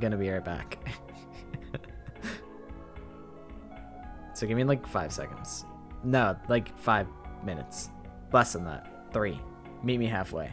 gonna be right back. So give me like 5 seconds. No, like 5 minutes. Less than that. 3. Meet me halfway.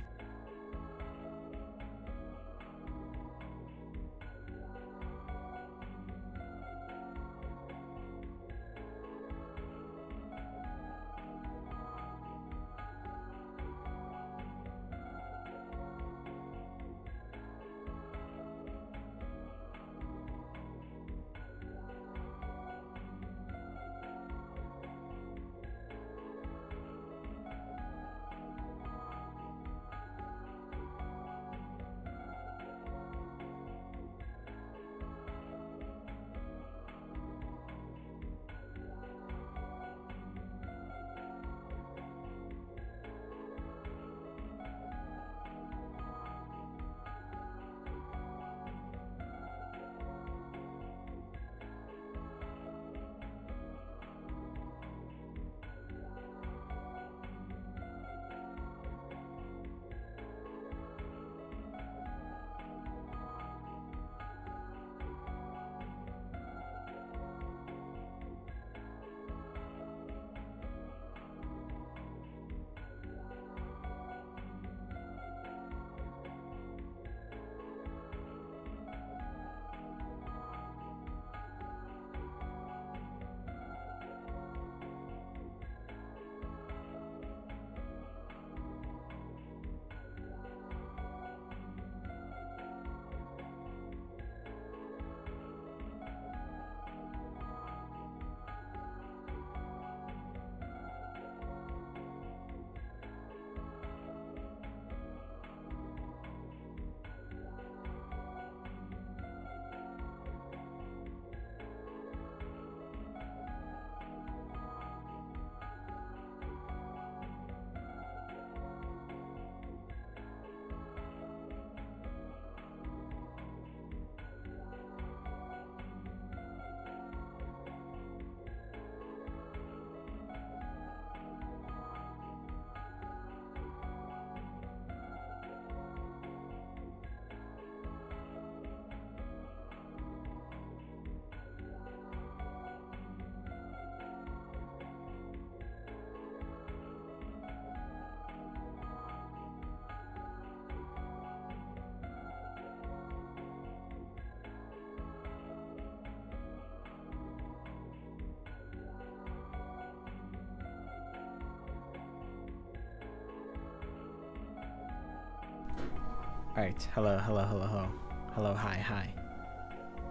Alright, hello, hello, hello, hello. Hello, hi, hi.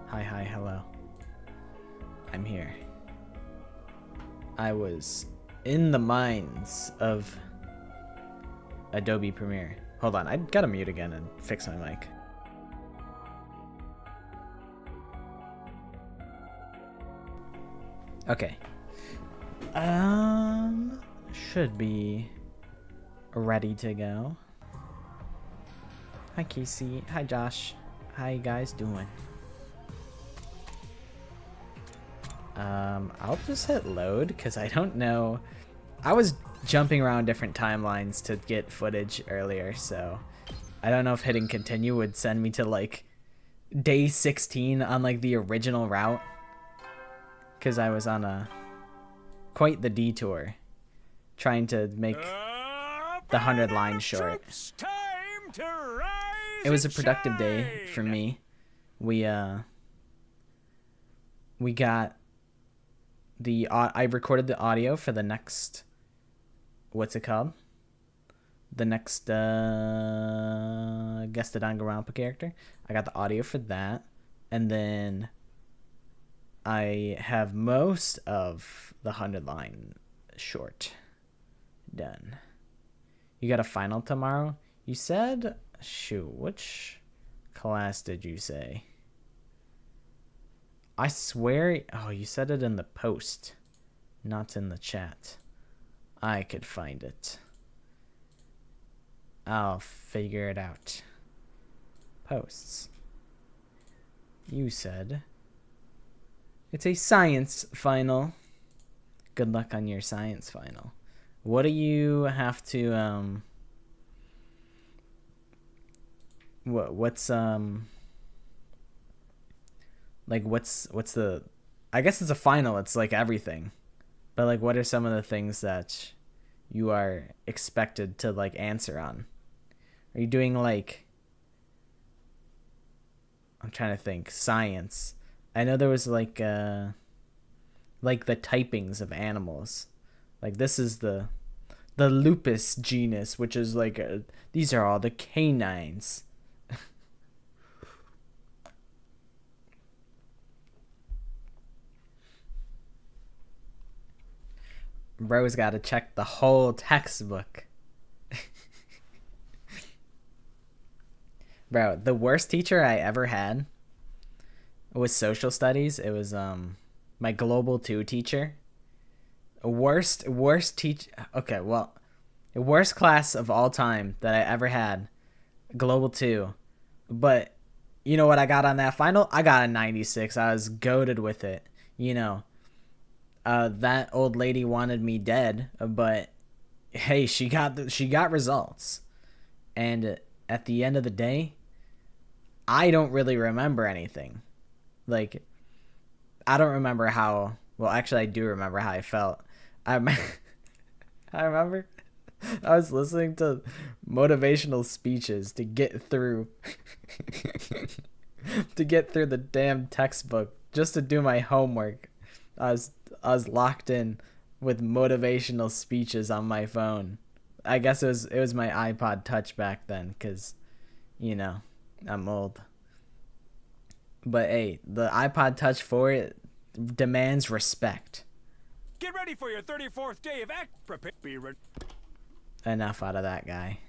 Hi, hi, hello. I'm here. I was in the mines of Adobe Premiere. Hold on, I gotta mute again and fix my mic. Okay. Should be ready to go. Hi Casey, hi Josh, how you guys doing? I'll just hit load because I don't know. I was jumping around different timelines to get footage earlier, so I don't know if hitting continue would send me to like day 16 on like the original route, because I was on quite the detour trying to make the 100 line short. It was a productive day for me. We got the I recorded the audio for the next, what's it called? The next Guess the Danganronpa character. I got the audio for that, and then I have most of the 100 line short done. You got a final tomorrow? You said, shoot, which class did you say? I swear, oh, you said it in the post, not in the chat. I could find it. I'll figure it out. Posts. You said it's a science final. Good luck on your science final. What do you have to what's Like, what's the... I guess it's a final. It's like everything. But, like, what are some of the things that you are expected to, like, answer on? Are you doing, like... I'm trying to think. Science. I know there was, like the typings of animals. Like, this is the lupus genus, which is, like, these are all the canines. Bro's got to check the whole textbook. Bro, the worst teacher I ever had was social studies. It was my global 2 teacher. Worst teach. Okay, well, worst class of all time that I ever had, global 2. But you know what I got on that final? I got a 96. I was goated with it. You know. That old lady wanted me dead, but hey, she got results. And at the end of the day, I don't really remember anything. Like, I don't remember how... Well, actually, I do remember how I felt. I remember I was listening to motivational speeches to get through the damn textbook, just to do my homework. I was locked in with motivational speeches on my phone. I guess it was my iPod Touch back then, because, you know, I'm old. But hey, the iPod Touch 4 demands respect. Get ready for your 34th day of Enough out of that guy.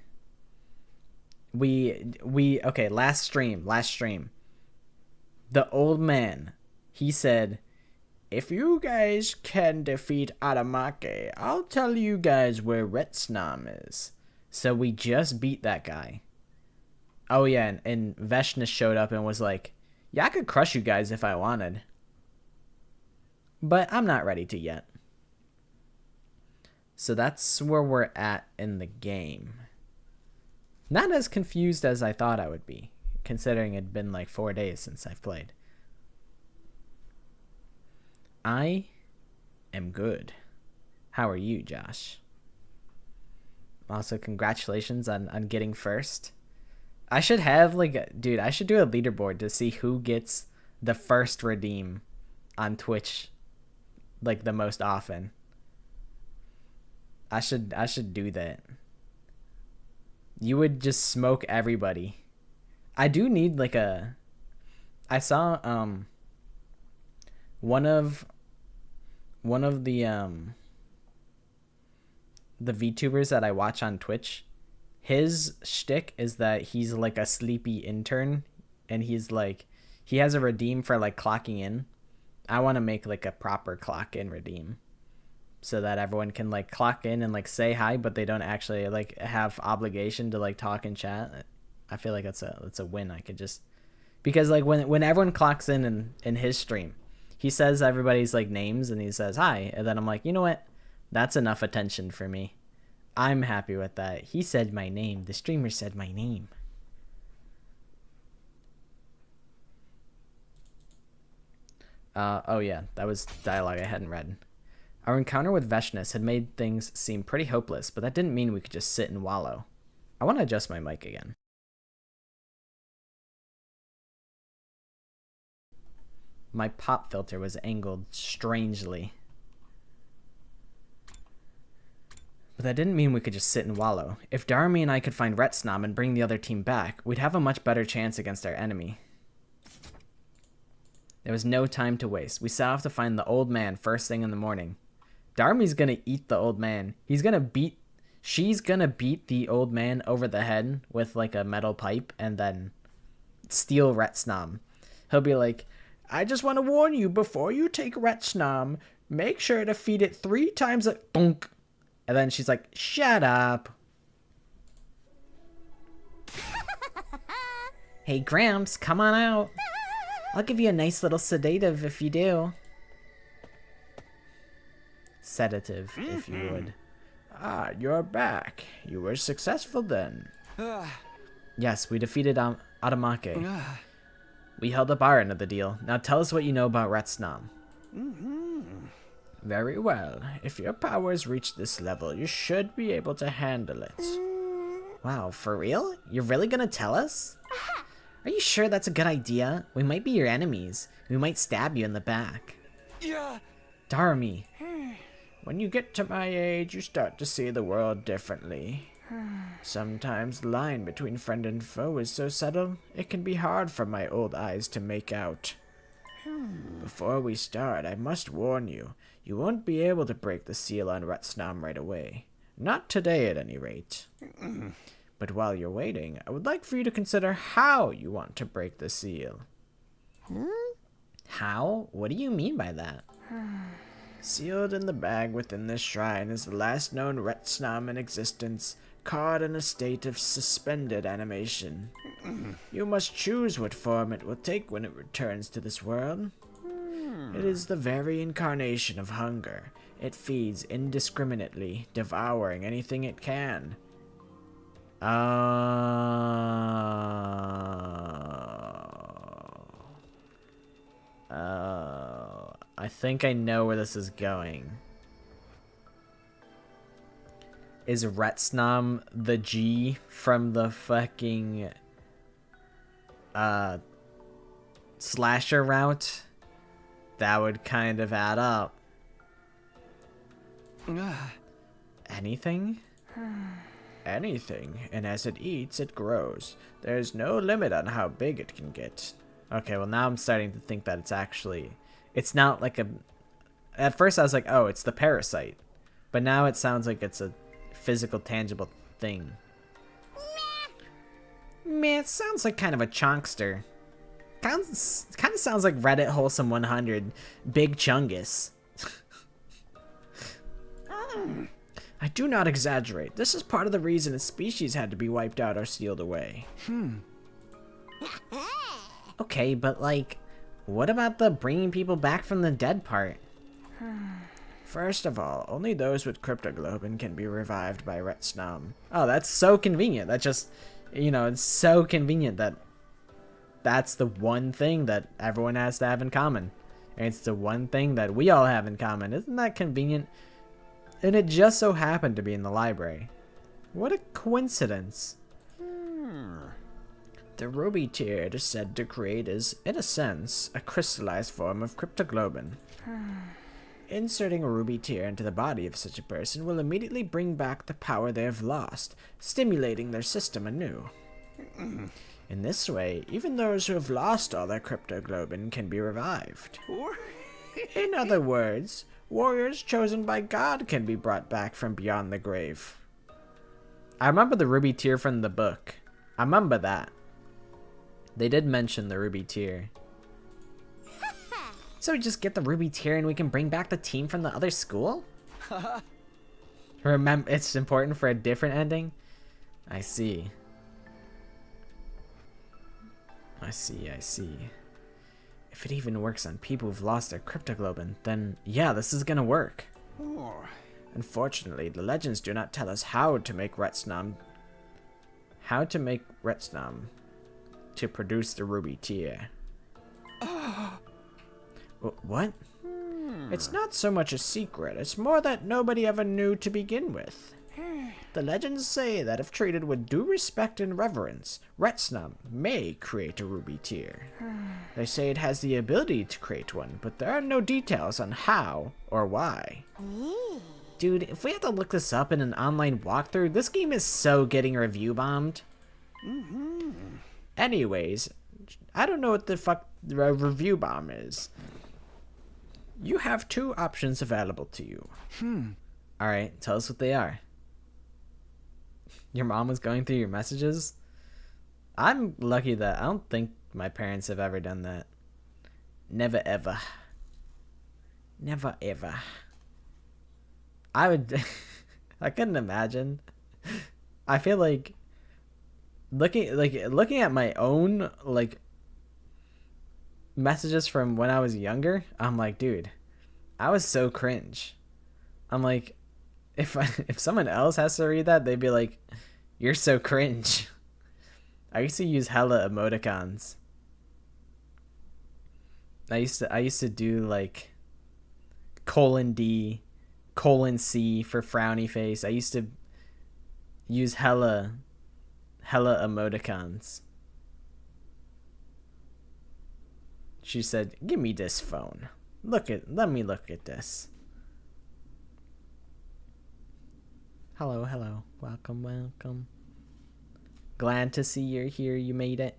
Okay, last stream. The old man, he said, if you guys can defeat Aramake, I'll tell you guys where Retsnam is. So we just beat that guy. Oh yeah, and Veshna showed up and was like, yeah, I could crush you guys if I wanted. But I'm not ready to yet. So that's where we're at in the game. Not as confused as I thought I would be, considering it'd been like 4 days since I've played. I am good. How are you, Josh? Also, congratulations on getting first. I should have, like, dude, I should do a leaderboard to see who gets the first redeem on Twitch, like, the most often. I should do that. You would just smoke everybody. I do need, like, I saw, one of the VTubers that I watch on Twitch, his shtick is that he's like a sleepy intern, and he's like, he has a redeem for like clocking in. I want to make like a proper clock in redeem, so that everyone can like clock in and like say hi, but they don't actually like have obligation to like talk and chat. I feel like that's a win. I could just, because like when everyone clocks in his stream, he says everybody's like names and he says hi, and then I'm like, you know what? That's enough attention for me. I'm happy with that. He said my name. The streamer said my name. Oh yeah, that was dialogue I hadn't read. Our encounter with Veshness had made things seem pretty hopeless, but that didn't mean we could just sit and wallow. I want to adjust my mic again. My pop filter was angled strangely. But that didn't mean we could just sit and wallow. If Darmy and I could find Retsnam and bring the other team back, we'd have a much better chance against our enemy. There was no time to waste. We set off to find the old man first thing in the morning. Darmy's gonna eat the old man. She's gonna beat the old man over the head with like a metal pipe and then steal Retsnam. He'll be like, I just want to warn you, before you take Retsnam, make sure to feed it 3 times a bonk. And then she's like, shut up. Hey, Gramps, come on out. I'll give you a nice little sedative if you do. Sedative, if you would. Ah, you're back. You were successful then. Yes, we defeated Aramake. We held up our end of the deal. Now tell us what you know about Retsnam. Very well. If your powers reach this level, you should be able to handle it. Wow, for real? You're really gonna tell us? Are you sure that's a good idea? We might be your enemies. We might stab you in the back. Yeah. Darmy. When you get to my age, you start to see the world differently. Sometimes the line between friend and foe is so subtle, it can be hard for my old eyes to make out. Before we start, I must warn you, you won't be able to break the seal on Retsnam right away. Not today, at any rate. But while you're waiting, I would like for you to consider how you want to break the seal. How? What do you mean by that? Sealed in the bag within this shrine is the last known Retsnam in existence, caught in a state of suspended animation. You must choose what form it will take when it returns to this world. It is the very incarnation of hunger. It feeds indiscriminately, devouring anything it can. I think I know where this is going. Is Retsnam the G from the fucking slasher route? That would kind of add up. Anything? Anything, and as it eats, it grows. There's no limit on how big it can get. Okay, well now I'm starting to think that it's not like a... At first I was like, oh, it's the parasite. But now it sounds like it's a physical, tangible thing. Meh, it sounds like kind of a chonkster. Kind of sounds like Reddit Wholesome 100, Big Chungus. I do not exaggerate. This is part of the reason a species had to be wiped out or sealed away. Okay, but like, what about the bringing people back from the dead part? First of all, only those with cryptoglobin can be revived by Retsnam. Oh, that's so convenient. That just, you know, it's so convenient that that's the one thing that everyone has to have in common. And it's the one thing that we all have in common. Isn't that convenient? And it just so happened to be in the library. What a coincidence. The ruby tear it is said to create is, in a sense, a crystallized form of cryptoglobin. Inserting a ruby tear into the body of such a person will immediately bring back the power they have lost, stimulating their system anew. In this way, even those who have lost all their cryptoglobin can be revived. In other words, warriors chosen by God can be brought back from beyond the grave. I remember the ruby tear from the book. I remember that. They did mention the ruby tear. So we just get the ruby tear and we can bring back the team from the other school? Remember, it's important for a different ending? I see. I see. If it even works on people who've lost their cryptoglobin, then yeah, this is gonna work. Unfortunately, the legends do not tell us how to make Retsnam to produce the ruby tear. What? It's not so much a secret, it's more that nobody ever knew to begin with. The legends say that if treated with due respect and reverence, Retsnam may create a ruby tear. They say it has the ability to create one, but there are no details on how or why. Dude, if we have to look this up in an online walkthrough, this game is so getting review bombed. Anyways, I don't know what the fuck the review bomb is. You have two options available to you. Alright, tell us what they are. Your mom was going through your messages? I'm lucky that I don't think my parents have ever done that. Never ever. Never ever. I would... I couldn't imagine. I feel like looking at my own like messages from when I was younger, I'm like, dude, I was so cringe. I'm like, if someone else has to read that, they'd be like, you're so cringe. I used to use hella emoticons. I used to do like :D, :C for frowny face. I used to use hella emoticons. She said, "Give me this phone. Let me look at this." Hello, hello. Welcome, welcome. Glad to see you're here. You made it.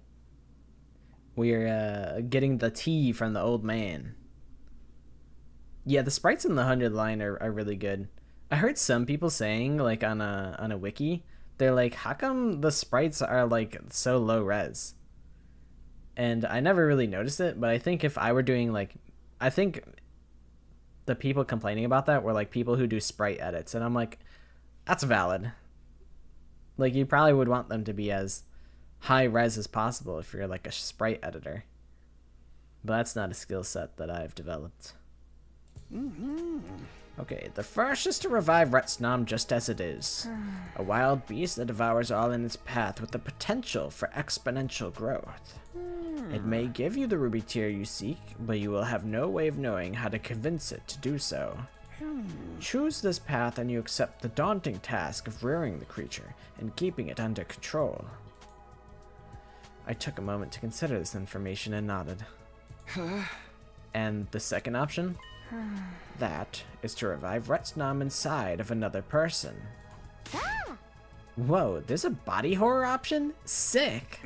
We're getting the tea from the old man. Yeah, the sprites in the 100 line are really good. I heard some people saying, like, on a wiki, they're like, how come the sprites are like so low res? And I never really noticed it, but I think if I were doing like, I think the people complaining about that were like people who do sprite edits, and I'm like, that's valid. Like, you probably would want them to be as high res as possible if you're like a sprite editor. But that's not a skill set that I've developed. Okay, the first is to revive Retsnom just as it is. A wild beast that devours all in its path with the potential for exponential growth. It may give you the ruby tier you seek, but you will have no way of knowing how to convince it to do so. Choose this path and you accept the daunting task of rearing the creature and keeping it under control. I took a moment to consider this information and nodded. And the second option? That is to revive Retsnom inside of another person. Whoa, there's a body horror option? Sick!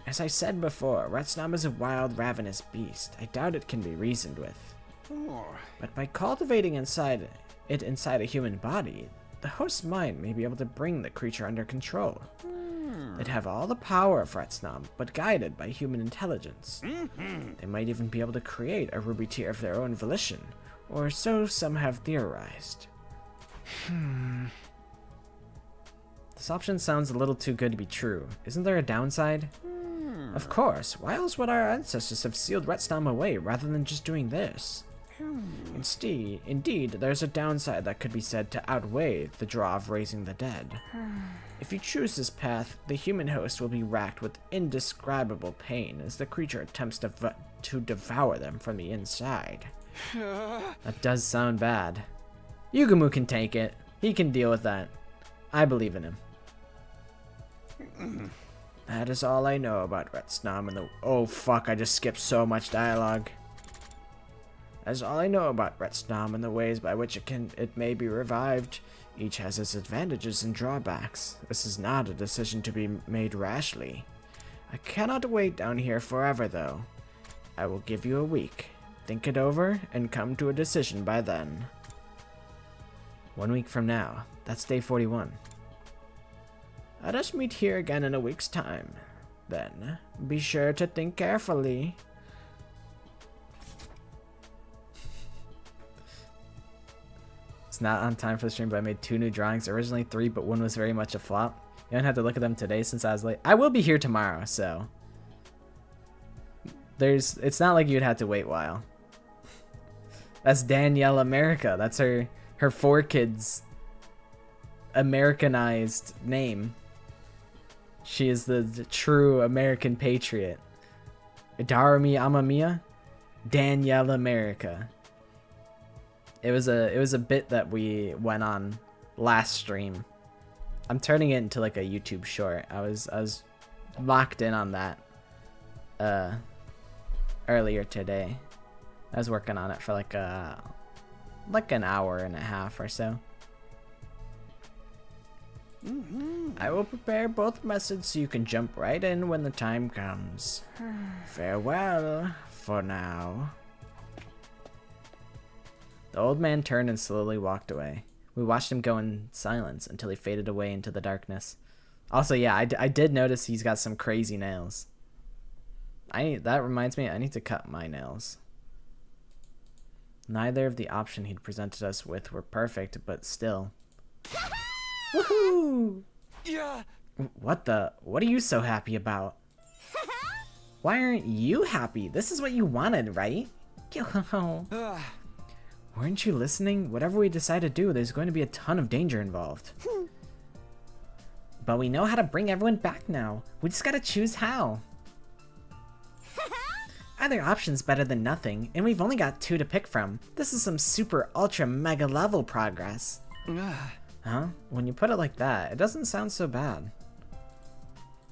As I said before, Retsnom is a wild, ravenous beast. I doubt it can be reasoned with. But by cultivating inside a human body, the host's mind may be able to bring the creature under control. They'd have all the power of Retsnom, but guided by human intelligence. They might even be able to create a ruby tier of their own volition, or so some have theorized. This option sounds a little too good to be true. Isn't there a downside? Of course, why else would our ancestors have sealed Retsnom away rather than just doing this? Indeed, there's a downside that could be said to outweigh the draw of raising the dead. If you choose this path, the human host will be racked with indescribable pain as the creature attempts to devour them from the inside. That does sound bad. Yugumu can take it. He can deal with that. I believe in him. That is all I know about Retsnom and the— oh fuck, I just skipped so much dialogue. That is all I know about Retsnom and the ways by which it may be revived. Each has its advantages and drawbacks. This is not a decision to be made rashly. I cannot wait down here forever, though. I will give you a week. Think it over and come to a decision by then. 1 week from now. That's day 41. Let us meet here again in a week's time. Then, be sure to think carefully. It's not on time for the stream, but I made 2 new drawings. Originally 3, but 1 was very much a flop. You don't have to look at them today since I was late. I will be here tomorrow, so it's not like you'd have to wait a while. That's Danielle America. That's her 4 kids' Americanized name. She is the true American patriot. Idarumi Amamiya, Danielle America. It was a bit that we went on last stream. I'm turning it into like a YouTube short. I was locked in on that earlier today. I was working on it for like an hour and a half or so. I will prepare both methods so you can jump right in when the time comes. Farewell for now. The old man turned and slowly walked away. We watched him go in silence until he faded away into the darkness. Also, yeah, I did notice he's got some crazy nails. That reminds me, I need to cut my nails. Neither of the option he'd presented us with were perfect, but still. Woohoo! Yeah. What are you so happy about? Why aren't you happy? This is what you wanted, right? Weren't you listening? Whatever we decide to do, there's going to be a ton of danger involved. But we know how to bring everyone back now. We just gotta choose how. Either option's better than nothing, and we've only got 2 to pick from. This is some super ultra mega level progress. Huh? When you put it like that, it doesn't sound so bad.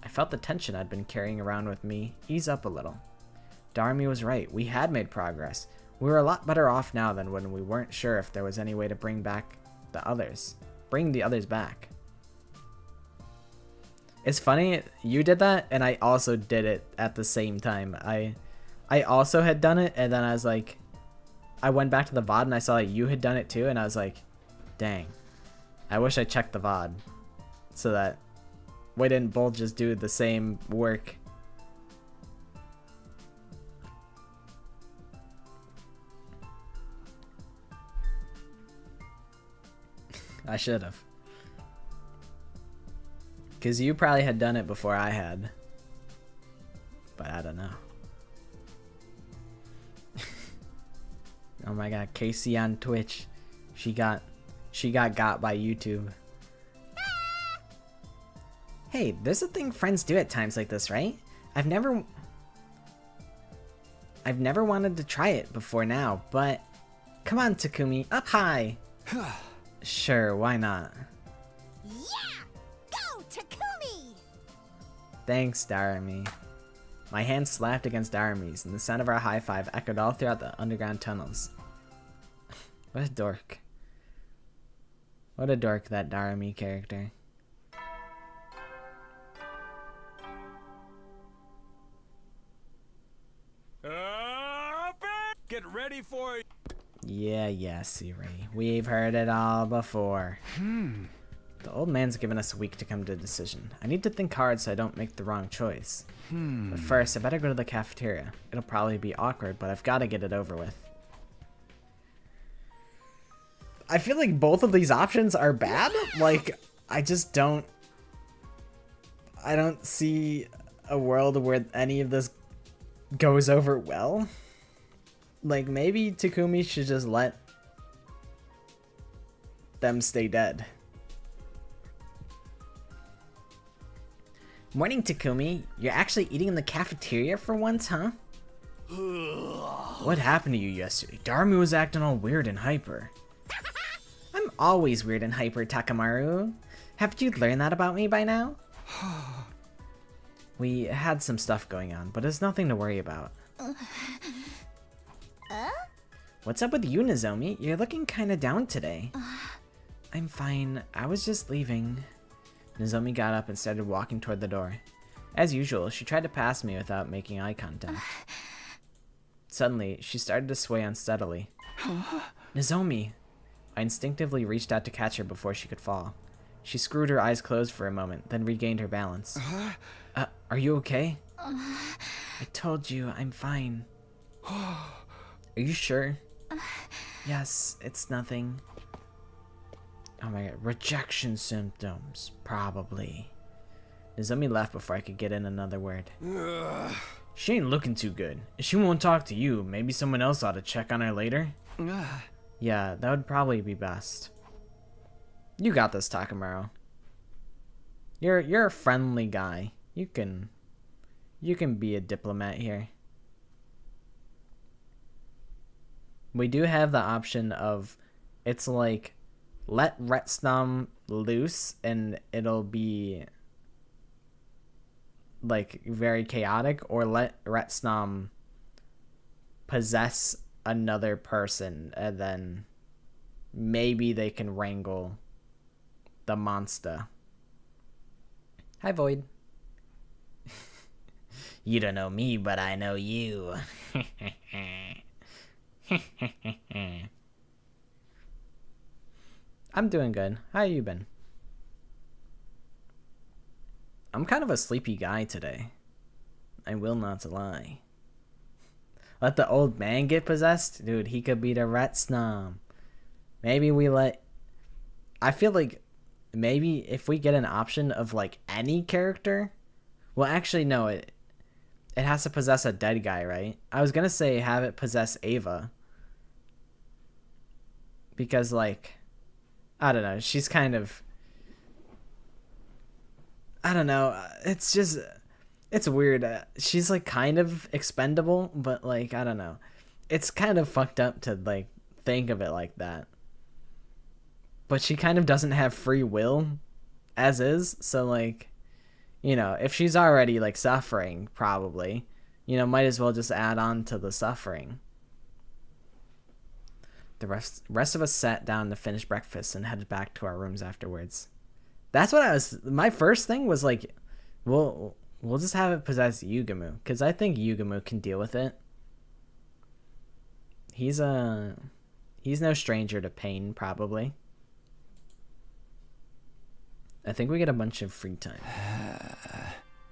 I felt the tension I'd been carrying around with me ease up a little. Darmy was right, we had made progress. We were a lot better off now than when we weren't sure if there was any way to bring the others back. It's funny, you did that, and I also did it at the same time. I also had done it, and then I was like, I went back to the VOD and I saw that you had done it too, and I was like, dang, I wish I checked the VOD so that we didn't both just do the same work. I should have. Because you probably had done it before I had. But I don't know. Oh my god, Casey on Twitch. She got by YouTube. Hey, there's a thing friends do at times like this, right? I've never wanted to try it before now, but come on, Takumi, up high. Sure, why not? Yeah! Go, Takumi! Thanks, Darami. My hand slapped against Darami's, and the sound of our high five echoed all throughout the underground tunnels. What a dork. What a dork, that Darami character. Get ready for... Yeah, Siri. We've heard it all before. The old man's given us a week to come to a decision. I need to think hard so I don't make the wrong choice. But first, I better go to the cafeteria. It'll probably be awkward, but I've got to get it over with. I feel like both of these options are bad. Like, I don't see a world where any of this goes over well. Like, maybe Takumi should just let them stay dead. Morning, Takumi. You're actually eating in the cafeteria for once, huh? What happened to you yesterday? Darmy was acting all weird and hyper. I'm always weird and hyper, Takamaru. Haven't you learned that about me by now? We had some stuff going on, but it's nothing to worry about. What's up with you, Nozomi? You're looking kinda down today. I'm fine. I was just leaving. Nozomi got up and started walking toward the door. As usual, she tried to pass me without making eye contact. Suddenly, she started to sway unsteadily. Nozomi! I instinctively reached out to catch her before she could fall. She screwed her eyes closed for a moment, then regained her balance. Are you okay? I told you, I'm fine. Are you sure? Yes, it's nothing. Oh my god, rejection symptoms, probably. Nozomi left before I could get in another word. She ain't looking too good. If she won't talk to you, maybe someone else ought to check on her later. Yeah, that would probably be best. You got this, Takamaru. You're a friendly guy. You can be a diplomat here. We do have the option of, it's like, let Retsnam loose and it'll be like very chaotic, or let Retsnam possess another person and then maybe they can wrangle the monster. Hi, Void. You don't know me, but I know you. I'm doing good. How you been? I'm kind of a sleepy guy today. I will not lie. Let the old man get possessed? Dude, he could be the Retsnam. Maybe we let... I feel like maybe if we get an option of like any character... Well, actually, no. It has to possess a dead guy, right? I was gonna say have it possess Ava. Because, like... I don't know. She's kind of... I don't know. It's just... It's weird. She's like kind of expendable, but like I don't know. It's kind of fucked up to like think of it like that. But she kind of doesn't have free will as is, so like, you know, if she's already like suffering, probably, you know, might as well just add on to the suffering. The rest of us sat down to finish breakfast and headed back to our rooms afterwards. That's what my first thing was like, we'll just have it possess Yugamu, because I think Yugamu can deal with it. He's no stranger to pain, probably. I think we get a bunch of free time.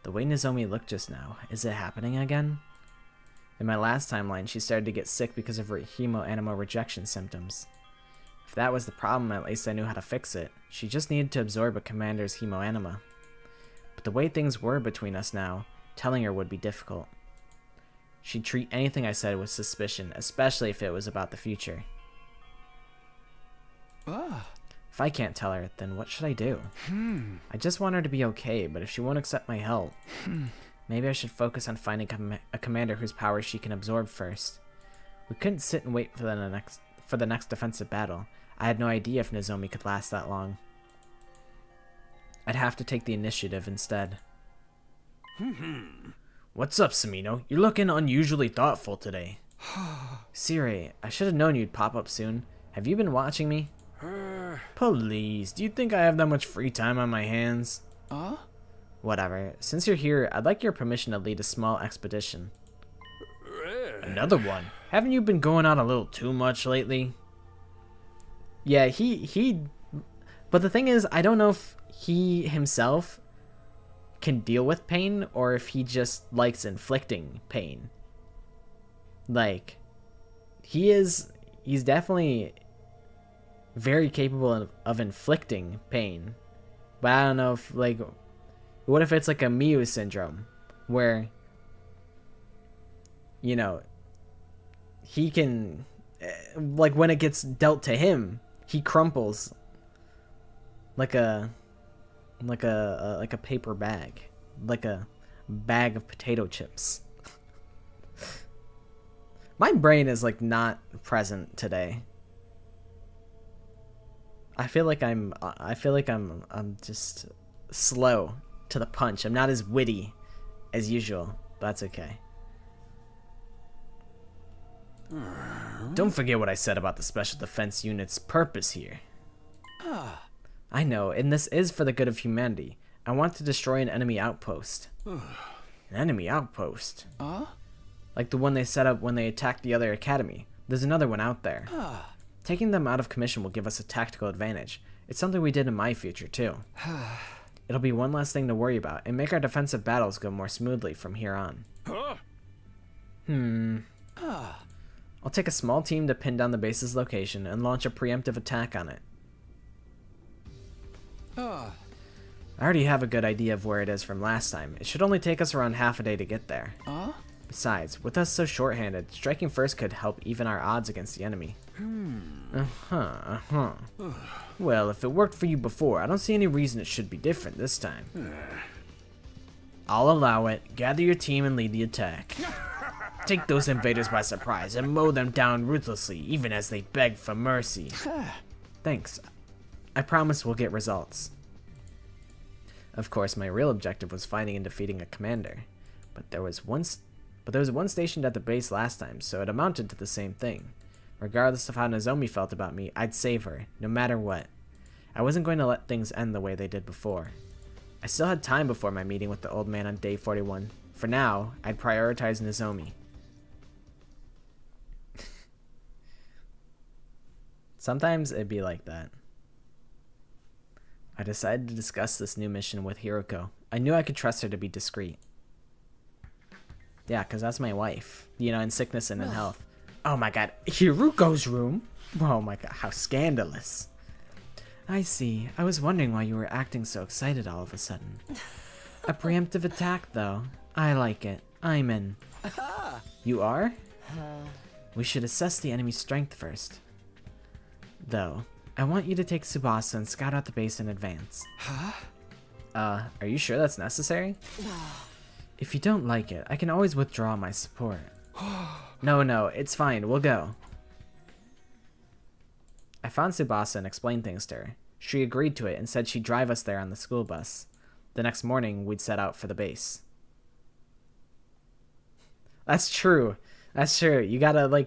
The way Nozomi looked just now, is it happening again? In my last timeline, she started to get sick because of her hemo-anima rejection symptoms. If that was the problem, at least I knew how to fix it. She just needed to absorb a commander's hemo-anima. But the way things were between us now, telling her would be difficult. She'd treat anything I said with suspicion, especially if it was about the future. If I can't tell her, then what should I do? I just want her to be okay, but if she won't accept my help, maybe I should focus on finding a commander whose powers she can absorb first. We couldn't sit and wait for the next defensive battle. I had no idea if Nozomi could last that long. I'd have to take the initiative instead. What's up, Samino? You're looking unusually thoughtful today. Siri, I should have known you'd pop up soon. Have you been watching me? Please, do you think I have that much free time on my hands? Whatever. Since you're here, I'd like your permission to lead a small expedition. Another one? Haven't you been going out a little too much lately? Yeah, but the thing is, I don't know if he himself can deal with pain or if he just likes inflicting pain. Like, he's definitely very capable of inflicting pain. But I don't know if, like, what if it's like a Miyu syndrome where, you know, he can, like, when it gets dealt to him, he crumples like a paper bag, like a bag of potato chips. My brain is like not present today. I feel like I'm just slow to the punch. I'm not as witty as usual, but that's okay. Don't forget what I said about the Special Defense Unit's purpose here. I know, and this is for the good of humanity. I want to destroy an enemy outpost. An enemy outpost? Like the one they set up when they attacked the other academy. There's another one out there. Taking them out of commission will give us a tactical advantage. It's something we did in my future, too. It'll be one less thing to worry about, and make our defensive battles go more smoothly from here on. I'll take a small team to pin down the base's location and launch a preemptive attack on it. I already have a good idea of where it is from last time. It should only take us around half a day to get there. Besides, with us so short-handed, striking first could help even our odds against the enemy. Well, if it worked for you before, I don't see any reason it should be different this time. I'll allow it. Gather your team and lead the attack. Take those invaders by surprise and mow them down ruthlessly, even as they beg for mercy. Thanks. I promise we'll get results. Of course, my real objective was finding and defeating a commander, but there was one stationed at the base last time, so it amounted to the same thing. Regardless of how Nozomi felt about me, I'd save her, no matter what. I wasn't going to let things end the way they did before. I still had time before my meeting with the old man on day 41. For now, I'd prioritize Nozomi. Sometimes it'd be like that. I decided to discuss this new mission with Hiroko. I knew I could trust her to be discreet. Yeah, because that's my wife. You know, in sickness and in health. Oh my god, Hiroko's room? Oh my god, how scandalous. I see. I was wondering why you were acting so excited all of a sudden. A preemptive attack, though. I like it. I'm in. You are? We should assess the enemy's strength first. Though, I want you to take Tsubasa and scout out the base in advance. Are you sure that's necessary? If you don't like it, I can always withdraw my support. No, it's fine. We'll go. I found Tsubasa and explained things to her. She agreed to it and said she'd drive us there on the school bus. The next morning, we'd set out for the base. That's true. That's true. You gotta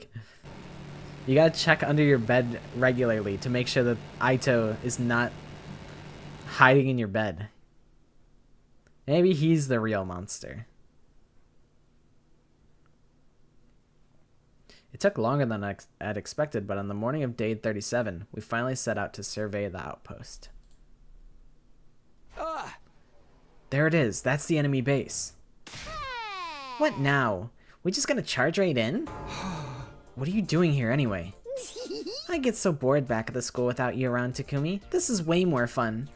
check under your bed regularly to make sure that Aito is not hiding in your bed. Maybe he's the real monster. It took longer than I'd expected, but on the morning of day 37, we finally set out to survey the outpost. There it is. That's the enemy base. What now? We just gonna charge right in? What are you doing here anyway? I get so bored back at the school without you around, Takumi. This is way more fun.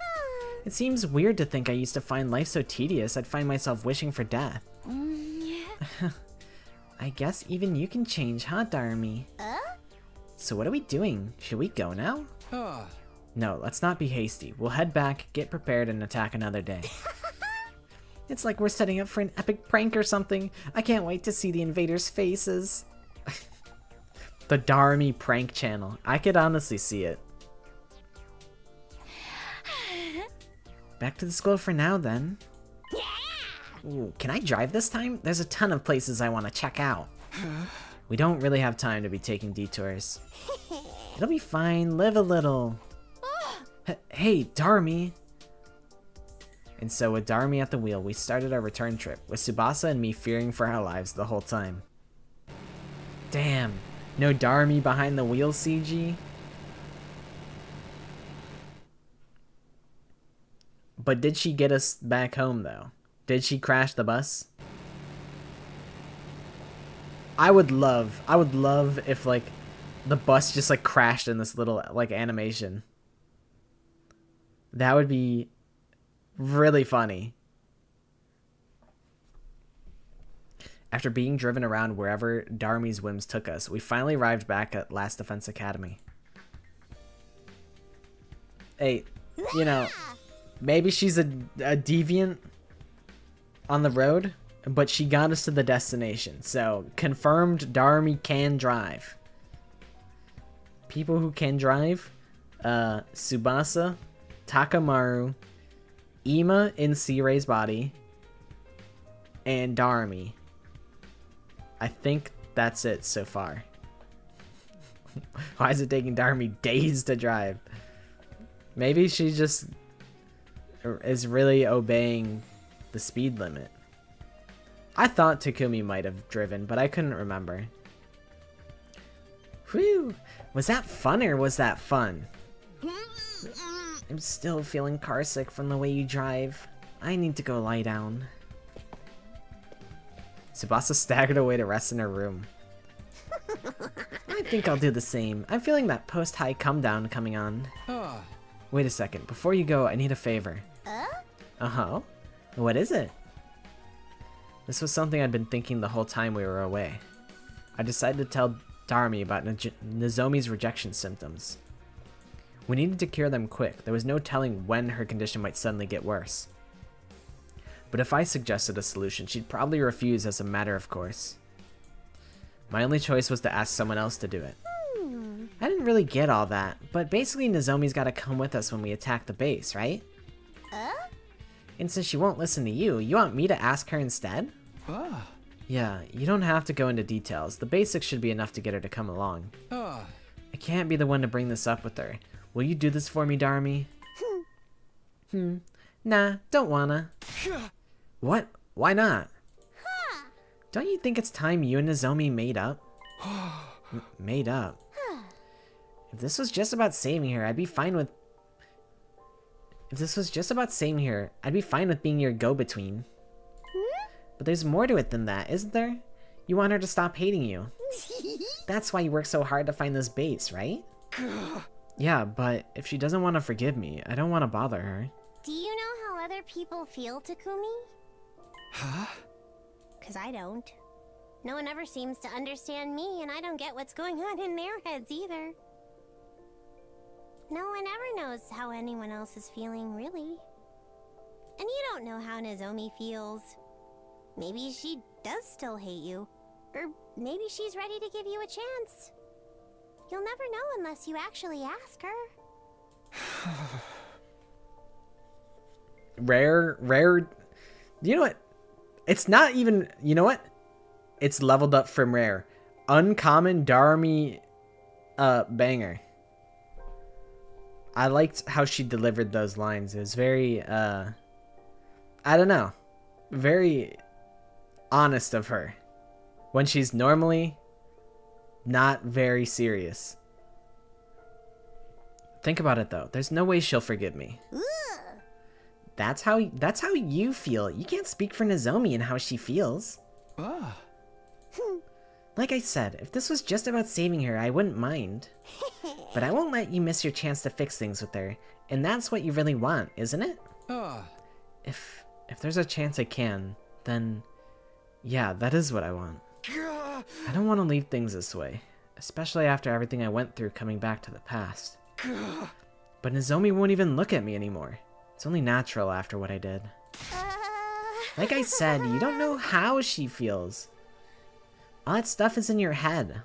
It seems weird to think I used to find life so tedious I'd find myself wishing for death. I guess even you can change, huh, Darumi? So what are we doing? Should we go now? No, let's not be hasty. We'll head back, get prepared, and attack another day. It's like we're setting up for an epic prank or something. I can't wait to see the invaders' faces. The Darumi prank channel. I could honestly see it. Back to the school for now, then. Ooh, can I drive this time? There's a ton of places I want to check out. We don't really have time to be taking detours. It'll be fine. Live a little. Hey, Darumi. And so with Darumi at the wheel, we started our return trip, with Tsubasa and me fearing for our lives the whole time. Damn. No Darumi behind the wheel CG? But did she get us back home, though? Did she crash the bus? I would love if, like, the bus just, like, crashed in this little, like, animation. That would be really funny. After being driven around wherever Darumi's whims took us, we finally arrived back at Last Defense Academy. Hey, you know, maybe she's a deviant on the road, but she got us to the destination. So, confirmed Darumi can drive. People who can drive, Tsubasa, Takamaru, Ima in C-Ray's body, and Darumi. I think that's it so far. Why is it taking Darumi days to drive? Maybe she just is really obeying the speed limit. I thought Takumi might have driven, but I couldn't remember. Whew! Was that fun or was that fun? I'm still feeling carsick from the way you drive. I need to go lie down. Tsubasa staggered away to rest in her room. I think I'll do the same. I'm feeling that post-high come-down coming on. Wait a second. Before you go, I need a favor. Uh-huh. What is it? This was something I'd been thinking the whole time we were away. I decided to tell Darumi about Nozomi's rejection symptoms. We needed to cure them quick. There was no telling when her condition might suddenly get worse. But if I suggested a solution, she'd probably refuse as a matter of course. My only choice was to ask someone else to do it. I didn't really get all that, but basically Nozomi's gotta come with us when we attack the base, right? And since she won't listen to you, you want me to ask her instead? Yeah, you don't have to go into details. The basics should be enough to get her to come along. I can't be the one to bring this up with her. Will you do this for me, Darumi? Nah, don't wanna. What? Why not? Don't you think it's time you and Nozomi made up? Made up? If this was just about saving her, I'd be fine with... If this was just about saving her, I'd be fine with being your go-between. But there's more to it than that, isn't there? You want her to stop hating you. That's why you work so hard to find this base, right? Yeah, but if she doesn't want to forgive me, I don't want to bother her. Do you know how other people feel, Takumi? Huh? 'Cause I don't. No one ever seems to understand me, and I don't get what's going on in their heads either. No one ever knows how anyone else is feeling, really. And you don't know how Nozomi feels. Maybe she does still hate you. Or maybe she's ready to give you a chance. You'll never know unless you actually ask her. Rare. You know what? It's not even, you know what? It's leveled up from rare. Uncommon Darmy banger. I liked how she delivered those lines. It was very I don't know. Very honest of her. When she's normally not very serious. Think about it though. There's no way she'll forgive me. Ugh. That's how you feel. You can't speak for Nozomi and how she feels. Like I said, if this was just about saving her, I wouldn't mind. But I won't let you miss your chance to fix things with her. And that's what you really want, isn't it? If there's a chance I can, then yeah, that is what I want. I don't want to leave things this way, especially after everything I went through coming back to the past. But Nozomi won't even look at me anymore. It's only natural after what I did. Like I said, you don't know how she feels. All that stuff is in your head.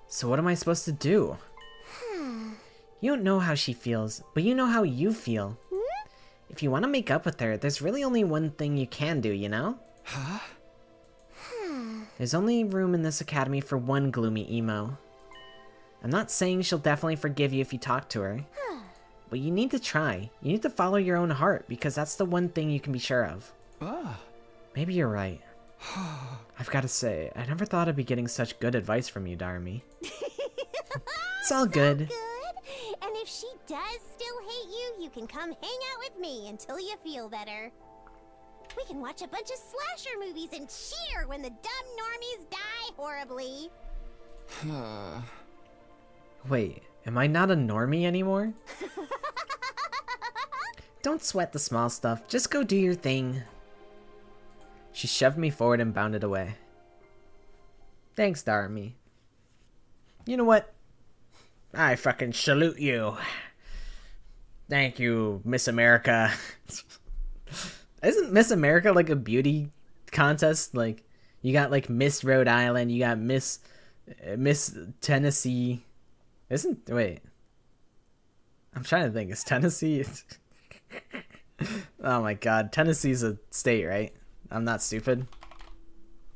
So what am I supposed to do? You don't know how she feels, but you know how you feel. If you want to make up with her, there's really only one thing you can do, you know? There's only room in this academy for one gloomy emo. I'm not saying she'll definitely forgive you if you talk to her. But you need to try. You need to follow your own heart, because that's the one thing you can be sure of. Maybe you're right. I've got to say, I never thought I'd be getting such good advice from you, Darmy. It's all good. Good. And if she does still hate you, you can come hang out with me until you feel better. We can watch a bunch of slasher movies and cheer when the dumb normies die horribly. Wait, am I not a normie anymore? Don't sweat the small stuff, just go do your thing. She shoved me forward and bounded away. Thanks, Darmy. You know what? I fucking salute you. Thank you, Miss America. Isn't Miss America like a beauty contest? Like, you got like Miss Rhode Island, you got Miss Tennessee. Wait. I'm trying to think. Is Tennessee? Oh my god. Tennessee's a state, right? I'm not stupid.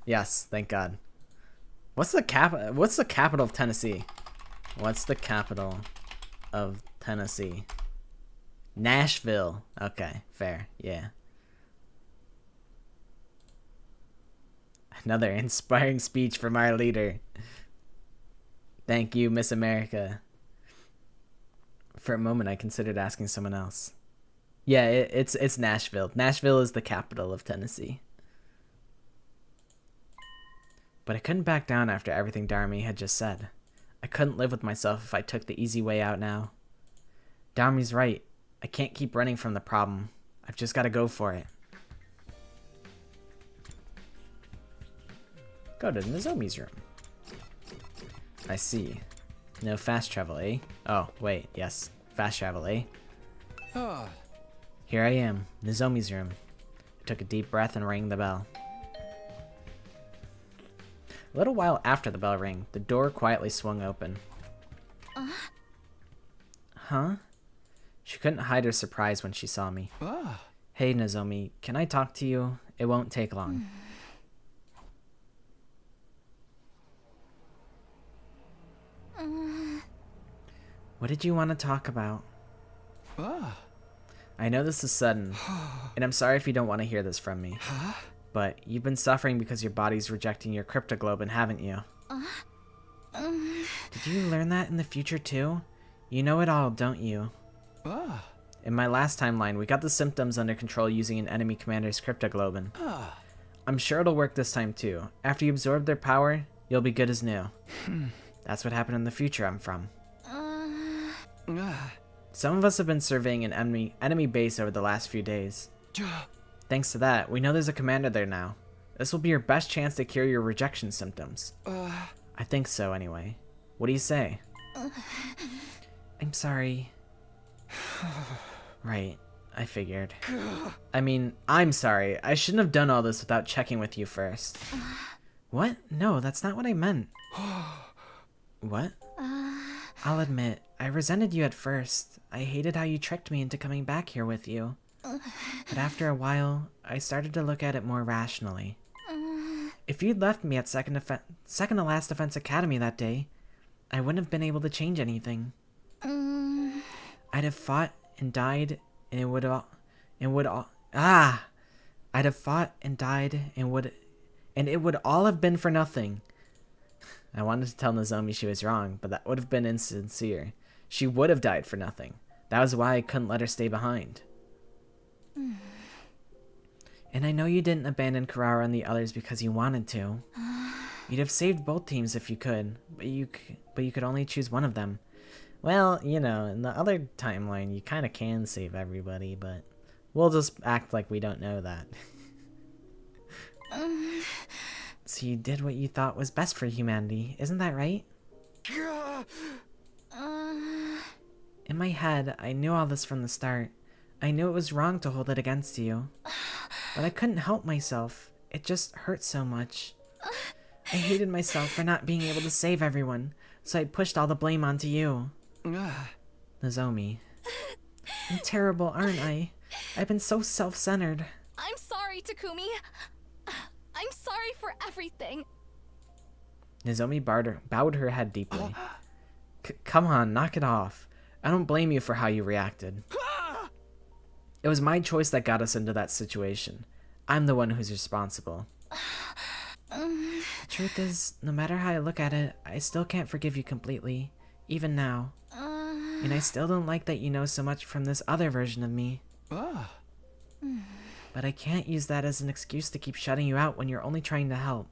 Yes, thank god. What's the capital of Tennessee? What's the capital of Tennessee? Nashville. Okay, fair. Yeah. Another inspiring speech from our leader. Thank you, Miss America. For a moment, I considered asking someone else. Yeah, it's Nashville. Nashville is the capital of Tennessee. But I couldn't back down after everything Darmy had just said. I couldn't live with myself if I took the easy way out now. Darmy's right. I can't keep running from the problem. I've just got to go for it. Go to Nozomi's room. I see. No fast travel, eh? Oh, wait, yes. Fast travel, eh? Here I am, Nozomi's room. I took a deep breath and rang the bell. A little while after the bell rang, the door quietly swung open. Huh? She couldn't hide her surprise when she saw me. Hey, Nozomi, can I talk to you? It won't take long. What did you want to talk about? I know this is sudden, and I'm sorry if you don't want to hear this from me. But you've been suffering because your body's rejecting your cryptoglobin, haven't you? Did you learn that in the future too? You know it all, don't you? In my last timeline, we got the symptoms under control using an enemy commander's cryptoglobin. I'm sure it'll work this time too. After you absorb their power, you'll be good as new. That's what happened in the future I'm from. Some of us have been surveying an enemy base over the last few days. Thanks to that, we know there's a commander there now. This will be your best chance to cure your rejection symptoms. I think so, anyway. What do you say? I'm sorry. Right. I figured. I mean, I'm sorry. I shouldn't have done all this without checking with you first. What? No, that's not what I meant. What? I'll admit, I resented you at first. I hated how you tricked me into coming back here with you. But after a while, I started to look at it more rationally. If you'd left me at second to last defense academy that day, I wouldn't have been able to change anything. I'd have fought and died, and I'd have fought and died, and it would all have been for nothing. I wanted to tell Nozomi she was wrong, but that would have been insincere. She would have died for nothing. That was why I couldn't let her stay behind. And I know you didn't abandon Kurara and the others because you wanted to. You'd have saved both teams if you could, but you could only choose one of them. Well, you know, in the other timeline, you kind of can save everybody, but we'll just act like we don't know that. So you did what you thought was best for humanity, isn't that right? In my head, I knew all this from the start. I knew it was wrong to hold it against you. But I couldn't help myself. It just hurt so much. I hated myself for not being able to save everyone, so I pushed all the blame onto you. Nozomi. I'm terrible, aren't I? I've been so self-centered. I'm sorry, Takumi. I'm sorry for everything. Nozomi bowed her head deeply. Come on, knock it off. I don't blame you for how you reacted. It was my choice that got us into that situation. I'm the one who's responsible. The truth is, no matter how I look at it, I still can't forgive you completely, even now. And I still don't like that you know so much from this other version of me. But I can't use that as an excuse to keep shutting you out when you're only trying to help.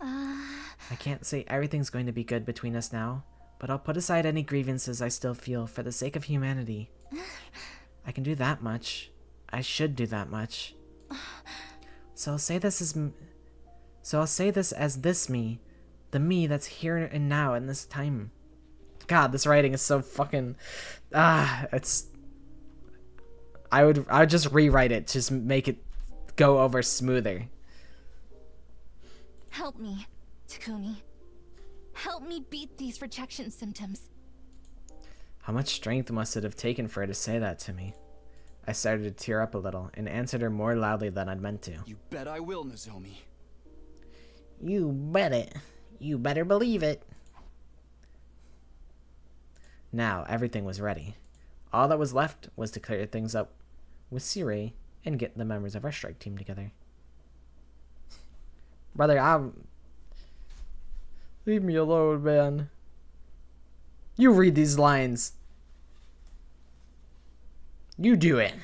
I can't say everything's going to be good between us now, but I'll put aside any grievances I still feel for the sake of humanity. I can do that much. I should do that much. So I'll say this as this me, the me that's here and now in this time. God, this writing is so fucking it's I would just rewrite it, just make it go over smoother. Help me, Takumi. Help me beat these rejection symptoms. How much strength must it have taken for her to say that to me? I started to tear up a little and answered her more loudly than I'd meant to. You bet I will, Nozomi. You bet it. You better believe it. Now, everything was ready. All that was left was to clear things up with Sirei and get the members of our strike team together. Brother, leave me alone, man. You read these lines. You do it.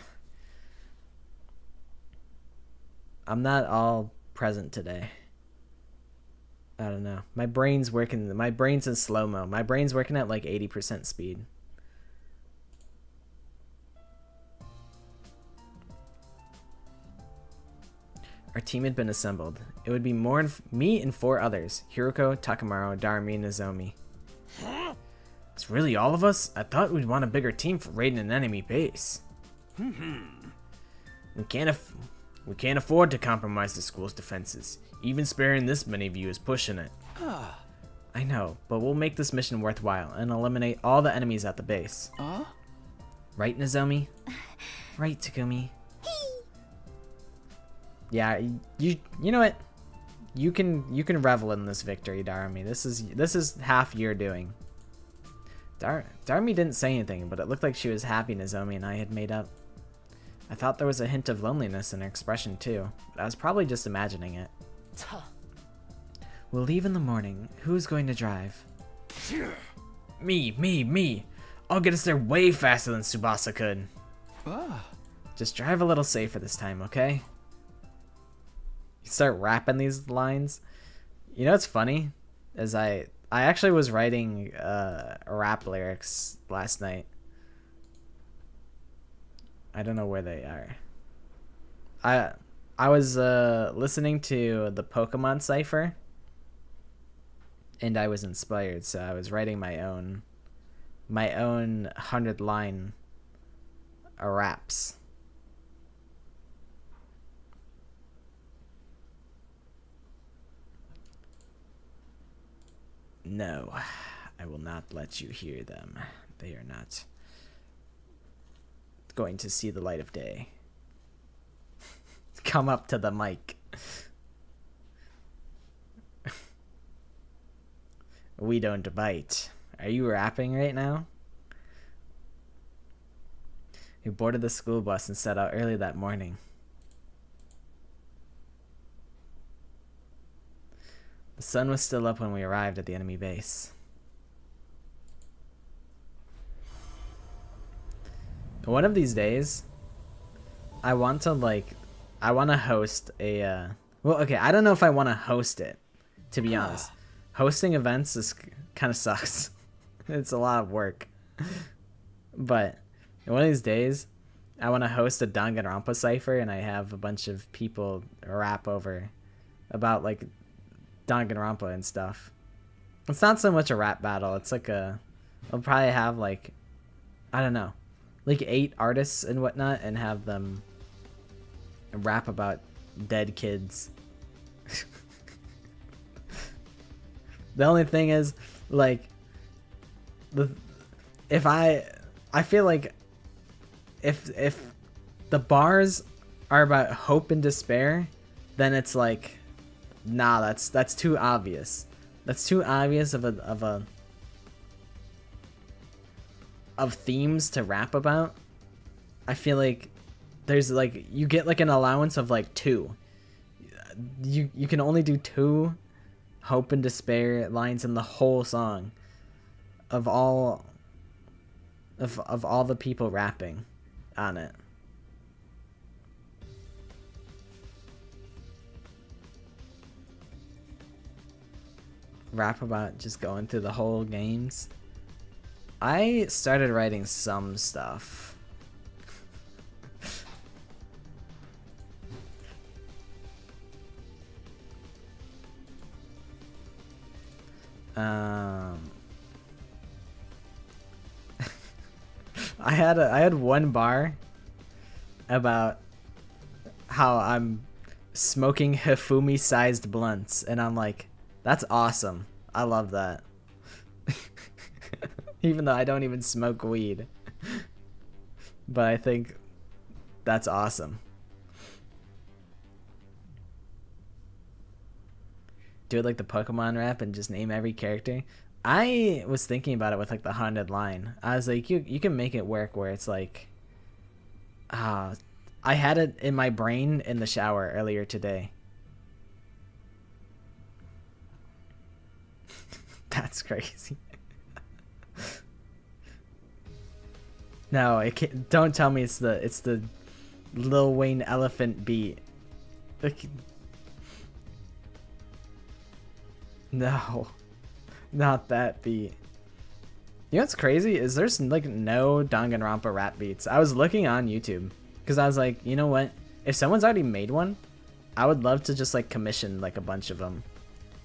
I'm not all present today. I don't know. My brain's in slow-mo. My brain's working at like 80% speed. Our team had been assembled. It would be me and 4 others. Hiruko, Takamaru, Darumi, and Nozomi. It's really all of us? I thought we'd want a bigger team for raiding an enemy base. We can't afford to compromise the school's defenses. Even sparing this many of you is pushing it. I know, but we'll make this mission worthwhile and eliminate all the enemies at the base. Right, Nozomi? Right, Takumi? Yeah, you know what? You can revel in this victory, Darumi. This is half your doing. Darumi didn't say anything, but it looked like she was happy Nozomi and I had made up. I thought there was a hint of loneliness in her expression too, but I was probably just imagining it. We'll leave in the morning. Who's going to drive? Me. I'll get us there way faster than Tsubasa could. Just drive a little safer this time, okay? You start rapping these lines. You know what's funny? Is I actually was writing rap lyrics last night. I don't know where they are. I was listening to the Pokemon Cypher, and I was inspired, so I was writing my own 100 line raps. No, I will not let you hear them. They are not going to see the light of day. Come up to the mic. We don't bite. Are you rapping right now? We boarded the school bus and set out early that morning. The sun was still up when we arrived at the enemy base. One of these days, I want to host a, well, okay, I don't know if I want to host it, to be honest. Hosting events is kind of sucks. It's a lot of work. But one of these days, I want to host a Danganronpa cipher, and I have a bunch of people rap over about, like, Danganronpa and stuff. It's not so much a rap battle. It's like I'll probably have, like, I don't know, like 8 artists and whatnot, and have them rap about dead kids. The only thing is, like, I feel like if the bars are about hope and despair, then it's like, nah, that's too obvious. That's too obvious of themes to rap about. I feel like there's like, you get like an allowance of like 2. You can only do 2 hope and despair lines in the whole song of all the people rapping on it. Rap about just going through the whole games. I started writing some stuff. I had one bar about how I'm smoking Hifumi-sized blunts, and I'm like, that's awesome. I love that. Even though I don't even smoke weed. But I think that's awesome. Do it like the Pokemon rap and just name every character. I was thinking about it with like the Hundred Line. I was like, you can make it work where it's like, I had it in my brain in the shower earlier today. That's crazy. No, it can't, don't tell me it's the Lil Wayne elephant beat. Like, no, not that beat. You know what's crazy is there's like no Danganronpa rap beats. I was looking on YouTube because I was like, you know what? If someone's already made one, I would love to just like commission like a bunch of them.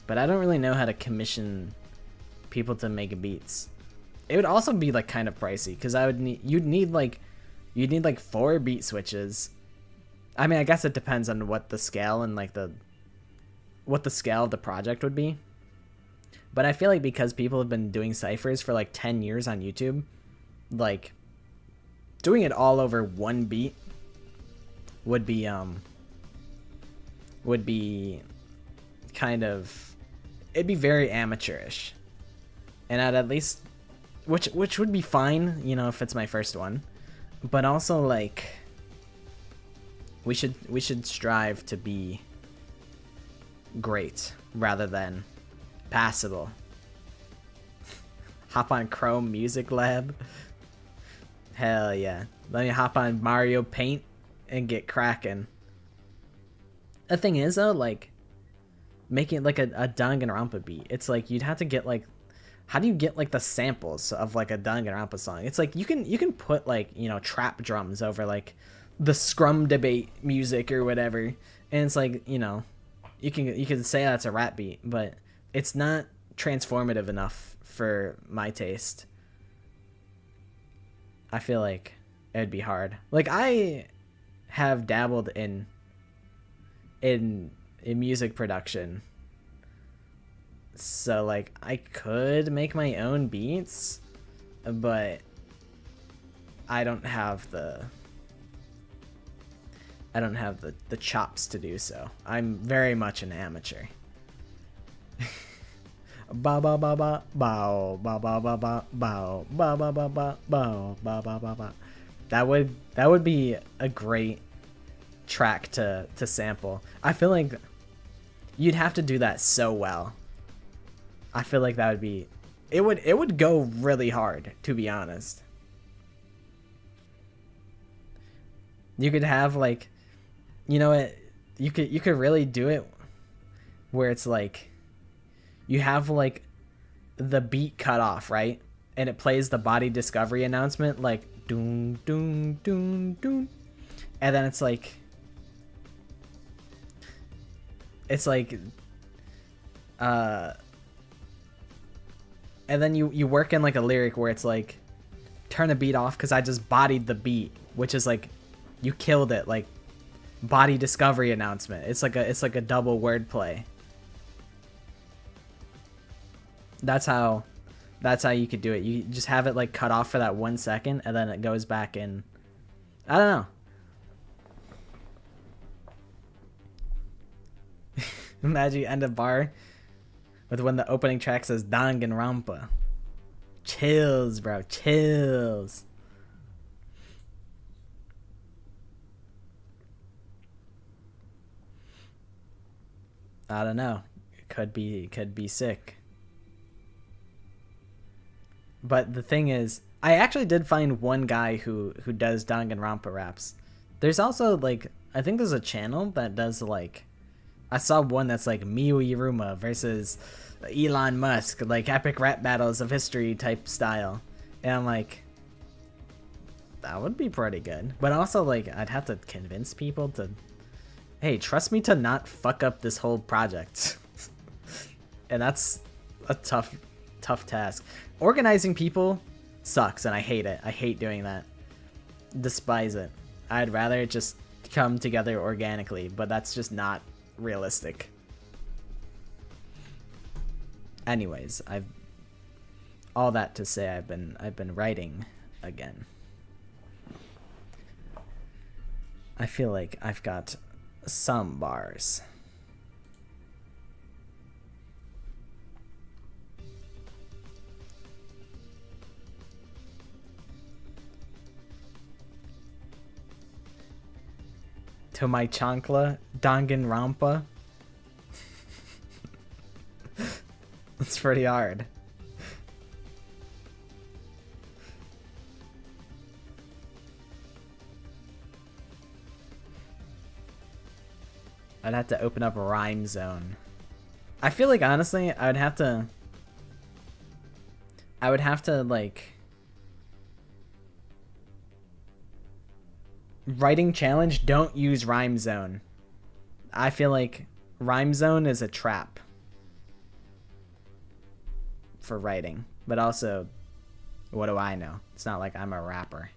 But I don't really know how to commission people to make beats. It would also be like kind of pricey because you'd need like 4 beat switches. I mean, I guess it depends on what the scale and like what the scale of the project would be. But I feel like because people have been doing ciphers for like 10 years on YouTube, like doing it all over one beat would be kind of, it'd be very amateurish. And I'd at least, which would be fine, you know, if it's my first one. But also like we should strive to be great rather than passable. Hop on Chrome Music Lab. Hell yeah. Let me hop on Mario Paint and get cracking. The thing is though, like making like a Danganronpa beat, it's like you'd have to get like, how do you get like the samples of like a Danganronpa song? It's like you can put like, you know, trap drums over like the Scrum Debate music or whatever, and it's like, you know, you can say that's a rap beat, but it's not transformative enough for my taste. I feel like it'd be hard. Like I have dabbled in music production So like I could make my own beats, but I don't have the chops to do so. I'm very much an amateur. Ba ba ba ba bow ba ba ba ba bow ba ba ba ba bow ba ba ba ba. That would be a great track to sample. I feel like you'd have to do that so well. I feel like that would be it would go really hard, to be honest. You could have like, you know what, you could really do it where it's like you have like the beat cut off, right? And it plays the body discovery announcement like doom doom doom doom. And then it's like and then you work in like a lyric where it's like turn the beat off because I just bodied the beat, which is like you killed it, like body discovery announcement. It's like a double wordplay. That's how you could do it. You just have it like cut off for that 1 second and then it goes back in. I don't know. Imagine you end a bar with when the opening track says Danganronpa. Chills, bro. Chills. I don't know. It could be sick. But the thing is, I actually did find one guy who does Danganronpa raps. There's also like, I think there's a channel that does like, I saw one that's like Miyu Iruma versus Elon Musk, like epic rap battles of history type style. And I'm like, that would be pretty good. But also like, I'd have to convince people to, hey, trust me to not fuck up this whole project. And that's a tough task. Organizing people sucks and I hate it. I hate doing that. Despise it. I'd rather it just come together organically, but that's just not realistic. Anyways, all that to say I've been writing again. I feel like I've got some bars. To my chancla, Danganronpa. That's pretty hard. I'd have to open up a rhyme zone. I feel like honestly, I would have to like writing challenge, don't use rhyme zone. I feel like rhyme zone is a trap for writing, but also what do I know? It's not like I'm a rapper.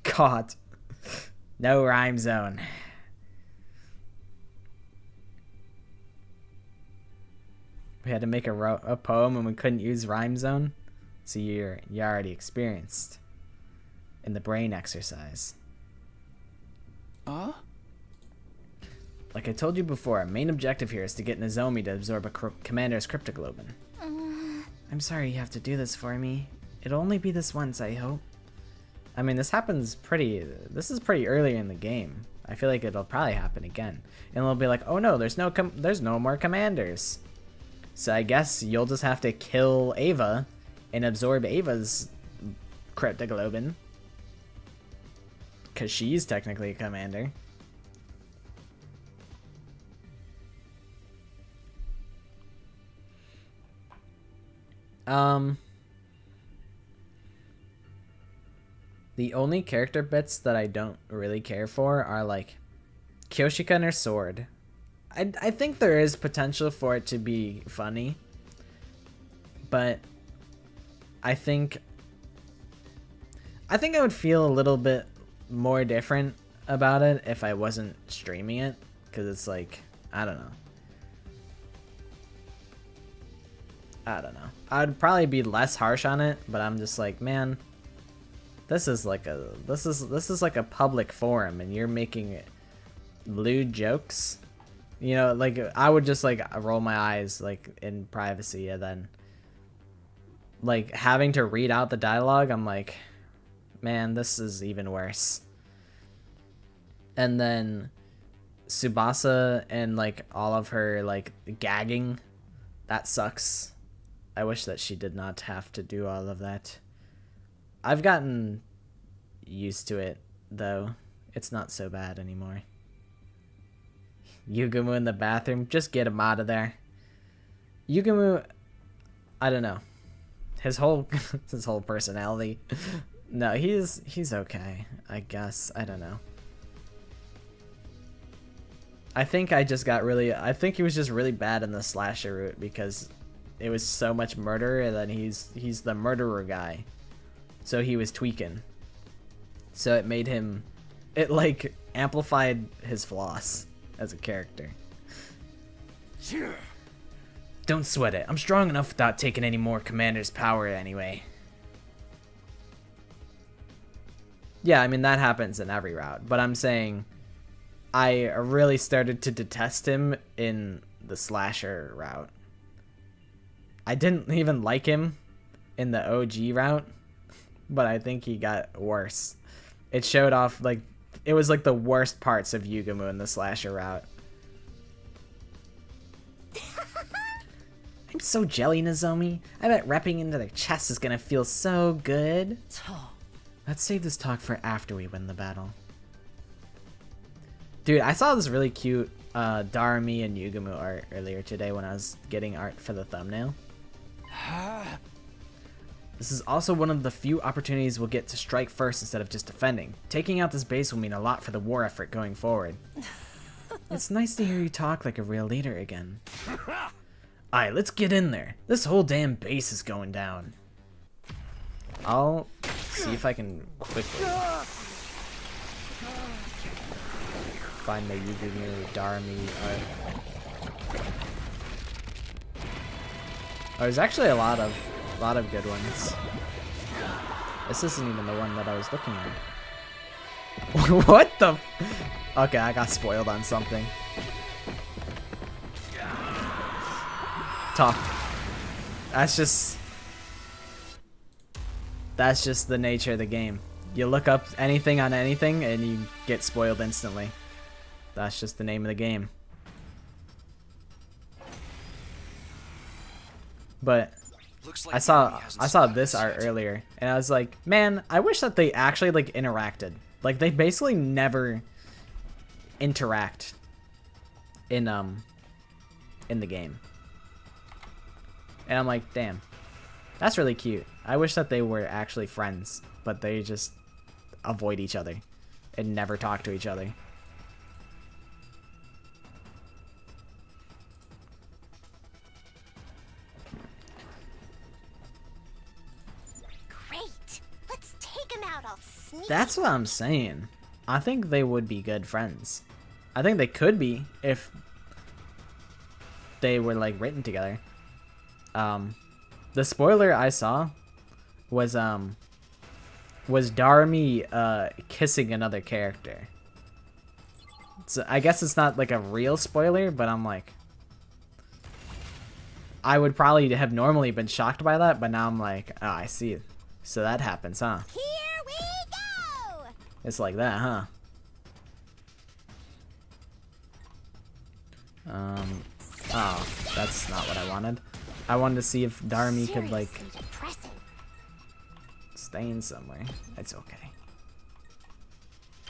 God, no rhyme zone. We had to make a poem and we couldn't use rhyme zone, so you're already experienced in the brain exercise. Like I told you before, our main objective here is to get Nozomi to absorb a commander's cryptoglobin. I'm sorry you have to do this for me. It'll only be this once, I hope. I mean, this is pretty early in the game. I feel like it'll probably happen again. And they'll be like, oh no, there's no more commanders. So I guess you'll just have to kill Ava and absorb Ava's cryptoglobin. Because she's technically a commander. The only character bits that I don't really care for are like Kyoshika and her sword. I think there is potential for it to be funny, but I think I would feel a little bit more different about it if I wasn't streaming it, because it's like, I don't know. I don't know. I'd probably be less harsh on it, but I'm just like, man, this is like a public forum, and you're making lewd jokes. You know, like I would just like roll my eyes like in privacy, and then like having to read out the dialogue, I'm like, man, this is even worse. And then Tsubasa and like all of her like gagging, that sucks. I wish that she did not have to do all of that. I've gotten used to it though. It's not so bad anymore. Yugumu in the bathroom, just get him out of there. Yugumu, I don't know. His whole his whole personality. No, he's okay, I guess. I don't know. I think he was just really bad in the slasher route because it was so much murder, and then he's the murderer guy. So he was tweaking. So it made him, it like amplified his flaws as a character. Don't sweat it. I'm strong enough without taking any more Commander's power anyway. Yeah, I mean that happens in every route, but I'm saying I really started to detest him in the slasher route. I didn't even like him in the OG route, but I think he got worse. It showed off, like, it was like the worst parts of Yugumu in the slasher route. I'm so jelly, Nozomi. I bet repping into their chest is gonna feel so good. Let's save this talk for after we win the battle. Dude, I saw this really cute Darumi and Yugumu art earlier today when I was getting art for the thumbnail. This is also one of the few opportunities we'll get to strike first instead of just defending. Taking out this base will mean a lot for the war effort going forward. It's nice to hear you talk like a real leader again. Alright, let's get in there. This whole damn base is going down. I'll see if I can quickly find the Yugumu Darumi art. Oh, there's actually a lot of good ones. This isn't even the one that I was looking at. What the? Okay, I got spoiled on something. Talk. That's just the nature of the game. You look up anything on anything and you get spoiled instantly. That's just the name of the game. But Looks like I saw this art earlier and I was like, man, I wish that they actually like interacted. Like they basically never interact in the game. And I'm like, damn. That's really cute. I wish that they were actually friends, but they just avoid each other and never talk to each other. Great. Let's take him out all sneaky. That's what I'm saying. I think they would be good friends. I think they could be if they were like written together. The spoiler I saw was Darumi kissing another character. So I guess it's not like a real spoiler, but I'm like, I would probably have normally been shocked by that, but now I'm like, oh, I see it. So that happens, huh? Here we go. It's like that, huh? Oh, that's not what I wanted. I wanted to see if Darumi could like Seriously depressing. stain somewhere. It's okay.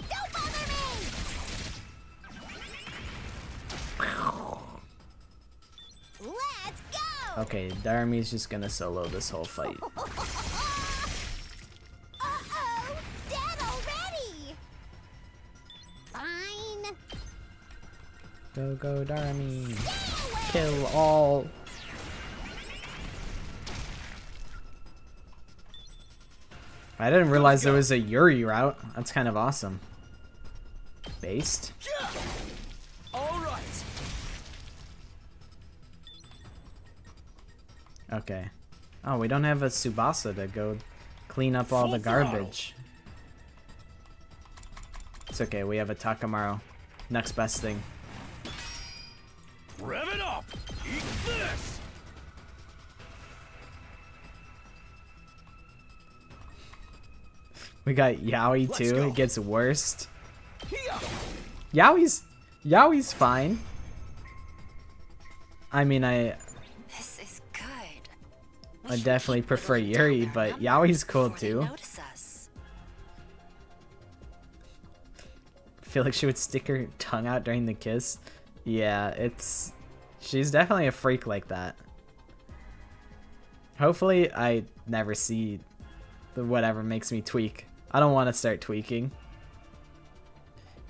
Don't bother me. Let's go. Okay, Darumi's just gonna solo this whole fight. Uh-oh, dead already. Fine. Go, Darumi. Stay away. Kill all. I didn't realize there was a Yuri route. That's kind of awesome. Based. All right. Okay. Oh, we don't have a Tsubasa to go clean up all the garbage. It's okay, we have a Takamaru. Next best thing. Rev it up! Eat this! We got Yaoi too. go. It gets worse. Here. Yaoi's fine. I mean, I This is good. I definitely prefer Yuri, but Yaoi's cool too. Notice us. I feel like she would stick her tongue out during the kiss. Yeah, she's definitely a freak like that. Hopefully I never see the whatever makes me tweak. I don't want to start tweaking.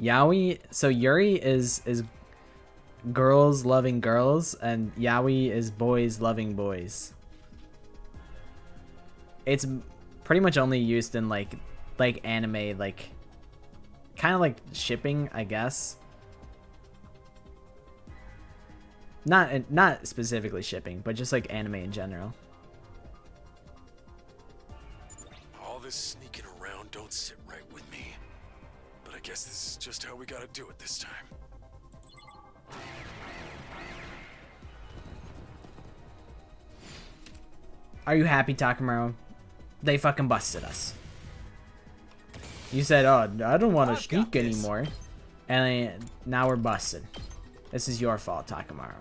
Yaoi, so Yuri is girls loving girls and Yaoi is boys loving boys. It's pretty much only used in like anime, like kind of like shipping, I guess. Not specifically shipping, but just like anime in general. All this sneaking around don't sit right with me. But I guess this is just how we gotta do it this time. Are you happy, Takamaru? They fucking busted us. You said, oh, I don't want to I've got sneak this. anymore. And now we're busted. This is your fault, Takamaru.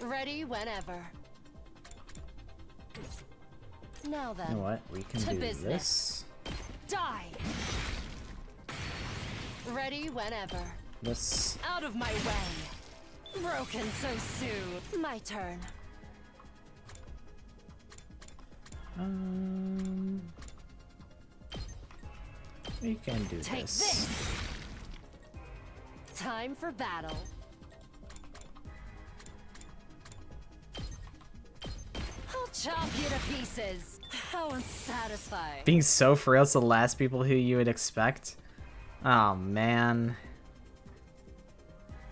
Ready whenever. Now then. You know what? We can To do business. this. Die! Ready whenever. This. Out of my way. Broken so soon. My turn. We can do Take this. this! Time for battle. I'll chop you to pieces. How unsatisfying. Being so for real, it's the last people who you would expect. Oh man.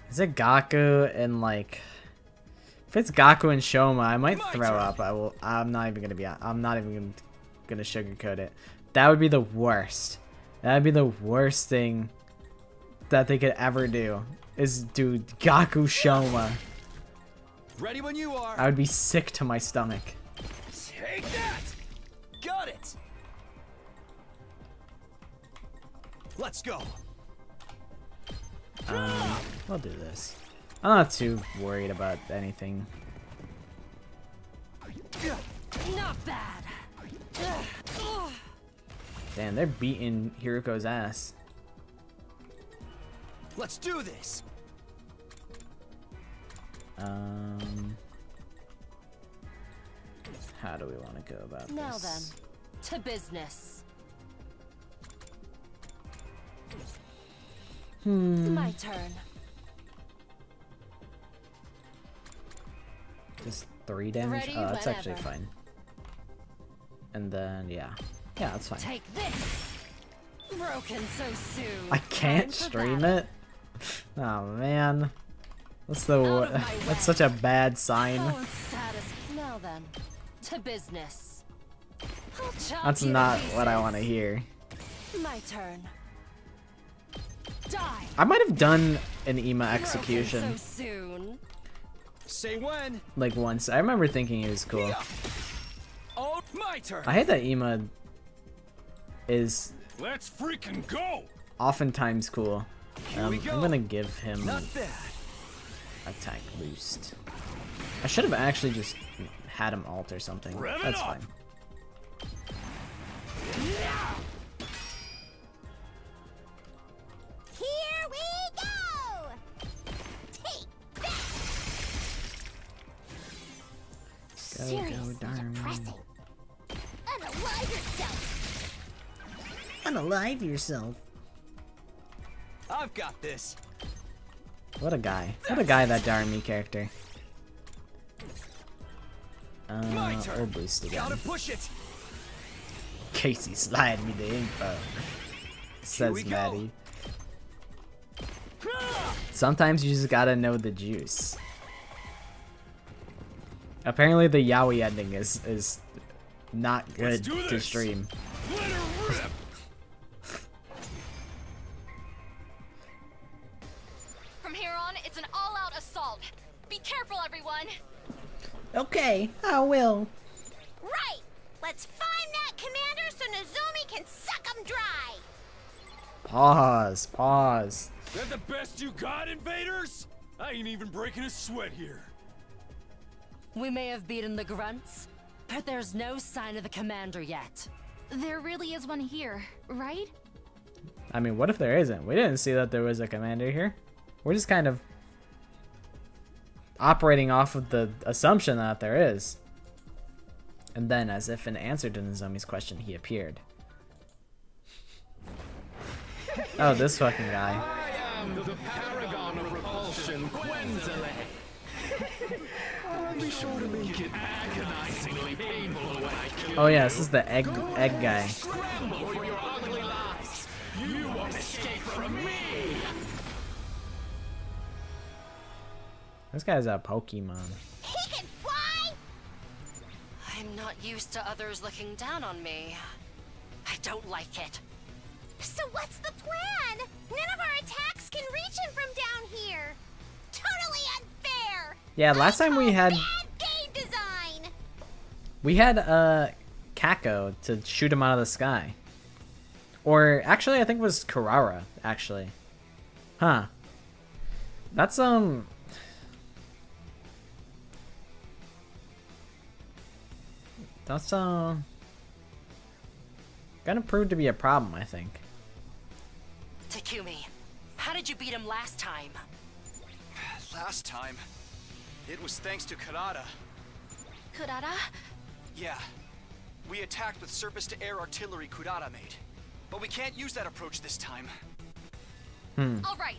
Is it Gaku and like? If it's Gaku and Shoma, I might My throw turn. up. I'm not even gonna sugarcoat it. That would be the worst. That would be the worst thing that they could ever do. Is do Gaku Shoma. Ready when you are. I would be sick to my stomach. Take that! Got it! Let's go. We'll do this. I'm not too worried about anything. Not bad. Ugh. Damn, they're beating Hiruko's ass. Let's do this. How do we want to go about Now this? then. To business. My turn. Just 3 damage? Ready Oh, that's actually whenever. fine. And then, yeah. Yeah, that's fine. Take this. Broken so soon. I can't Time for stream battle. it? Oh, man. That's Out of my that's way. such a bad sign. How unsatisfying. Now then. To business. I'll chop That's you to not what I pieces. want to hear. My turn. Die. I might have done an Ima Broken execution so soon. Say when. like once. I remember thinking he was cool. Yeah. Oh, my turn. I hate that Ima is Let's freaking go! oftentimes cool. we I'm go. gonna give him Not bad. attack boost. I should have actually just had him alt or something. Rev it That's up. fine. Here we go! Take that! Seriously darn. depressing. Unalive yourself! Unalive yourself. I've got this. What a guy. What a guy, that Darmy character. My We'll turn. boost again. Gotta push it. Casey, slide me the info. Says we go. Maddie. Sometimes you just gotta know the juice. Apparently the yaoi ending is not good do to this. stream. Let her rip! From here on, it's an all-out assault. Be careful, everyone. Okay, I will. Right! Let's find that commander so Nozomi can suck 'em dry! Pause. That the best you got, invaders? I ain't even breaking a sweat here. We may have beaten the grunts, but there's no sign of the commander yet. There really is one here, right? I mean, what if there isn't? We didn't see that there was a commander here. We're just kind of operating off of the assumption that there is. And then, as if in answer to Nozomi's question, he appeared. Oh, this fucking guy. I am the paragon of repulsion, Gwenzile. I'll be sure to make it agonizingly painful when I kill Oh yeah, this is the egg guy. Scramble for your ugly lives. You won't escape from me. This guy's a Pokemon. He can fly! I'm not used to others looking down on me. I don't like it. So what's the plan? None of our attacks can reach him from down here! Totally unfair! Yeah, last time we had Bad game design! Kako to shoot him out of the sky. Or actually I think it was Karara, actually. Huh. That's gonna prove to be a problem, I think. Takumi, how did you beat him last time? Last time, it was thanks to Karada. Kurara? Yeah, we attacked with surface-to-air artillery Kurada made. But we can't use that approach this time. All right,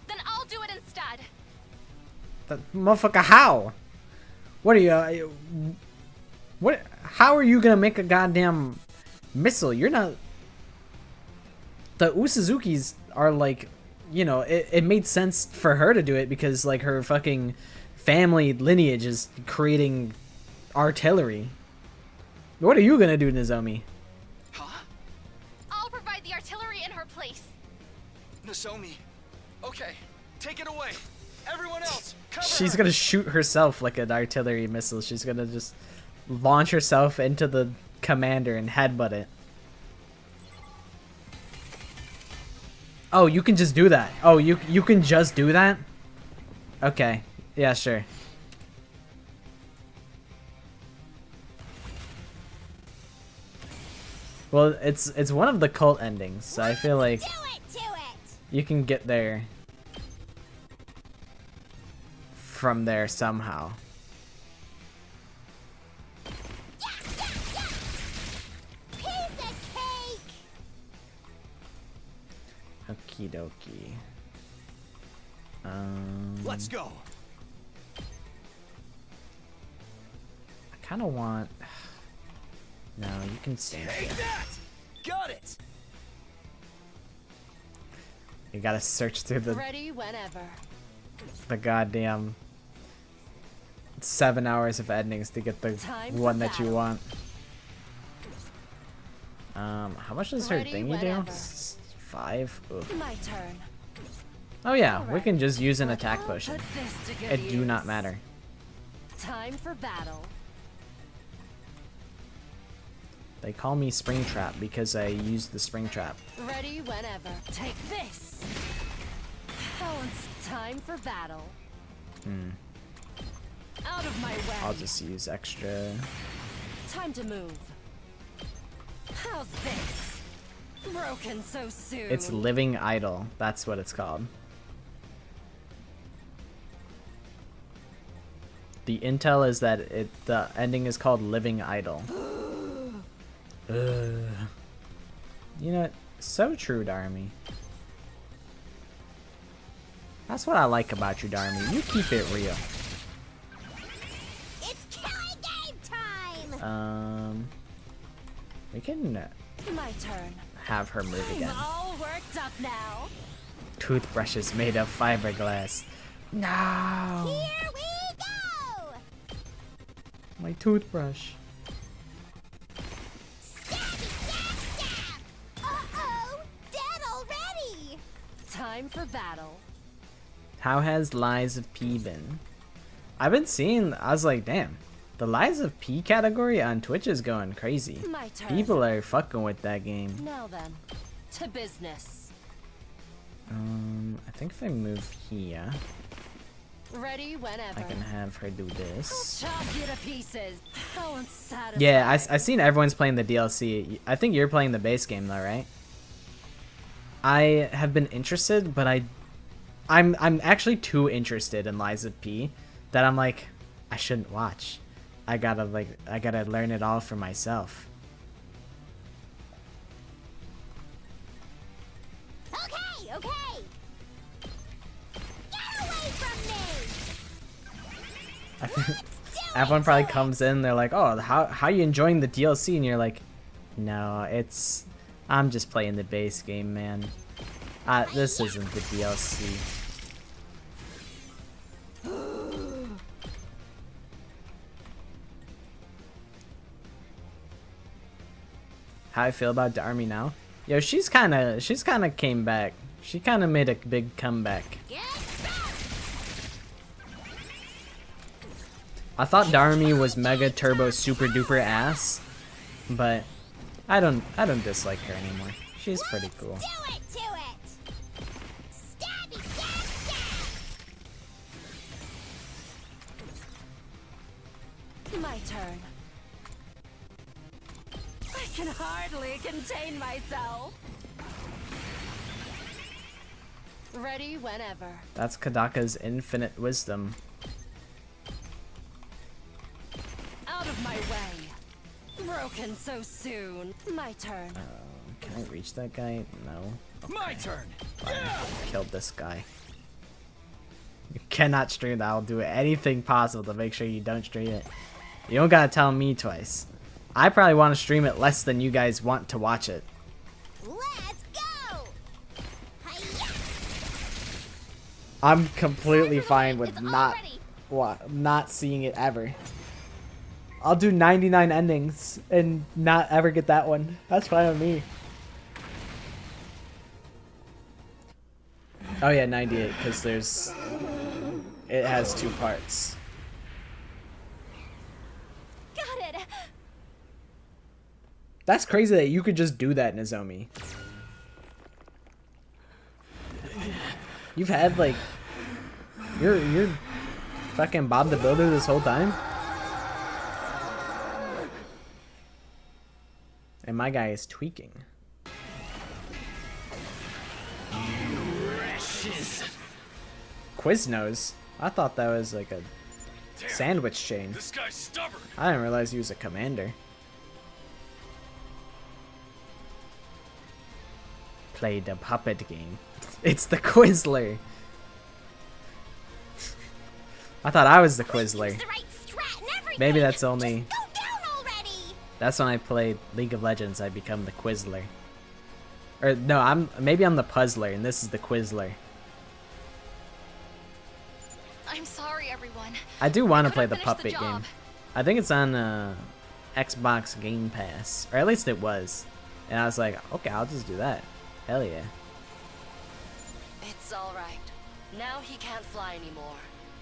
then I'll do it instead. That motherfucker, how? What are you? What? How are you gonna make a goddamn missile? You're not. The Usuzukis are like, you know, it made sense for her to do it because like her fucking family lineage is creating artillery. What are you gonna do, Nozomi? Huh? I'll provide the artillery in her place. Nozomi. Okay, take it away. Everyone else, cover She's her. gonna shoot herself like an artillery missile. She's gonna just launch herself into the commander and headbutt it. Oh, you can just do that. Oh, you can just do that? Okay. Yeah, sure. Well, it's one of the cult endings, so I feel like Do it! you can get there from there somehow. Piece of cake! Okie dokie. Let's go. I kind of want. No, you can stand Take there. that! Got it! You gotta search through Ready whenever. the goddamn 7 hours of endings to get the Time for one that you battle. want. How much does her Ready thingy whenever. do? 5? Ugh. My turn. Oh yeah, we Alright. can just use an But attack I'll potion. put this to good It do not use. matter. Time for battle. They call me Springtrap because I used the Springtrap. Ready whenever. Take this. Oh, it's time for battle. Out of my way. I'll just use extra. Time to move. How's this? Broken so soon. It's Living Idol. That's what it's called. The intel is that the ending is called Living Idol. You know, so true, Darmy. That's what I like about you, Darmy. You keep it real. It's killing game time! We can My turn. have her move again. All worked up now. Toothbrushes made of fiberglass. No! Here we go! My toothbrush. Stabby, stab, stab! Uh-oh! Dead already! Time for battle. How has Lies of P been? I've been seeing, I was like, damn. The Lies of P category on Twitch is going crazy. My turn. People are fucking with that game. Now then, to business. I think if I move here, Ready whenever. I can have her do this. Chop you to pieces. How unsatisfying. Yeah, I've seen everyone's playing the DLC. I think you're playing the base game though, right? I have been interested, but I'm actually too interested in Lies of P that I'm like, I shouldn't watch. I gotta learn it all for myself. Okay, okay! Get away from me! I think Let's do everyone it probably to comes in, they're like, oh, how you enjoying the DLC? And you're like, no, I'm just playing the base game, man. This isn't the DLC. How I feel about the army now? Yo, she's kind of came back. She kind of made a big comeback. Get back! I thought Darmy was mega turbo super duper ass, but I don't dislike her anymore. She's pretty cool. Do it to it! Stabby, stab, stab! My turn. I can hardly contain myself. Ready whenever. That's Kadaka's infinite wisdom. Out of my way. Broken so soon. My turn. Can I reach that guy? No. My turn. Killed this guy. You cannot stream that. I'll do anything possible to make sure you don't stream it. You don't gotta tell me twice. I probably want to stream it less than you guys want to watch it. Let's go! Hi-ya! I'm completely fine with It's not already- not seeing it ever. I'll do 99 endings and not ever get that one. That's fine with me. Oh yeah, 98 because it has 2 parts. Got it! That's crazy that you could just do that, Nozomi. You've had like you're fucking Bob the Builder this whole time? And my guy is tweaking. Quiznos? I thought that was like a sandwich chain. This guy's stubborn. I didn't realize he was a commander. Play the puppet game. It's the Quizler. I thought I was the Quizler. Use the right strat and everything. Maybe that's only... Just go down already! That's when I played League of Legends, I become the Quizler. Or no, maybe I'm the Puzzler and this is the Quizler. I'm sorry, everyone. I do want to play Couldn't the finish puppet job. game. I think it's on Xbox Game Pass, or at least it was. And I was like, okay, I'll just do that. Hell yeah. It's all right. Now he can't fly anymore.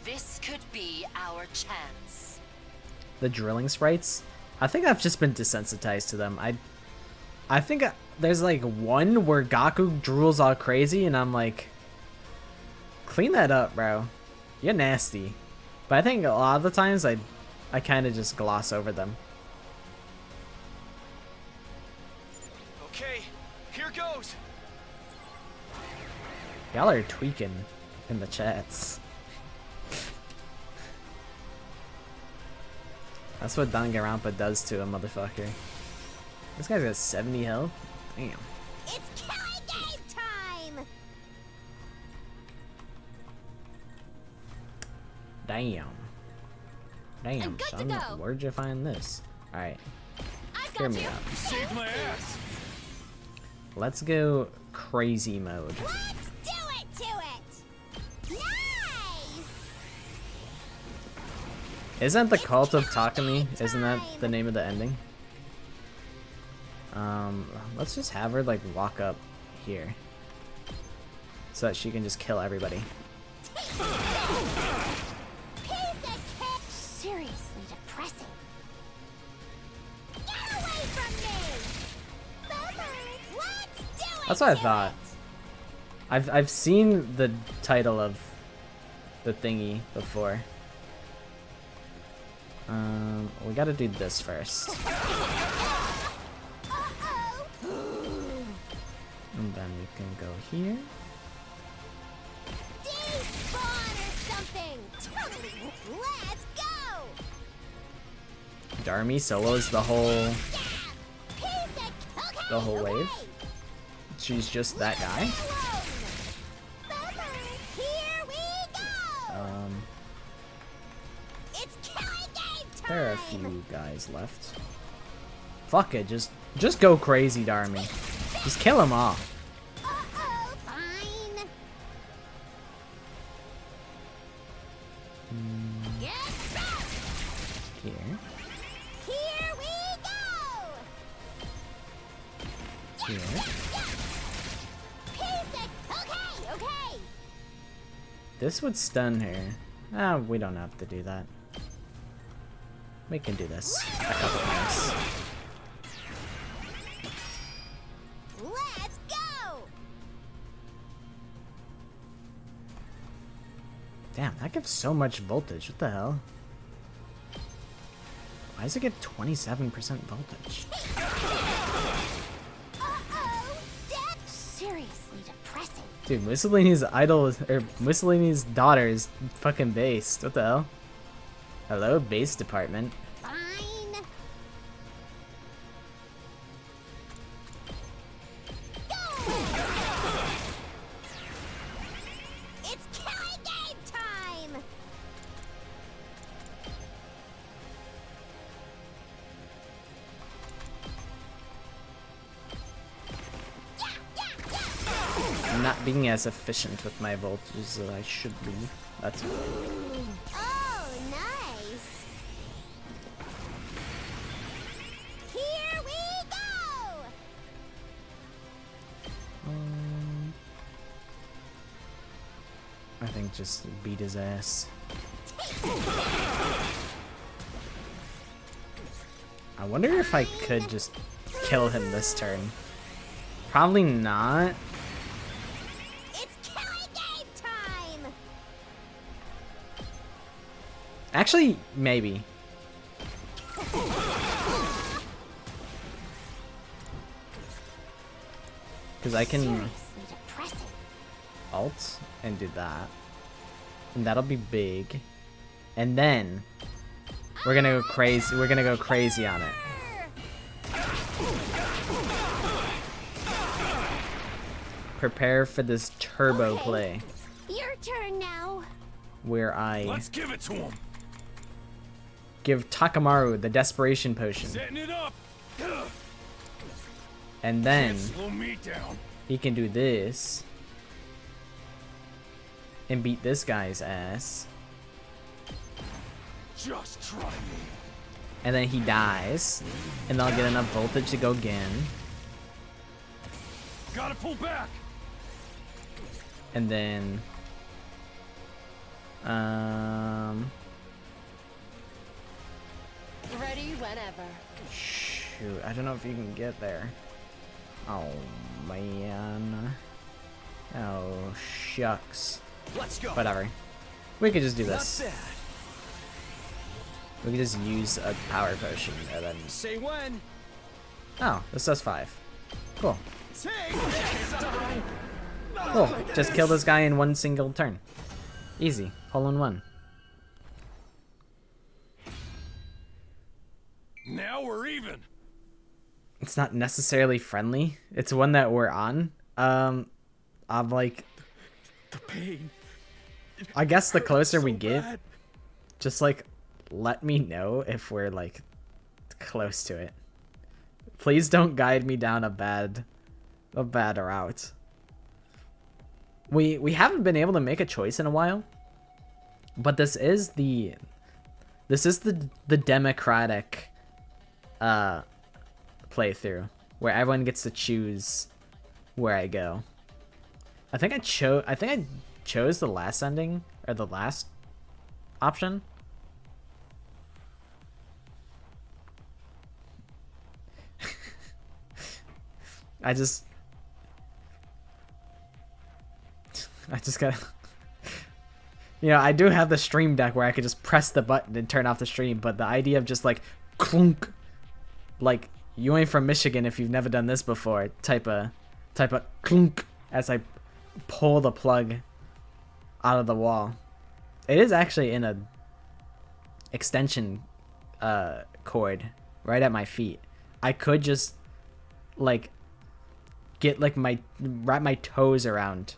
This could be our chance. The drilling sprites, I think I've just been desensitized to them. I think there's like one where Gaku drools all crazy and I'm like, clean that up, bro. You're nasty. But I think a lot of the times I kind of just gloss over them. Okay, here goes. Y'all are tweaking in the chats. That's what Danganronpa does to a motherfucker. This guy's got 70 health? Damn. It's killing game time! Damn. I'm Damn, good to son. go. Where'd you find this? Alright. I've Hear got me you. out. Saved my ass. let's go crazy mode. Let's do it to it! Nice! Isn't the Cult of Takumi? Isn't that the name of the ending? Let's just have her like walk up here, so that she can just kill everybody. Piece of cake! Seriously depressing. Get away from me! Let's do it! That's what I to thought. it. I've seen the title of the thingy before. We gotta do this first. And then we can go here. Despawn or something! Totally! Let's go! Darmy solos the whole Okay, wave. She's just that guy. Here we go! It's killing game time! There are a few guys left. Fuck it, just go crazy, Darmy. Just kill them all. Uh-oh, fine. Get back! Here, Here we go! here. Okay. This would stun her. Ah, we don't have to do that. We can do this a couple times. Let's go! Damn, that gives so much voltage. What the hell? Why does it give 27% voltage? Uh-oh! That's seriously depressing. Dude, Mussolini's idol, or Mussolini's daughter is fucking based. What the hell? Hello, base department. Fine. Go! It's killing game time! I'm not being as efficient with my voltage as I should be. That's okay. Oh, nice. Here we go. I think just beat his ass. I wonder if I could just kill him this turn. Probably not. It's killing game time. Actually, maybe. Because I can Seriously depressing. alt and do that. And that'll be big. And then we're gonna go crazy. We're gonna go crazy on it. Prepare for this turbo Okay. play Your turn now. where I Let's give it to him. give Takamaru the desperation potion. Setting it up. And then Slow me down. he can do this and beat this guy's ass. Just try me. And then he dies. And I'll get enough voltage to go again. Gotta pull back. And then Ready whenever. shoot, I don't know if you can get there. Oh man. Oh shucks. Let's go. Whatever. We could just do Not this. bad. We could just use a power potion and then Say when. oh, this does 5. Cool. Take Cool. Just kill this guy in one single turn. Easy. Hole in one. Now we're even. It's not necessarily friendly. It's one that we're on. I'm like, The pain. I guess the closer we So get, bad. just like let me know if we're like close to it. Please don't guide me down a bad a bad route. We haven't been able to make a choice in a while, but this is the democratic playthrough where everyone gets to choose where I go. I think I chose the last ending, or the last option. I just gotta, you know, I do have the stream deck where I could just press the button and turn off the stream, but the idea of just like clunk, like you ain't from Michigan if you've never done this before, type of clunk as I pull the plug out of the wall. It is actually in a extension cord right at my feet. I could just like get like wrap my toes around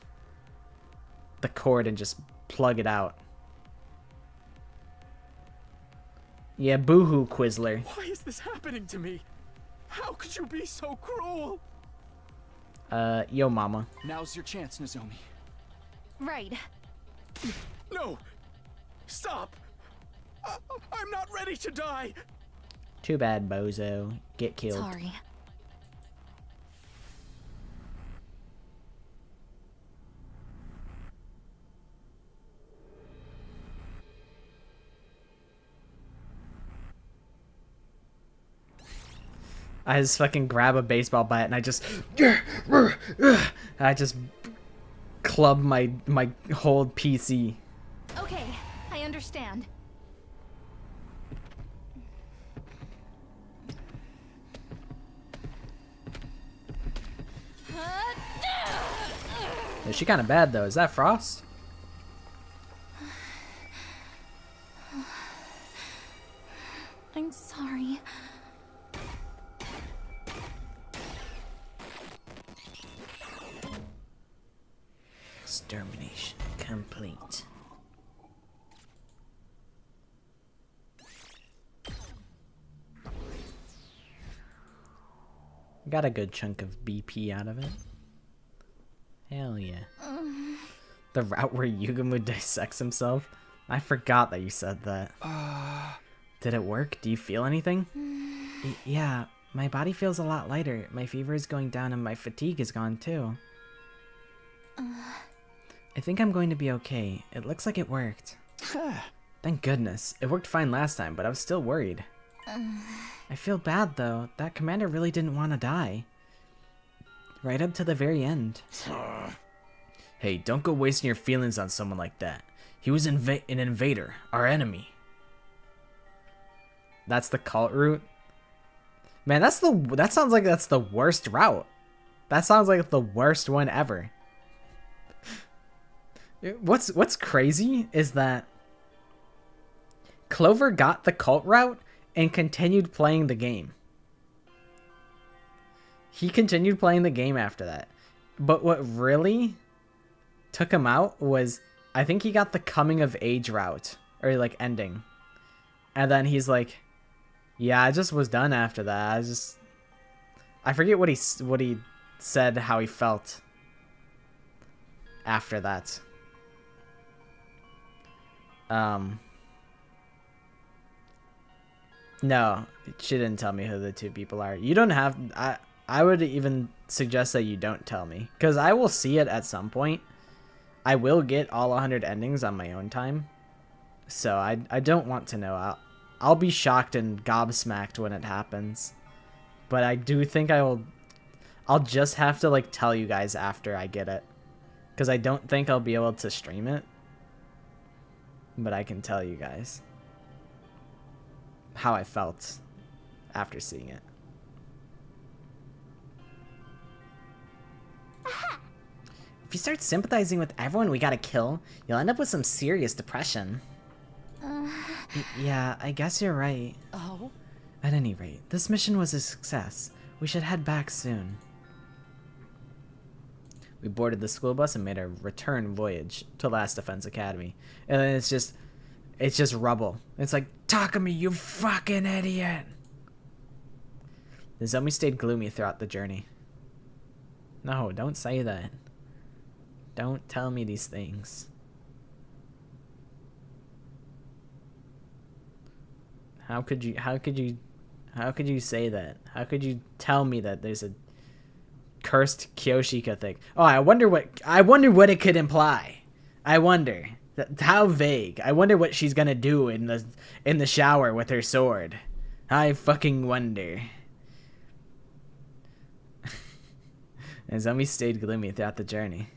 the cord and just plug it out. Yeah, boohoo, Quizler. Why is this happening to me? How could you be so cruel? Yo mama. Now's your chance, Nozomi. Right. No! Stop! I'm not ready to die! Too bad, bozo. Get killed. Sorry. I just fucking grab a baseball bat and I just club my whole PC. Okay, I understand. Is she kind of bad though? Is that Frost? I'm sorry. Extermination complete. Got a good chunk of BP out of it. Hell yeah. The route where Yugamu dissects himself? I forgot that you said that. Did it work? Do you feel anything? Yeah, my body feels a lot lighter. My fever is going down and my fatigue is gone too. I think I'm going to be okay. It looks like it worked. Thank goodness. It worked fine last time, but I was still worried. I feel bad though. That commander really didn't want to die. Right up to the very end. Hey, don't go wasting your feelings on someone like that. He was an invader, our enemy. That's the cult route? Man, that sounds like that's the worst route. That sounds like the worst one ever. What's crazy is that Clover got the cult route and continued playing the game. He continued playing the game after that. But what really took him out was, I think he got the coming of age route, or like ending. And then he's like, yeah, I just was done after that. I forget what he said, how he felt after that. No, she didn't tell me who the two people are. You don't have, I would even suggest that you don't tell me, because I will see it at some point. I will get all 100 endings on my own time, so I don't want to know. I'll be shocked and gobsmacked when it happens, but I do think I'll just have to like tell you guys after I get it, because I don't think I'll be able to stream it, but I can tell you guys how I felt after seeing it. If you start sympathizing with everyone we gotta kill, you'll end up with some serious depression. Yeah, I guess you're right. Oh? At any rate, this mission was a success. We should head back soon. We boarded the school bus and made a return voyage to Last Defense Academy. And then it's just rubble. It's like, Takumi, you fucking idiot! The Nozomi stayed gloomy throughout the journey. No, don't say that. Don't tell me these things. How could you say that? How could you tell me that there's a cursed Kyoshika thing? Oh, I wonder what it could imply. I wonder. How vague. I wonder what she's gonna do in the shower with her sword. I fucking wonder. Nozomi stayed gloomy throughout the journey.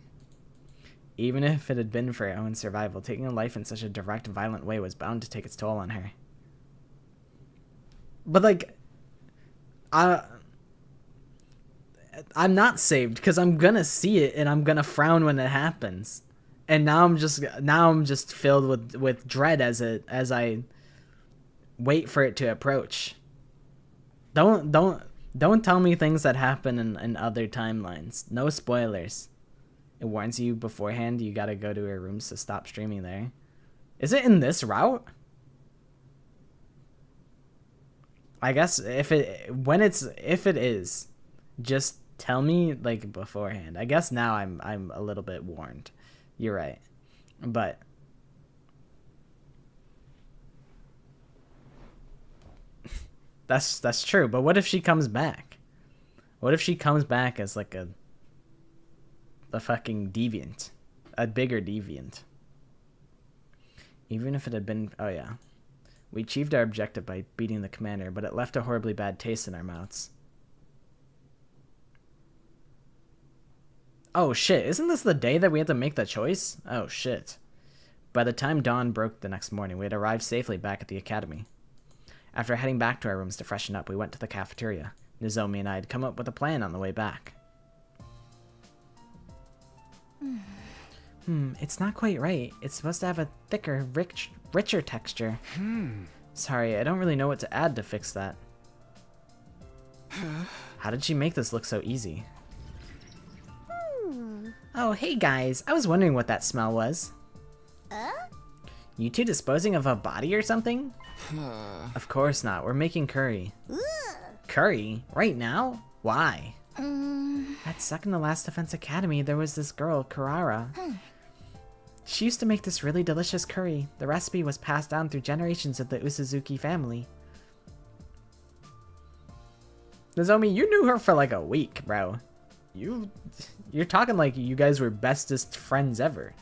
Even if it had been for her own survival, taking a life in such a direct, violent way was bound to take its toll on her. But like, I'm not saved because I'm gonna see it and I'm gonna frown when it happens. And now I'm just filled with dread as I wait for it to approach. Don't tell me things that happen in other timelines. No spoilers. It warns you beforehand you gotta go to her rooms to stop streaming there. Is it in this route? I guess if it is, just tell me like beforehand. I guess now I'm a little bit warned. You're right. But that's true. But what if she comes back? What if she comes back as like a fucking deviant, a bigger deviant? Even if it had been, oh yeah. We achieved our objective by beating the commander, but it left a horribly bad taste in our mouths. Oh shit, isn't this the day that we had to make the choice? Oh shit. By the time dawn broke the next morning, we had arrived safely back at the academy. After heading back to our rooms to freshen up, we went to the cafeteria. Nozomi and I had come up with a plan on the way back. It's not quite right. It's supposed to have a thicker, richer texture. Sorry, I don't really know what to add to fix that. How did she make this look so easy? Oh, hey guys. I was wondering what that smell was. You two disposing of a body or something? Of course not. We're making curry. Curry? Right now? Why? At second to last Defense Academy, there was this girl, Karara. She used to make this really delicious curry. The recipe was passed down through generations of the Usuzuki family. Nozomi, you knew her for like a week, bro. You're talking like you guys were bestest friends ever.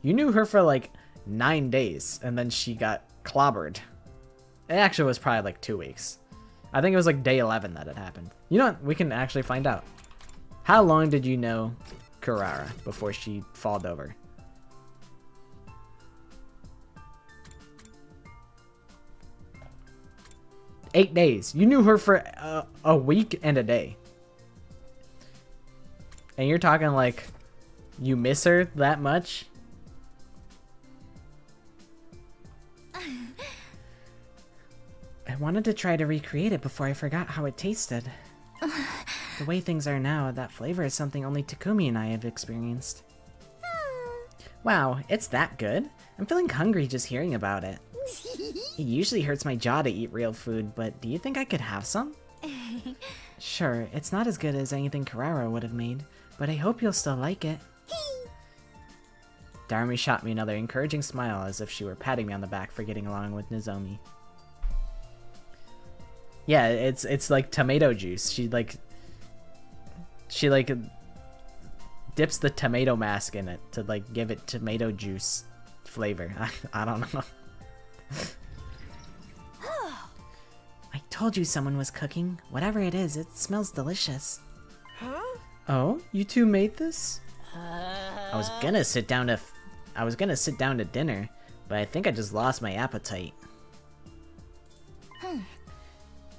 You knew her for like 9 days, and then she got clobbered. It actually was probably like 2 weeks. I think it was like day 11 that it happened. You know what? We can actually find out. How long did you know Karara before she falled over? "8 days. You knew her for a week and a day. And you're talking like you miss her that much? I wanted to try to recreate it before I forgot how it tasted. The way things are now, that flavor is something only Takumi and I have experienced. Wow, it's that good? I'm feeling hungry just hearing about it. It usually hurts my jaw to eat real food, but do you think I could have some? Sure, it's not as good as anything Karara would have made, but I hope you'll still like it. Darumi shot me another encouraging smile as if she were patting me on the back for getting along with Nozomi. Yeah, it's like tomato juice. She like dips the tomato mask in it to like give it tomato juice flavor. I don't know. I told you someone was cooking. Whatever it is, it smells delicious. Huh? Oh, you two made this? I was gonna sit down to dinner, but I think I just lost my appetite.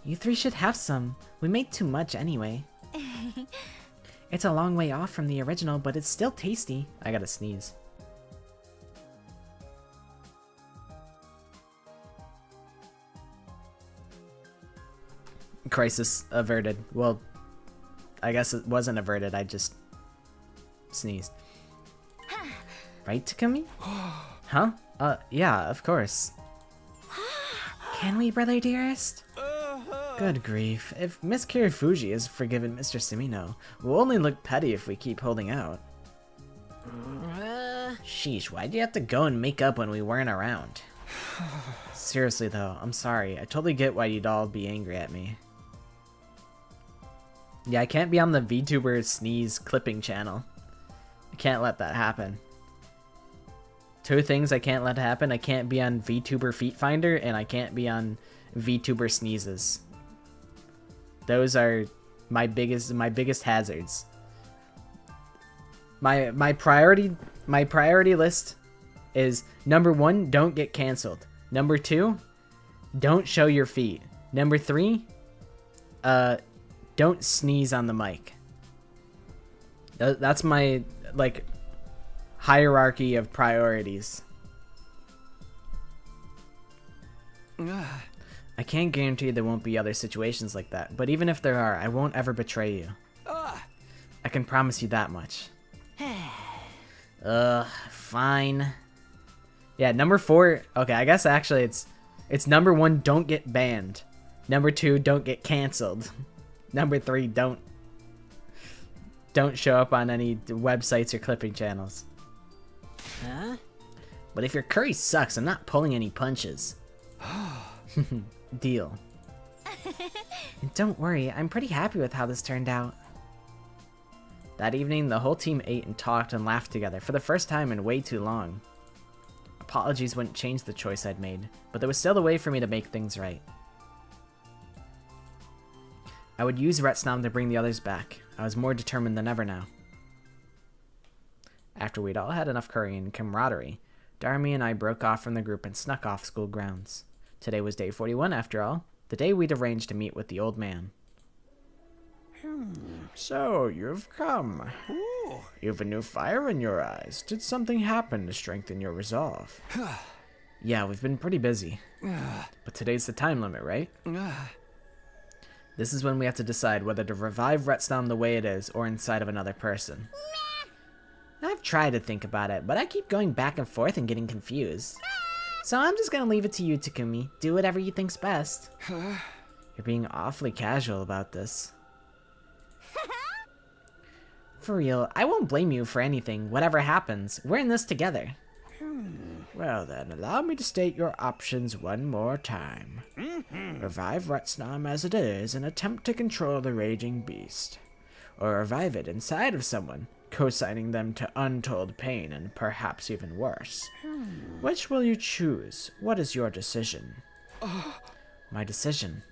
You three should have some. We made too much anyway. It's a long way off from the original, but it's still tasty. I gotta sneeze. Crisis averted. Well, I guess it wasn't averted, I just sneezed. Right, Takumi? Huh? Yeah, of course. Can we, brother dearest? Good grief. If Miss Kirifuji has forgiven Mr. Sumino, we'll only look petty if we keep holding out. Sheesh, why'd you have to go and make up when we weren't around? Seriously though, I'm sorry. I totally get why you'd all be angry at me. Yeah, I can't be on the VTuber Sneeze clipping channel. I can't let that happen. Two things I can't let happen. I can't be on VTuber Feet Finder, and I can't be on VTuber Sneezes. Those are my biggest hazards. My priority list is number 1, don't get canceled. Number 2, don't show your feet. Number 3, don't sneeze on the mic. That's my like hierarchy of priorities. I can't guarantee there won't be other situations like that, but even if there are, I won't ever betray you. I can promise you that much. Fine. Yeah, number 4. Okay, I guess actually it's number 1, don't get banned. Number 2, don't get canceled. Number 3, don't show up on any websites or clipping channels. Huh? But if your curry sucks, I'm not pulling any punches. Deal. And don't worry, I'm pretty happy with how this turned out. That evening, the whole team ate and talked and laughed together for the first time in way too long. Apologies wouldn't change the choice I'd made, but there was still a way for me to make things right. I would use Retsnam to bring the others back. I was more determined than ever now. After we'd all had enough curry and camaraderie, Darmy and I broke off from the group and snuck off school grounds. Today was day 41 after all, the day we'd arranged to meet with the old man. So, you've come. Ooh. You've a new fire in your eyes. Did something happen to strengthen your resolve? Yeah, we've been pretty busy. But today's the time limit, right? This is when we have to decide whether to revive Retsnam the way it is or inside of another person. I've tried to think about it, but I keep going back and forth and getting confused. So I'm just gonna leave it to you, Takumi. Do whatever you think's best. You're being awfully casual about this. For real, I won't blame you for anything, whatever happens. We're in this together. Well then, allow me to state your options one more time. Revive Retsnam as it is and attempt to control the raging beast. Or revive it inside of someone, co-signing them to untold pain and perhaps even worse. Which will you choose? What is your decision? My decision?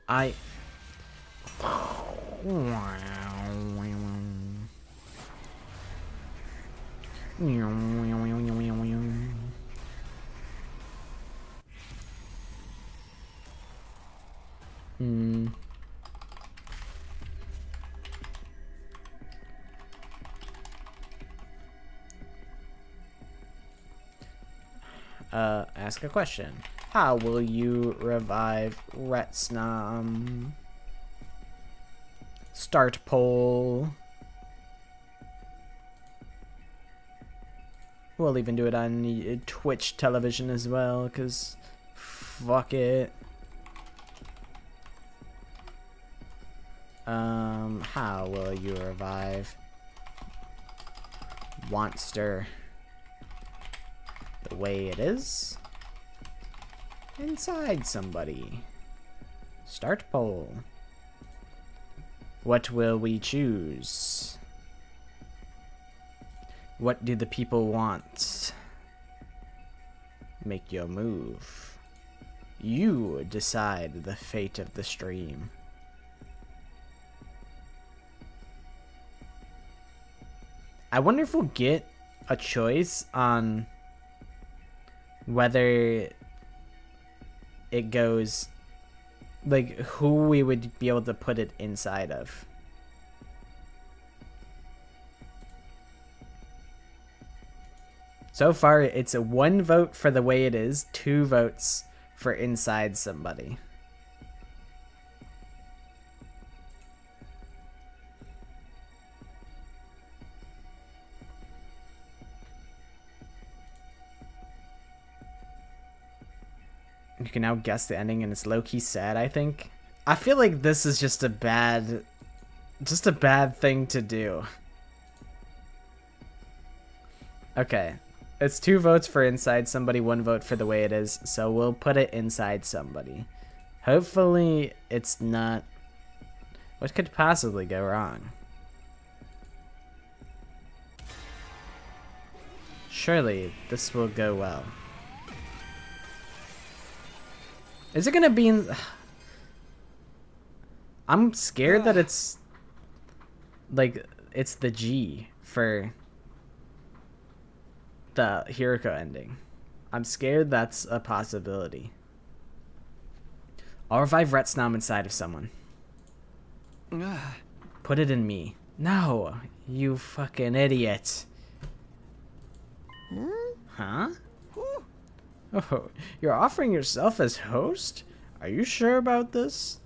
I... Ask a question. How will you revive Retsnam? Start poll. We'll even do it on Twitch television as well, because fuck it. How will you revive Monster the way it is? Inside somebody. Start poll. What will we choose? What do the people want? Make your move. You decide the fate of the stream. I wonder if we'll get a choice on whether it goes, like, who we would be able to put it inside of. So far, it's a 1 vote for the way it is, 2 votes for inside somebody. You can now guess the ending, and it's low-key sad, I think. I feel like this is just a bad thing to do. Okay. It's 2 votes for inside somebody, 1 vote for the way it is, so we'll put it inside somebody. Hopefully it's not... What could possibly go wrong? Surely this will go well. Is it gonna be in... I'm scared that it's... Like, it's the G for... the Hiroko ending. I'm scared that's a possibility. I'll revive Retsnam inside of someone. Put it in me. No, you fucking idiot. Huh? Oh, you're offering yourself as host? Are you sure about this?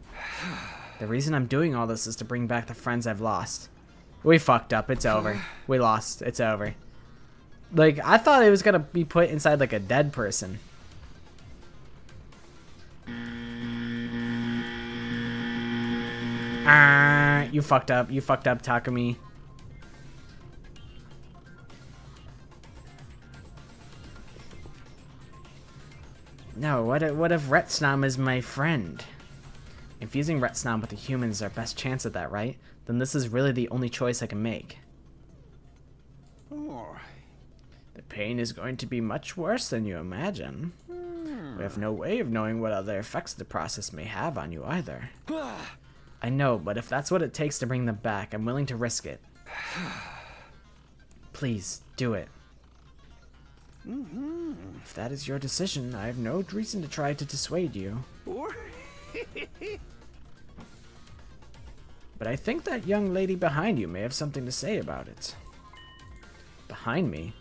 The reason I'm doing all this is to bring back the friends I've lost. We fucked up. It's over. We lost. It's over. Like, I thought it was gonna be put inside, like, a dead person. You fucked up. You fucked up, Takumi. No, what if Retsnam is my friend? Infusing Retsnam with the humans is our best chance at that, right? Then this is really the only choice I can make. The pain is going to be much worse than you imagine. We have no way of knowing what other effects the process may have on you either. I know, but if that's what it takes to bring them back, I'm willing to risk it. Please, do it. If that is your decision, I have no reason to try to dissuade you. But I think that young lady behind you may have something to say about it. Behind me?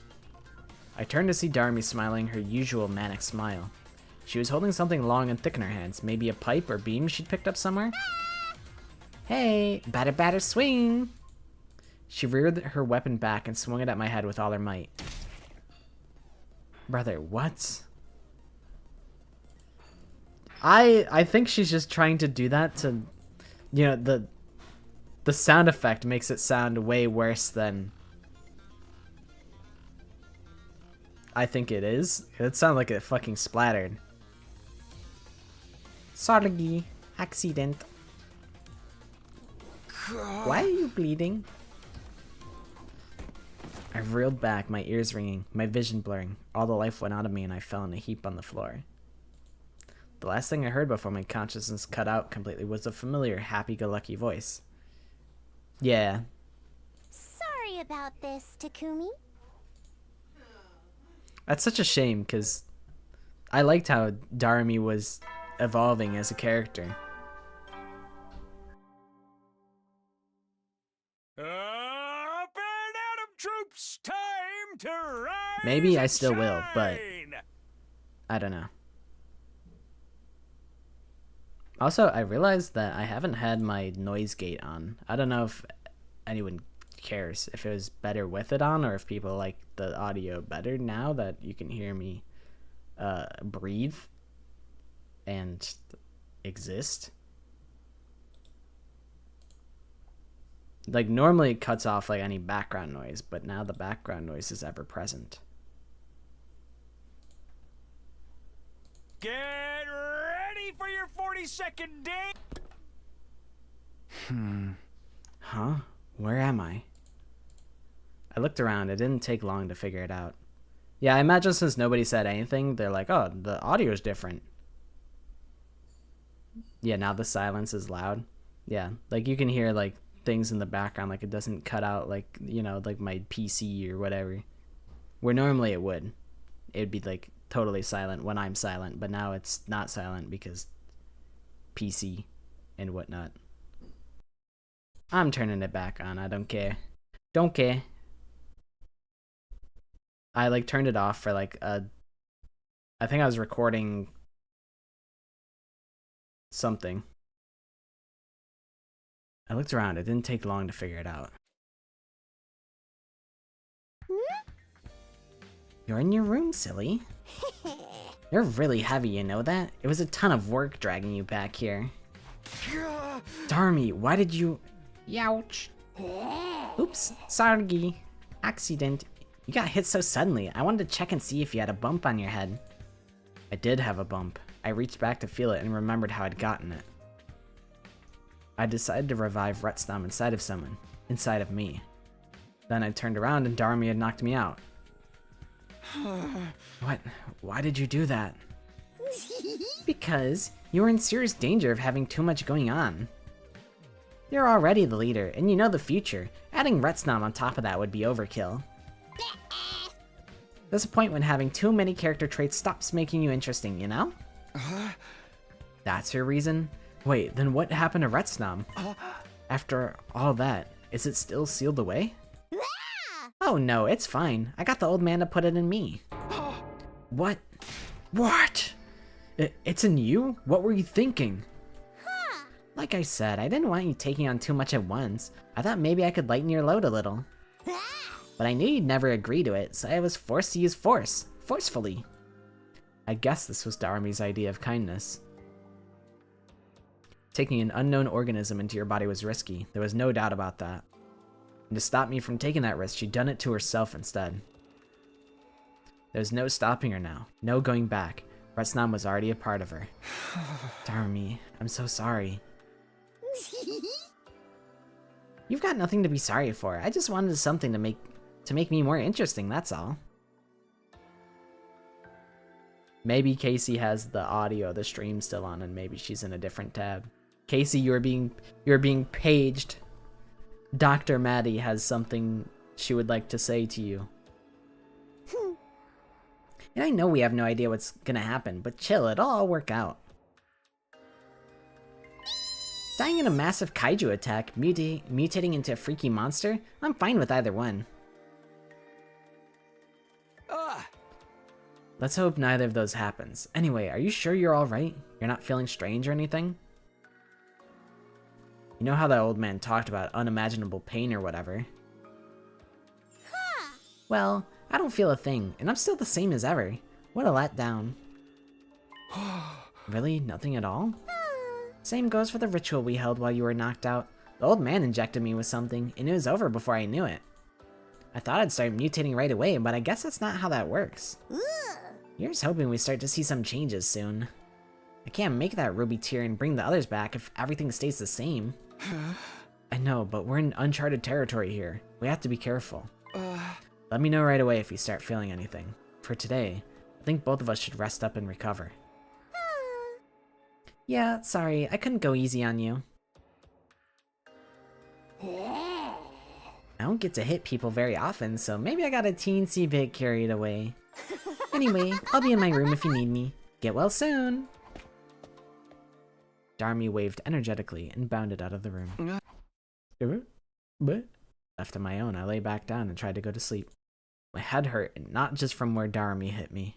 I turned to see Darmy smiling her usual manic smile. She was holding something long and thick in her hands, maybe a pipe or beam she'd picked up somewhere? Hey, batter batter swing! She reared her weapon back and swung it at my head with all her might. Brother, what? I think she's just trying to do that to, you know, the sound effect makes it sound way worse than I think it is. It sounded like it fucking splattered. Sorry, accident. Why are you bleeding? I reeled back, my ears ringing, my vision blurring. All the life went out of me and I fell in a heap on the floor. The last thing I heard before my consciousness cut out completely was a familiar happy-go-lucky voice. Yeah. Sorry about this, Takumi. That's such a shame, because I liked how Darmy was evolving as a character. Up and Adam troops, time to rise. Maybe I and still will, but shine. I don't know. Also, I realized that I haven't had my noise gate on. I don't know if anyone cares if it was better with it on or if people like the audio better now that you can hear me breathe and exist. Like, normally it cuts off like any background noise, but now the background noise is ever present. Get ready for your 40-second day. Huh? Where am I? I looked around. It didn't take long to figure it out. Yeah, I imagine since nobody said anything, they're like, oh, the audio's different. Yeah, now the silence is loud. Yeah, like you can hear like things in the background, like it doesn't cut out like, you know, like my PC or whatever. Where normally it would. It would be like totally silent when I'm silent, but now it's not silent because PC and whatnot. I'm turning it back on. I don't care. Don't care. I like turned it off for like I think I was recording something. I looked around. It didn't take long to figure it out. You're in your room, silly. You're really heavy, you know that? It was a ton of work dragging you back here. Darmy, why did you... Youch. Oops, sorry. Accident. You got hit so suddenly. I wanted to check and see if you had a bump on your head. I did have a bump. I reached back to feel it and remembered how I'd gotten it. I decided to revive Retsnam inside of someone. Inside of me. Then I turned around and Darmy had knocked me out. What? Why did you do that? Because you were in serious danger of having too much going on. You're already the leader, and you know the future. Adding Retsnam on top of that would be overkill. There's a point when having too many character traits stops making you interesting, you know? That's your reason? Wait, then what happened to Retsnam? After all that, is it still sealed away? Oh no, it's fine. I got the old man to put it in me. What? What? It's in you? What were you thinking? Like I said, I didn't want you taking on too much at once. I thought maybe I could lighten your load a little. But I knew you'd never agree to it, so I was forced to use force. Forcefully. I guess this was Darmy's idea of kindness. Taking an unknown organism into your body was risky. There was no doubt about that. And to stop me from taking that risk, she'd done it to herself instead. There's no stopping her now. No going back. Retsnam was already a part of her. Darmy, I'm so sorry. You've got nothing to be sorry for. I just wanted something to make me more interesting, that's all. Maybe Casey has the audio, the stream still on, and maybe she's in a different tab. Casey, you're being paged. Dr. Maddie has something she would like to say to you. And I know we have no idea what's gonna happen, but chill, it'll all work out. Dying in a massive kaiju attack, mutating into a freaky monster? I'm fine with either one. Let's hope neither of those happens. Anyway, are you sure you're alright? You're not feeling strange or anything? You know how that old man talked about unimaginable pain or whatever? Well, I don't feel a thing, and I'm still the same as ever. What a letdown. Really? Nothing at all? Same goes for the ritual we held while you were knocked out. The old man injected me with something, and it was over before I knew it. I thought I'd start mutating right away, but I guess that's not how that works. Here's hoping we start to see some changes soon. I can't make that ruby tear and bring the others back if everything stays the same. I know, but we're in uncharted territory here. We have to be careful. Let me know right away if you start feeling anything. For today, I think both of us should rest up and recover. Yeah, sorry, I couldn't go easy on you. I don't get to hit people very often, so maybe I got a teensy bit carried away. Anyway, I'll be in my room if you need me. Get well soon! Darmy waved energetically and bounded out of the room. Left on my own, I lay back down and tried to go to sleep. My head hurt, and not just from where Darmy hit me.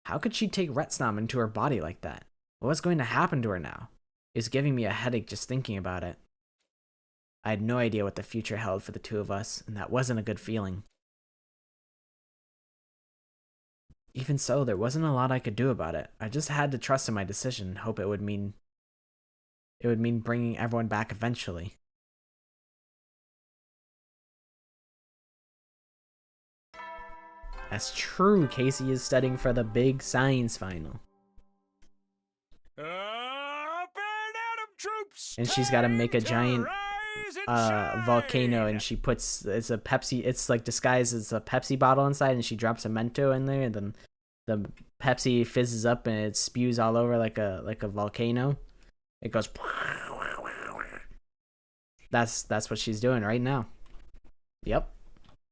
How could she take Retsnam into her body like that? What was going to happen to her now? It was giving me a headache just thinking about it. I had no idea what the future held for the two of us, and that wasn't a good feeling. Even so, there wasn't a lot I could do about it. I just had to trust in my decision and hope it would mean bringing everyone back eventually. That's true, Casey is studying for the big science final. And she's got to make a giant volcano, and she puts, it's a Pepsi, it's like disguised as a Pepsi bottle inside, and she drops a Mento in there, and then the Pepsi fizzes up and it spews all over like a volcano. It goes. That's what she's doing right now. Yep,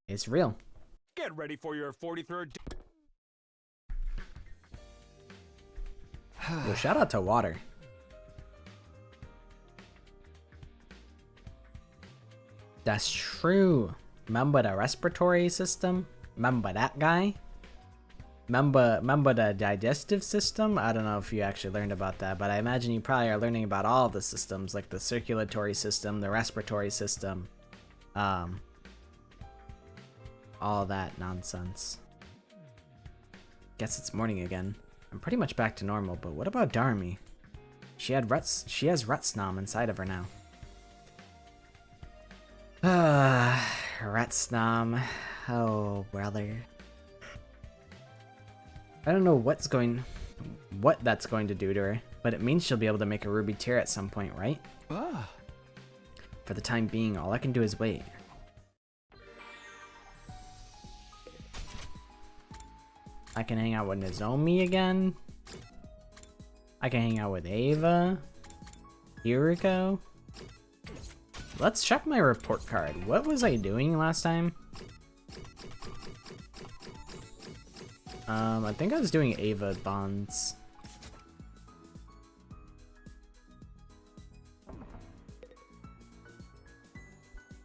it's real. Get ready for your 43rd. Yo, shout out to Water. That's true. Remember the respiratory system? Remember that guy? Remember the digestive system? I don't know if you actually learned about that, but I imagine you probably are learning about all the systems, like the circulatory system, the respiratory system, all that nonsense. Guess it's morning again. I'm pretty much back to normal, but what about Darmy? She has Rutsnom inside of her now. Rutsnom. Oh, brother. I don't know what that's going to do to her, but it means she'll be able to make a ruby tier at some point, right? For the time being, all I can do is wait. I can hang out with Nozomi again. I can hang out with Ava. Hiriko. Let's check my report card. What was I doing last time? I think I was doing Ava bonds.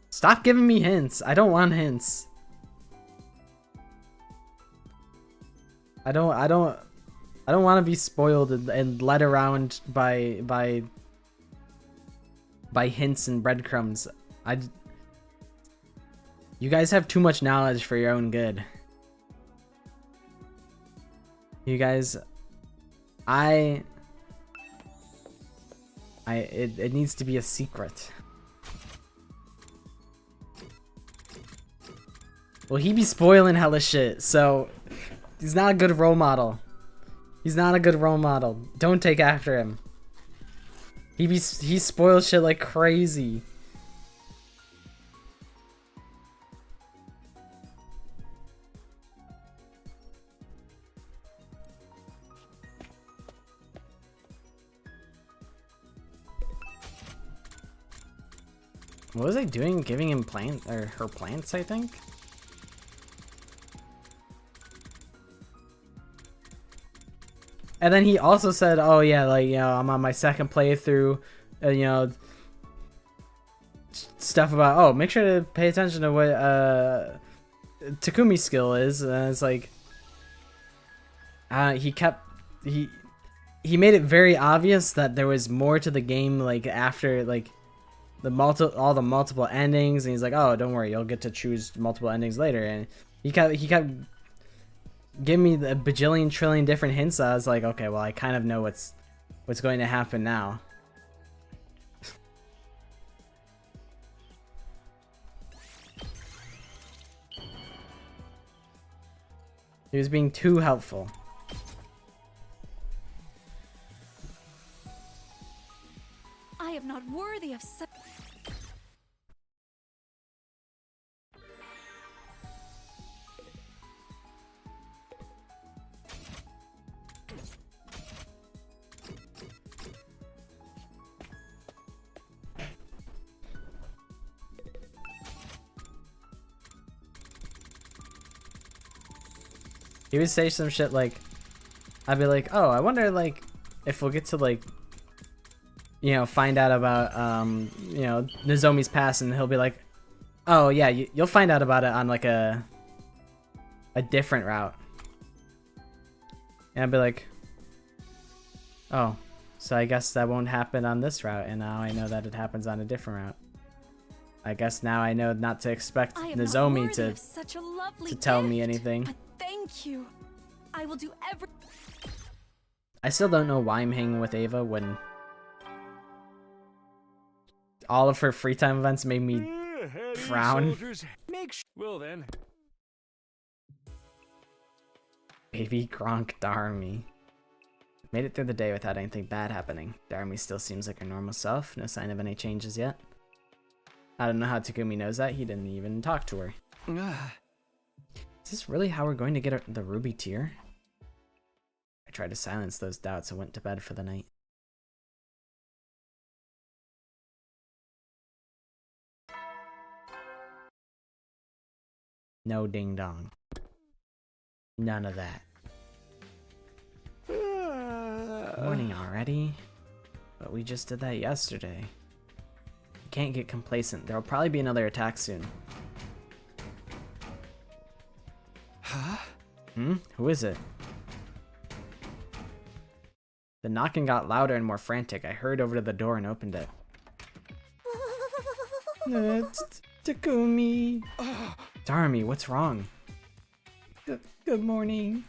Stop giving me hints. I don't want hints. I don't want to be spoiled and led around by hints and breadcrumbs. You guys have too much knowledge for your own good. You guys, it needs to be a secret. Well, he be spoiling hella shit, so he's not a good role model. He's not a good role model. Don't take after him. He spoils shit like crazy. What was I doing? Giving him her plants, I think? And then he also said, oh yeah, like, you know, I'm on my second playthrough, you know, stuff about, oh, make sure to pay attention to what Takumi's skill is. And it's like, he made it very obvious that there was more to the game, like, after, like, all the multiple endings, and he's like, oh, don't worry, you'll get to choose multiple endings later. And he kept giving me the bajillion trillion different hints. I was like, okay, well, I kind of know what's going to happen now. He was being too helpful. I am not worthy of such. He would say some shit like, I'd be like, oh, I wonder, like, if we'll get to, like, you know, find out about, you know, Nozomi's past, and he'll be like, oh, yeah, you'll find out about it on, like, a different route. And I'd be like, oh, so I guess that won't happen on this route, and now I know that it happens on a different route. I guess now I know not to expect Nozomi to tell me anything. But thank you. I will do every. I still don't know why I'm hanging with Ava when all of her free time events made me frown. Well then. Baby Gronk Darmy. Made it through the day without anything bad happening. Darmy still seems like her normal self. No sign of any changes yet. I don't know how Takumi knows that. He didn't even talk to her. Is this really how we're going to get the ruby tier? I tried to silence those doubts and went to bed for the night. No ding dong. None of that. Morning already? But we just did that yesterday. Can't get complacent. There'll probably be another attack soon. Huh? Who is it? The knocking got louder and more frantic. I hurried over to the door and opened it. It's Takumi. Darmy, what's wrong? Good morning.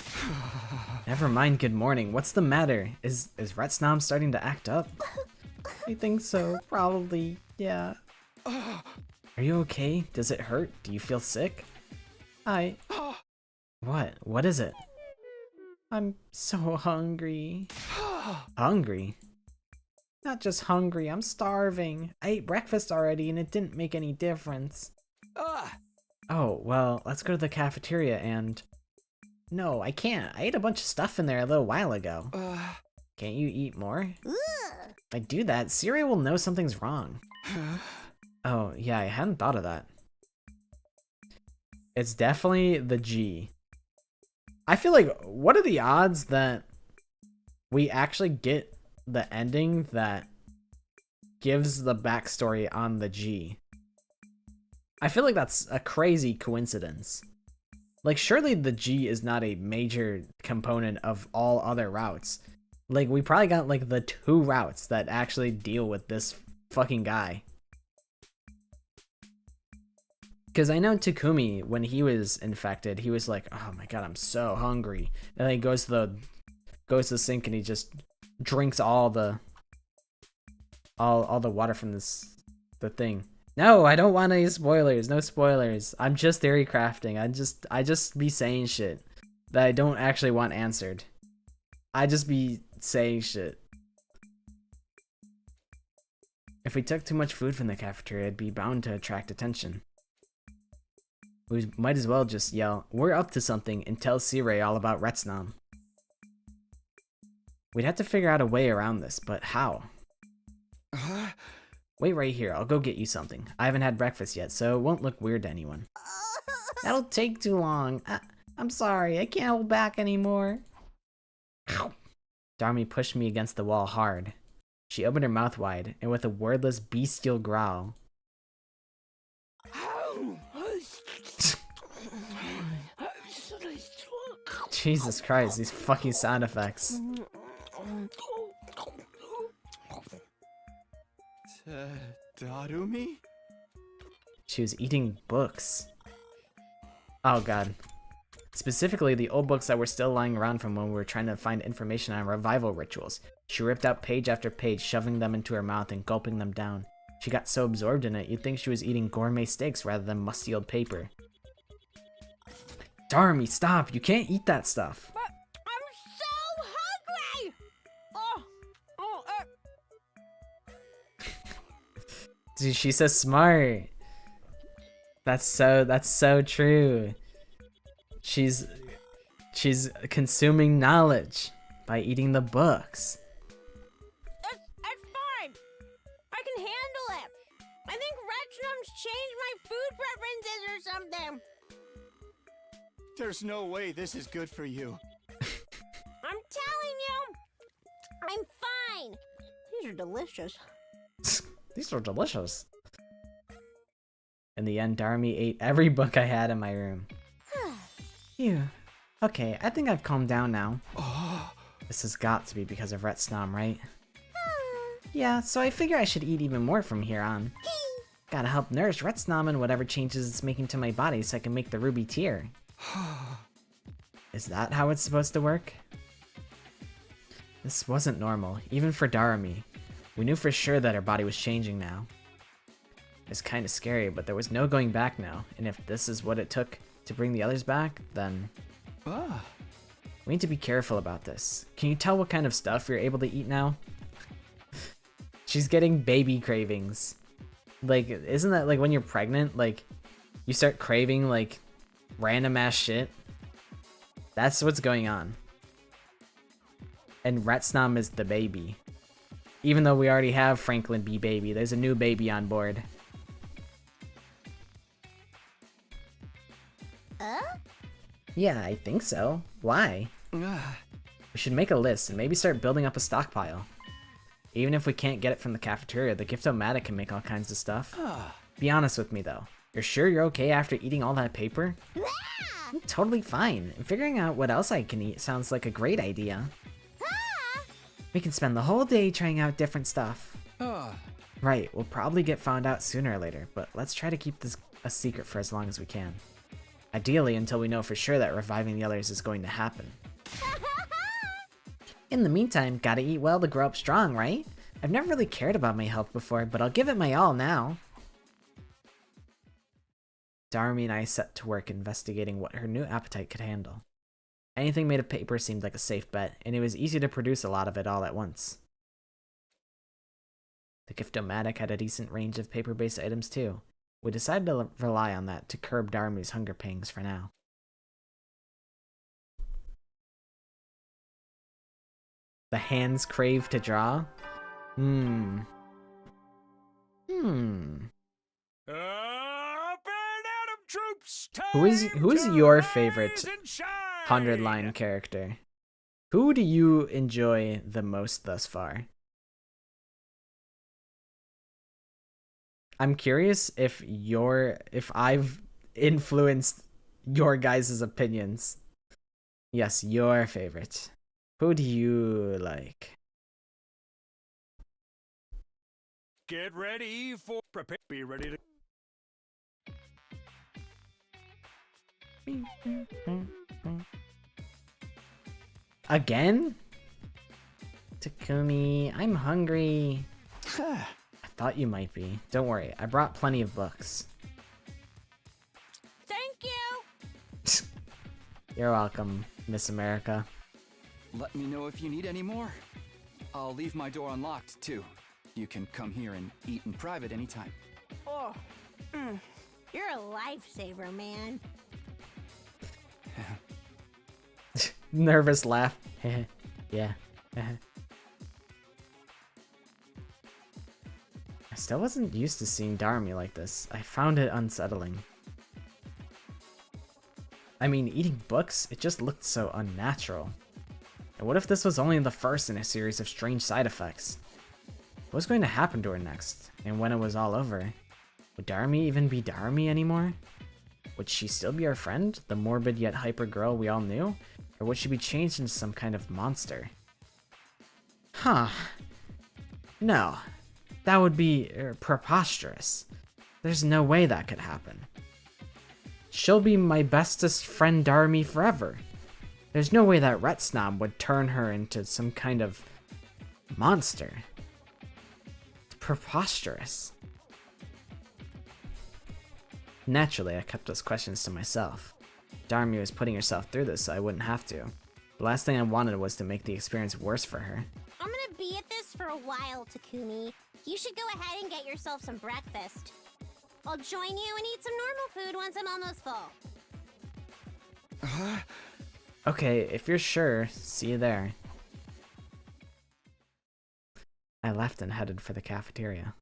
Never mind good morning. What's the matter? Is Retsnom starting to act up? I think so. Probably. Yeah. Are you okay? Does it hurt? Do you feel sick? What? What is it? I'm so hungry. Hungry? Not just hungry, I'm starving. I ate breakfast already and it didn't make any difference. Oh, well, let's go to the cafeteria and... No, I can't. I ate a bunch of stuff in there a little while ago. Can't you eat more? If I do that, Siri will know something's wrong. Oh, yeah, I hadn't thought of that. It's definitely the G. I feel like, what are the odds that we actually get the ending that gives the backstory on the G? I feel like that's a crazy coincidence. Like, surely the G is not a major component of all other routes. Like, we probably got, like, the 2 routes that actually deal with this fucking guy. Because I know Takumi, when he was infected, he was like, oh my god, I'm so hungry. And then he goes to the sink and he just drinks all the water from the thing. No, I don't want any spoilers. No spoilers. I'm just theory crafting. I just be saying shit that I don't actually want answered. I just be saying shit. If we took too much food from the cafeteria, it'd be bound to attract attention. We might as well just yell, "We're up to something," and tell Sirei all about Retsnom. We'd have to figure out a way around this, but how? Wait right here, I'll go get you something. I haven't had breakfast yet, so it won't look weird to anyone. That'll take too long. I'm sorry, I can't hold back anymore. Darmy pushed me against the wall hard. She opened her mouth wide, and with a wordless bestial growl... Jesus Christ, these fucking sound effects. Darumi? She was eating books. Oh god. Specifically, the old books that were still lying around from when we were trying to find information on revival rituals. She ripped out page after page, shoving them into her mouth and gulping them down. She got so absorbed in it, you'd think she was eating gourmet steaks rather than musty old paper. Darmy, stop! You can't eat that stuff! But I'm so hungry! Dude, she's so smart. That's so true. She's consuming knowledge by eating the books. It's fine. I can handle it. I think Retsnom's changed my food preferences or something. There's no way this is good for you. I'm telling you, I'm fine. These are delicious. These are delicious. In the end, Darmy ate every book I had in my room. Phew. Okay, I think I've calmed down now. This has got to be because of Retsnom, right? Yeah, so I figure I should eat even more from here on. Gotta help nourish Retsnom and whatever changes it's making to my body so I can make the ruby tear. Is that how it's supposed to work? This wasn't normal, even for Darumi. We knew for sure that her body was changing now. It's kinda scary, but there was no going back now, and if this is what it took to bring the others back, then... We need to be careful about this. Can you tell what kind of stuff you're able to eat now? She's getting baby cravings. Like, isn't that like when you're pregnant, like, you start craving, like, random ass shit? That's what's going on. And Retsnom is the baby. Even though we already have Franklin B. Baby, there's a new baby on board. Yeah, I think so. Why? We should make a list and maybe start building up a stockpile. Even if we can't get it from the cafeteria, the Gift-O-Matic can make all kinds of stuff. Be honest with me though. You're sure you're okay after eating all that paper? I'm totally fine. And figuring out what else I can eat sounds like a great idea. We can spend the whole day trying out different stuff. Right, we'll probably get found out sooner or later, but let's try to keep this a secret for as long as we can. Ideally, until we know for sure that reviving the others is going to happen. In the meantime, gotta eat well to grow up strong, right? I've never really cared about my health before, but I'll give it my all now. Darmy and I set to work investigating what her new appetite could handle. Anything made of paper seemed like a safe bet, and it was easy to produce a lot of it all at once. The Gift-O-Matic had a decent range of paper-based items too. We decided to rely on that to curb Darmy's hunger pangs for now. The hands crave to draw? Up and Adam troops, Who is your favorite 100 Line character? Who do you enjoy the most thus far? I'm curious if I've influenced your guys' opinions. Yes, your favorite. Who do you like? Get ready for prepare. Be ready to. Again? Takumi, I'm hungry. I thought you might be. Don't worry, I brought plenty of books. Thank you! You're welcome, Miss America. Let me know if you need any more. I'll leave my door unlocked, too. You can come here and eat in private anytime. Oh, you're a lifesaver, man. Nervous laugh. Yeah. I still wasn't used to seeing Darmy like this. I found it unsettling. I mean, eating books, it just looked so unnatural. And what if this was only the first in a series of strange side effects? What was going to happen to her next? And when it was all over, would Darmy even be Darmy anymore? Would she still be our friend, the morbid yet hyper girl we all knew? Or would she be changed into some kind of monster? Huh. No. That would be preposterous. There's no way that could happen. She'll be my bestest friend Darmy forever. There's no way that Ret Snob would turn her into some kind of monster. It's preposterous. Naturally, I kept those questions to myself. Darmy was putting herself through this so I wouldn't have to. The last thing I wanted was to make the experience worse for her. I'm gonna be at this for a while, Takumi. You should go ahead and get yourself some breakfast. I'll join you and eat some normal food once I'm almost full. Okay, if you're sure, see you there. I left and headed for the cafeteria.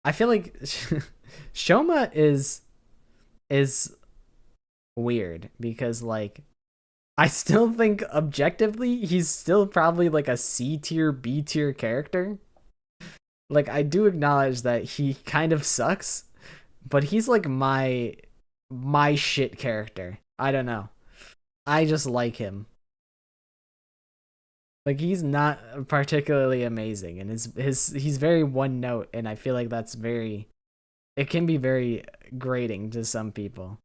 I feel like Shoma is weird because, like, I still think objectively he's still probably like a C tier, B tier character. Like, I do acknowledge that he kind of sucks, but he's like my shit character. I don't know. I just like him. Like, he's not particularly amazing, and he's very one note, and I feel like that's it can be very grating to some people.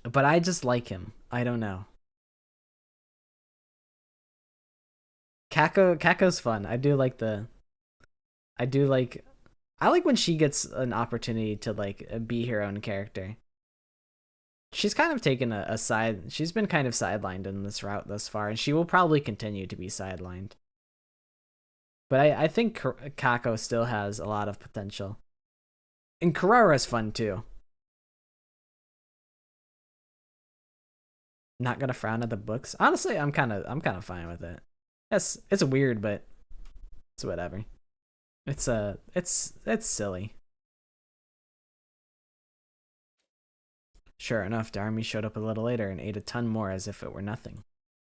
But I just like him. I don't know. Kako's fun. I like when she gets an opportunity to like be her own character. She's kind of taken a side. She's been kind of sidelined in this route thus far, and she will probably continue to be sidelined. But I think Kako still has a lot of potential. And Karara's fun too. Not gonna frown at the books. Honestly, I'm kind of fine with it. Yes, it's weird, but it's whatever. It's silly. Sure enough, Darmy showed up a little later and ate a ton more as if it were nothing.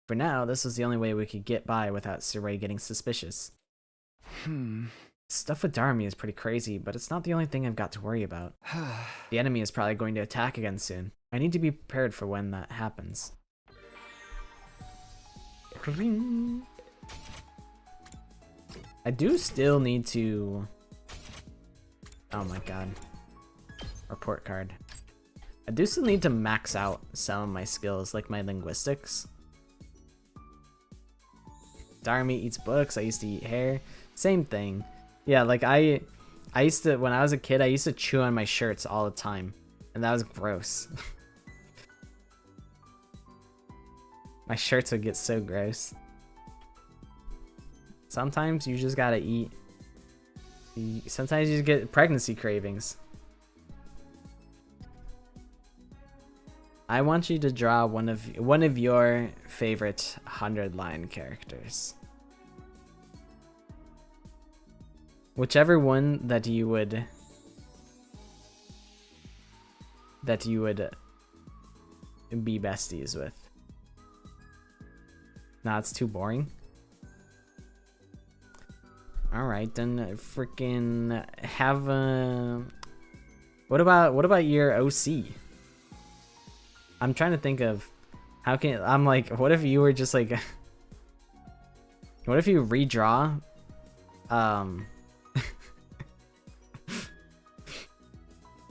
For now, this was the only way we could get by without Saray getting suspicious. Stuff with Darmy is pretty crazy, but it's not the only thing I've got to worry about. The enemy is probably going to attack again soon. I need to be prepared for when that happens. I do still need to Oh my god. Report card. I do still need to max out some of my skills, like my linguistics. Darmy eats books, I used to eat hair. Same thing. Yeah, like I used to, when I was a kid, I used to chew on my shirts all the time. And that was gross. My shirts would get so gross. Sometimes you just gotta eat. Sometimes you just get pregnancy cravings. I want you to draw one of your favorite 100-line characters. Whichever one that you would be besties with. Nah, it's too boring. Alright, then freaking have a... What about your OC? I'm trying to think of how can... I'm like, what if you were just like... What if you redraw...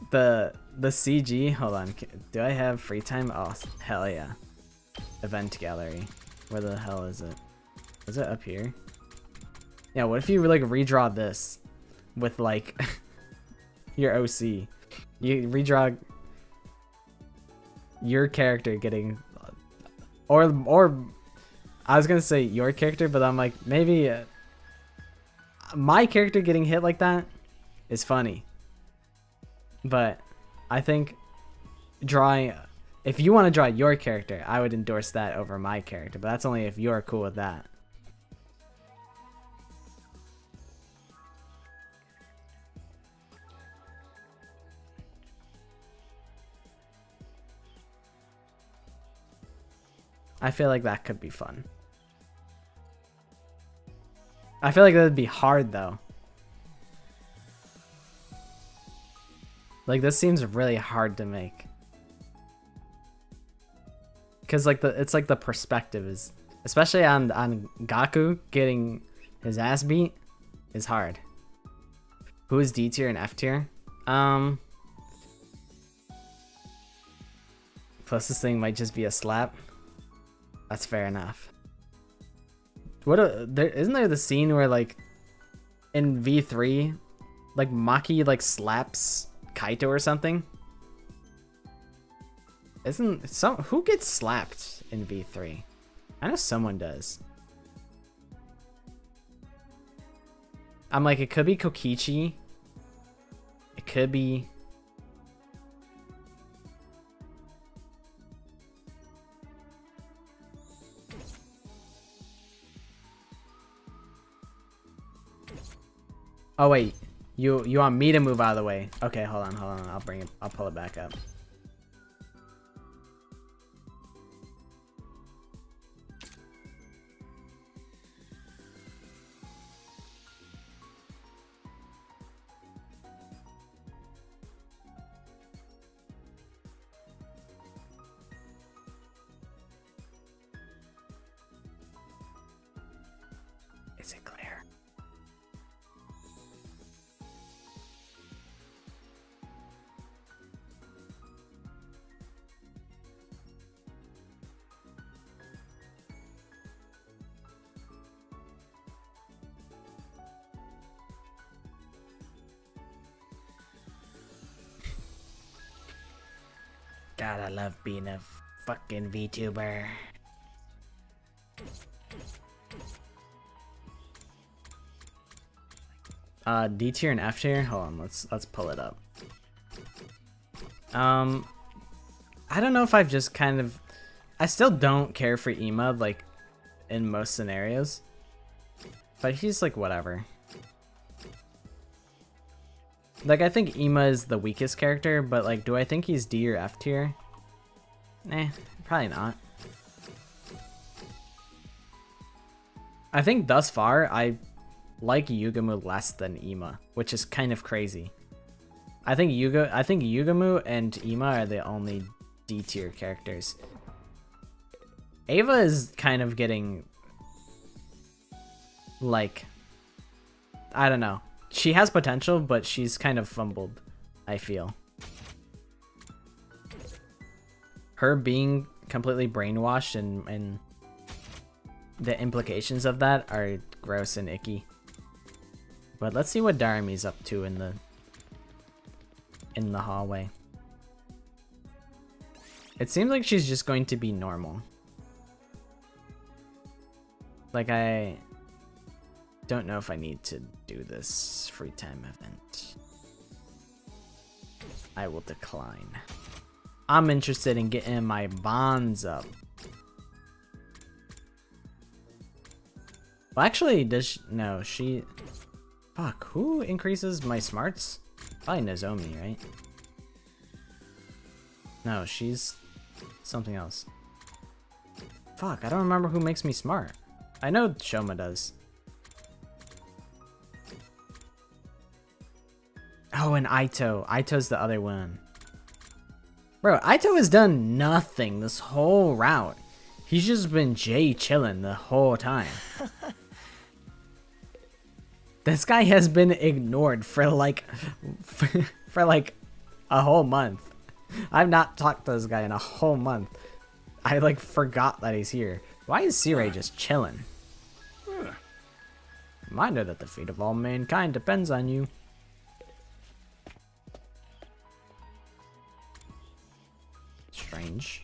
the CG... Hold on. Do I have free time? Oh, hell yeah. Event gallery. Where the hell is it? Is it up here? Yeah, what if you like redraw this with like your OC? You redraw your character getting, or I was gonna say your character, but I'm like, maybe my character getting hit like that is funny. But I think drawing, if you want to draw your character, I would endorse that over my character, but that's only if you're cool with that. I feel like that could be fun. I feel like that would be hard though. Like this seems really hard to make. Cause like it's like the perspective is, especially on Gaku getting his ass beat, is hard. Who is D tier and F tier? Closest thing might just be a slap. That's fair enough. Isn't there the scene where like in V3, like Maki like slaps Kaito or something? Who gets slapped in V3? I know someone does. I'm like, it could be Kokichi. It could be... Oh wait, you want me to move out of the way? Okay, hold on. I'll pull it back up. Is it clear? God, I love being a fucking VTuber. D tier and F tier. Hold on, let's pull it up. I don't know if I've just kind of... I still don't care for Ima, like, in most scenarios. But he's like, whatever. Like, I think Ima is the weakest character, but like, do I think he's D or F tier? Eh, probably not. I think thus far, I like Yugamu less than Ima, which is kind of crazy. I think Yugamu and Ima are the only D tier characters. Ava is kind of getting, like, I don't know. she has potential, but she's kind of fumbled, I feel. Her being completely brainwashed and the implications of that are gross and icky. But let's see what Darami's up to in the hallway. It seems like she's just going to be normal. Like, I don't know if I need to do this free time event. I will decline. I'm interested in getting my bonds up. Well, actually, no, she... Fuck, who increases my smarts? Probably Nozomi, right? No, she's something else. Fuck, I don't remember who makes me smart. I know Shoma does. Oh, and Aito. Aito's the other one. Bro, Aito has done nothing this whole route. He's just been chilling the whole time. This guy has been ignored for like a whole month. I've not talked to this guy in a whole month. I like forgot that he's here. Why is Sirei just chilling? Reminder that the fate of all mankind depends on you. Strange.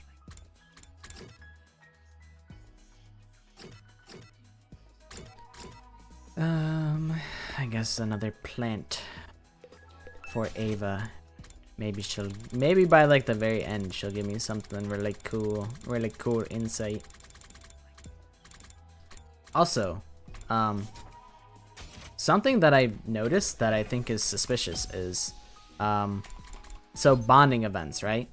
I guess another plant for Ava. Maybe by like the very end she'll give me something really cool insight. Also, something that I noticed that I think is suspicious is, so bonding events, right?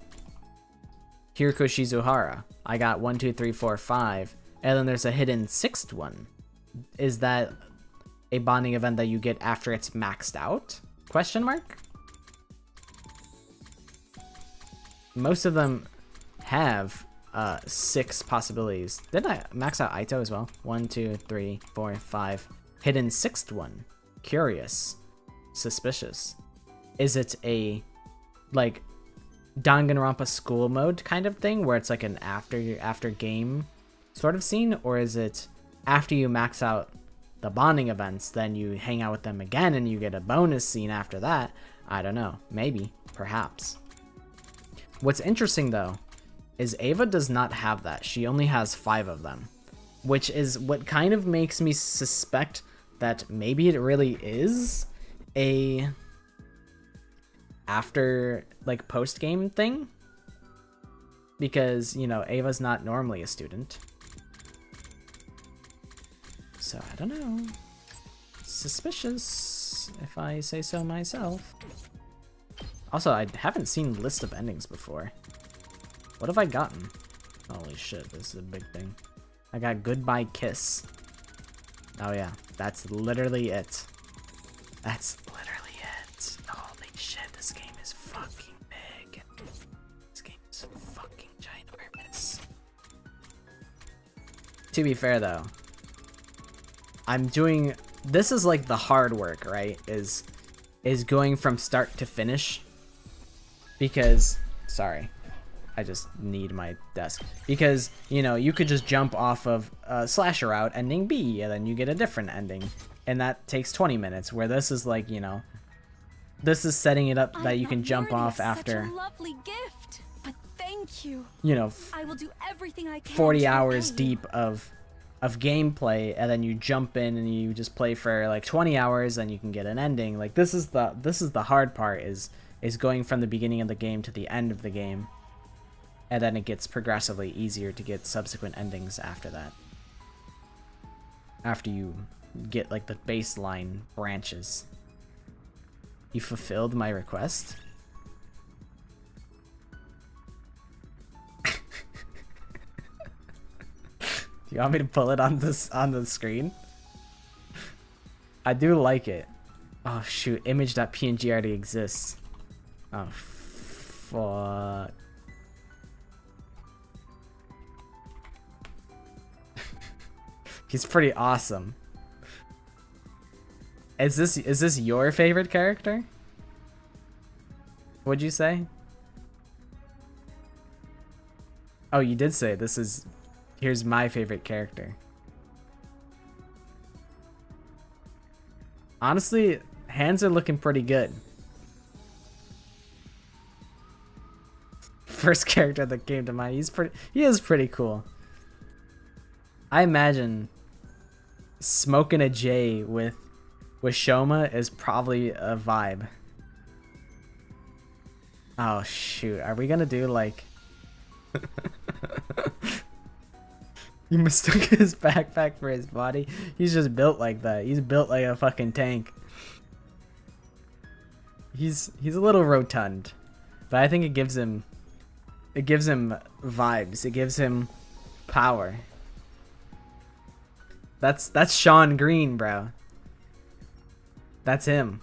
Hiroko Shizuhara. I got 1, 2, 3, 4, 5, and then there's a hidden 6th one. Is that a bonding event that you get after it's maxed out? Question mark? Most of them have 6 possibilities. Didn't I max out Aito as well? 1, 2, 3, 4, 5. Hidden 6th one. Curious. Suspicious. Is it a like Danganronpa school mode kind of thing where it's like an after game sort of scene, or is it after you max out the bonding events then you hang out with them again and you get a bonus scene after that? I don't know. Maybe. Perhaps. What's interesting though is Ava does not have that. She only has 5 of them, which is what kind of makes me suspect that maybe it really is a after like post game thing, because you know Ava's not normally a student, so I don't know. Suspicious, if I say so myself. Also, I haven't seen list of endings before. What have I gotten? Holy shit, this is a big thing. I got Goodbye Kiss. Oh yeah, that's literally it. That's literally it. Holy shit, this game is fucking big. This game is fucking ginormous. To be fair though, I'm doing, this is like the hard work, right? Is going from start to finish. Because, sorry, I just need my desk. Because, you know, you could just jump off of slasher route ending B, and then you get a different ending. And that takes 20 minutes, where this is like, you know, this is setting it up that you can jump off after. Such a lovely gift, but thank you. You know, I will do everything I can 40 to hours repay you. deep of gameplay, and then you jump in and you just play for like 20 hours, and you can get an ending. Like this is the hard part, is going from the beginning of the game to the end of the game, and then it gets progressively easier to get subsequent endings after that, after you get like the baseline branches. You fulfilled my request. Do you want me to pull it on the screen? I do like it. Oh shoot, image.png already exists. Oh, fuck. He's pretty awesome. Is this your favorite character? What'd you say? Oh, you did say this is... Here's my favorite character. Honestly, hands are looking pretty good. First character that came to mind. He is pretty cool. I imagine smoking a J with Shoma is probably a vibe. Oh shoot, are we gonna do like... You mistook his backpack for his body? He's just built like that. He's built like a fucking tank. He's a little rotund, but I think it gives him vibes. It gives him power. That's Sean Green, bro. That's him.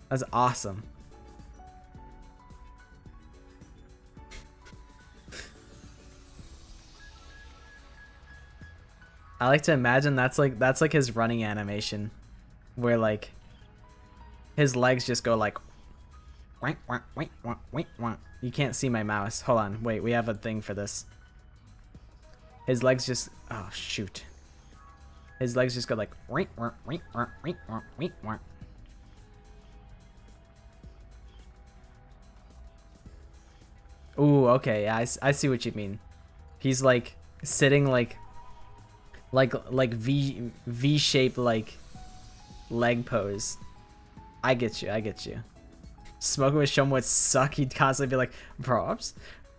That's awesome. I like to imagine that's like his running animation, where like his legs just go like wank, wank, wank, wank, wank, wank. You can't see my mouse. Hold on, wait, we have a thing for this. His legs just, oh shoot. His legs just go like wank, wank, wank, wank, wank, wank, wank, wank. Ooh, okay, I see what you mean. He's like sitting like V-shaped like leg pose. I get you. Smoking with Shoma would suck. He'd constantly be like, bro,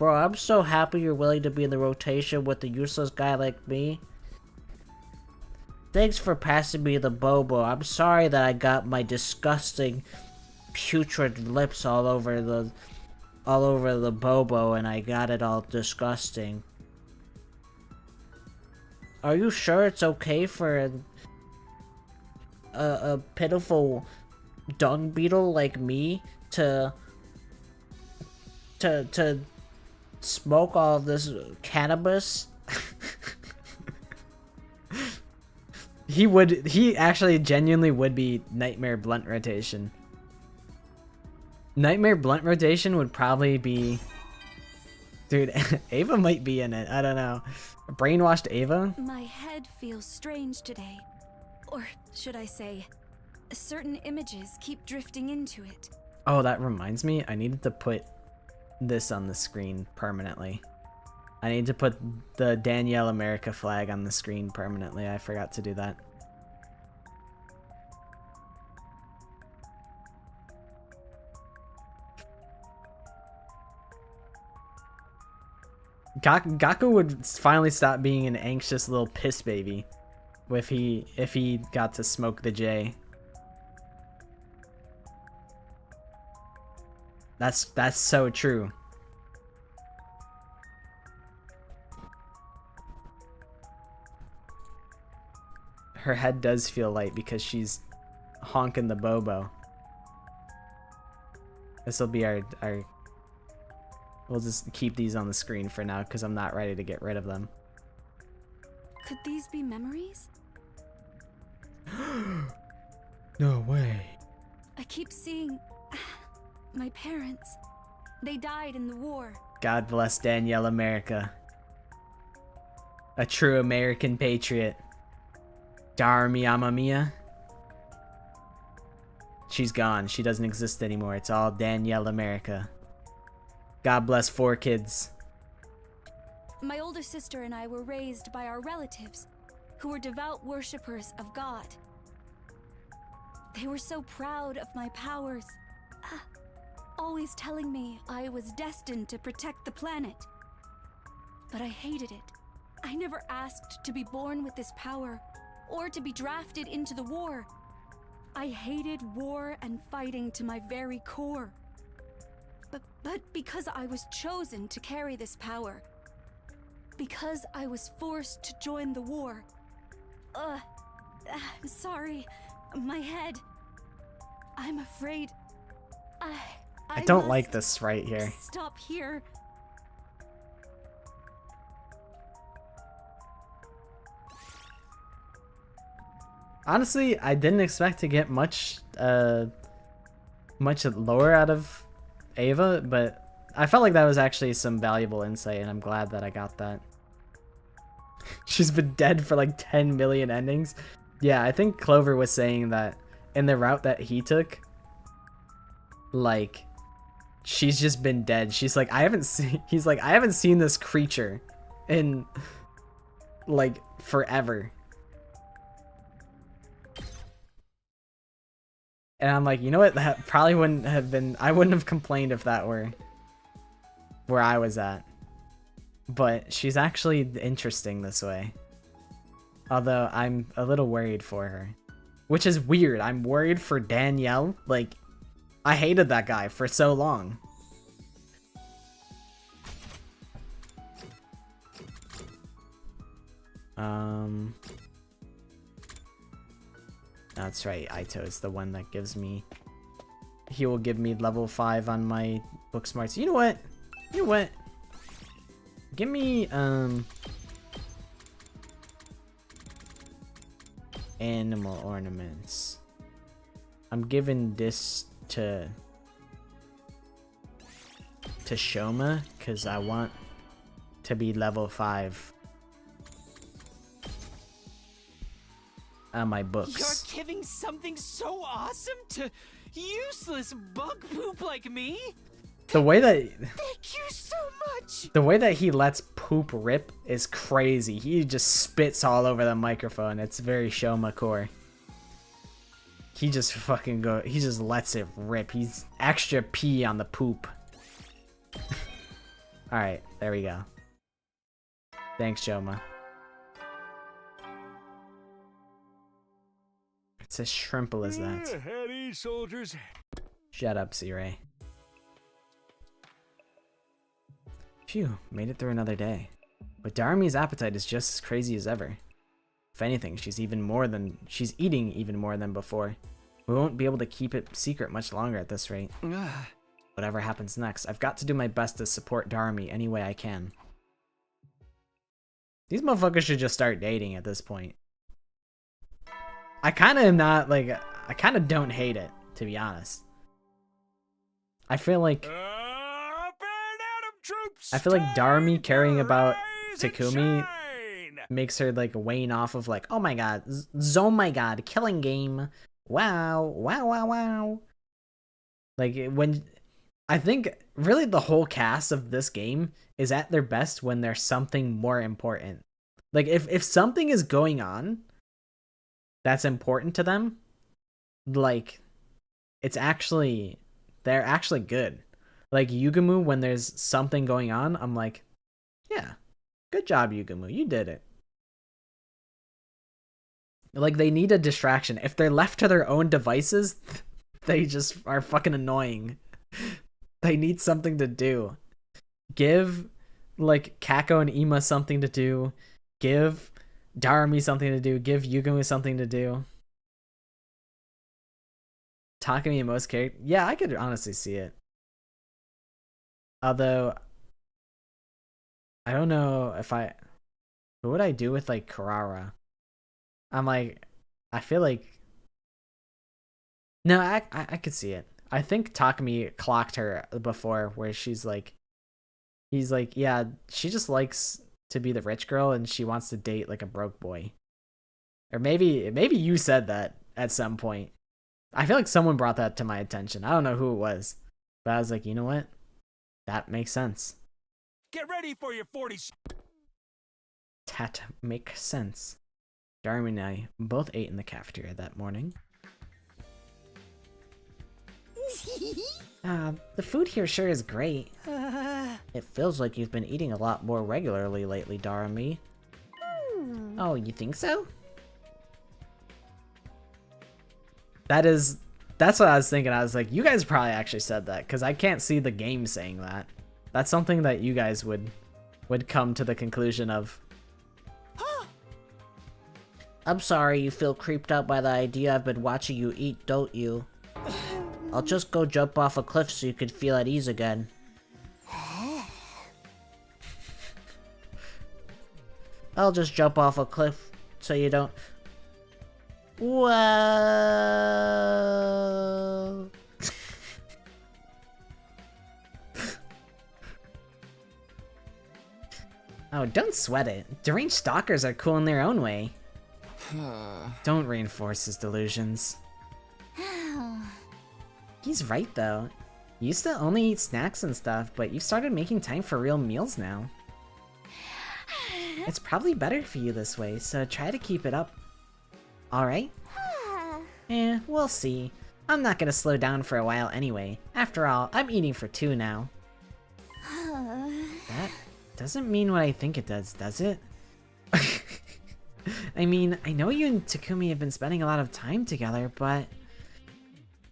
I'm so happy you're willing to be in the rotation with a useless guy like me. Thanks for passing me the bobo. I'm sorry that I got my disgusting putrid lips all over the bobo and I got it all disgusting. Are you sure it's okay for a pitiful dung beetle like me to smoke all this cannabis? He actually genuinely would be Nightmare Blunt Rotation. Nightmare Blunt Rotation would probably be... Dude, Ava might be in it. I don't know. Brainwashed Ava? My head feels strange today. Or should I say, certain images keep drifting into it. Oh, that reminds me. I needed to put this on the screen permanently. I need to put the Danielle America flag on the screen permanently. I forgot to do that. Gaku would finally stop being an anxious little piss baby if he got to smoke the J. That's so true. Her head does feel light because she's honking the bobo. This will be our we'll just keep these on the screen for now because I'm not ready to get rid of them. Could these be memories? No way. I keep seeing my parents. They died in the war. God bless Danielle America. A true American patriot. Dar mi ama mia. She's gone. She doesn't exist anymore. It's all Danielle America. God bless 4 kids. My older sister and I were raised by our relatives, who were devout worshippers of God. They were so proud of my powers, always telling me I was destined to protect the planet. But I hated it. I never asked to be born with this power, or to be drafted into the war. I hated war and fighting to my very core. But because I was chosen to carry this power, because I was forced to join the war. Sorry, my head. I'm afraid I don't like this right here. Stop here. Honestly, I didn't expect to get much much lower out of Ava, but I felt like that was actually some valuable insight, and I'm glad that I got that. She's been dead for like 10 million endings. Yeah, I think Clover was saying that in the route that he took, like, she's just been dead. She's like, I haven't seen, he's like, I haven't seen this creature in, like, forever. And I'm like, you know what? That probably wouldn't have been, I wouldn't have complained if that were where I was at. But she's actually interesting this way. Although I'm a little worried for her. Which is weird. I'm worried for Danielle. Like, I hated that guy for so long. That's right, Aito is the one that gives me... He will give me level 5 on my book smarts. You know what? You know what? Give me, animal ornaments. I'm giving this to Shoma, because I want to be level 5 on my books. You're giving something so awesome to useless bug poop like me? The way that Thank you so much! the way that he lets poop rip is crazy. He just spits all over the microphone. It's very Shoma core. He just fucking he just lets it rip. He's extra pee on the poop. Alright, there we go. Thanks, Shoma. It's as shrimple as that. Heady, soldiers. Shut up, C-Ray. Phew, made it through another day. But Darmi's appetite is just as crazy as ever. If anything, she's eating even more than before. We won't be able to keep it secret much longer at this rate. Whatever happens next, I've got to do my best to support Darmi any way I can. These motherfuckers should just start dating at this point. I kind of am not, like, I kind of don't hate it, to be honest. I feel like Darmi caring about Takumi makes her, like, wane off of, like, oh my god, my god, killing game. Wow, wow, wow, wow. Like, when... I think, really, the whole cast of this game is at their best when there's something more important. Like, if something is going on that's important to them, like, it's actually... They're actually good. Like, Yugumu, when there's something going on, I'm like, yeah, good job, Yugumu, you did it. Like, they need a distraction. If they're left to their own devices, they just are fucking annoying. They need something to do. Give, like, Kako and Ima something to do. Give Darami something to do. Give Yugumu something to do. Takumi and most characters. Yeah, I could honestly see it. Although, I don't know if what would I do with, like, Karara? I'm like, I feel like... No, I could see it. I think Takumi clocked her before, where she's like... He's like, yeah, she just likes to be the rich girl, and she wants to date, like, a broke boy. Or maybe you said that at some point. I feel like someone brought that to my attention. I don't know who it was. But I was like, you know what? That makes sense. Get ready for your 40s. That makes sense. Darmi and I both ate in the cafeteria that morning. The food here sure is great. It feels like you've been eating a lot more regularly lately, Darmi. Oh, you think so? That's what I was thinking. I was like, you guys probably actually said that, because I can't see the game saying that. That's something that you guys would come to the conclusion of. I'm sorry you feel creeped out by the idea I've been watching you eat, don't you? I'll just go jump off a cliff so you can feel at ease again. I'll just jump off a cliff so you don't... Whoa. Oh, don't sweat it. Deranged stalkers are cool in their own way. Don't reinforce his delusions. He's right, though. You used to only eat snacks and stuff, but you've started making time for real meals now. It's probably better for you this way, so try to keep it up. Alright? We'll see. I'm not gonna slow down for a while anyway. After all, I'm eating for 2 now. That doesn't mean what I think it does it? I mean, I know you and Takumi have been spending a lot of time together, but...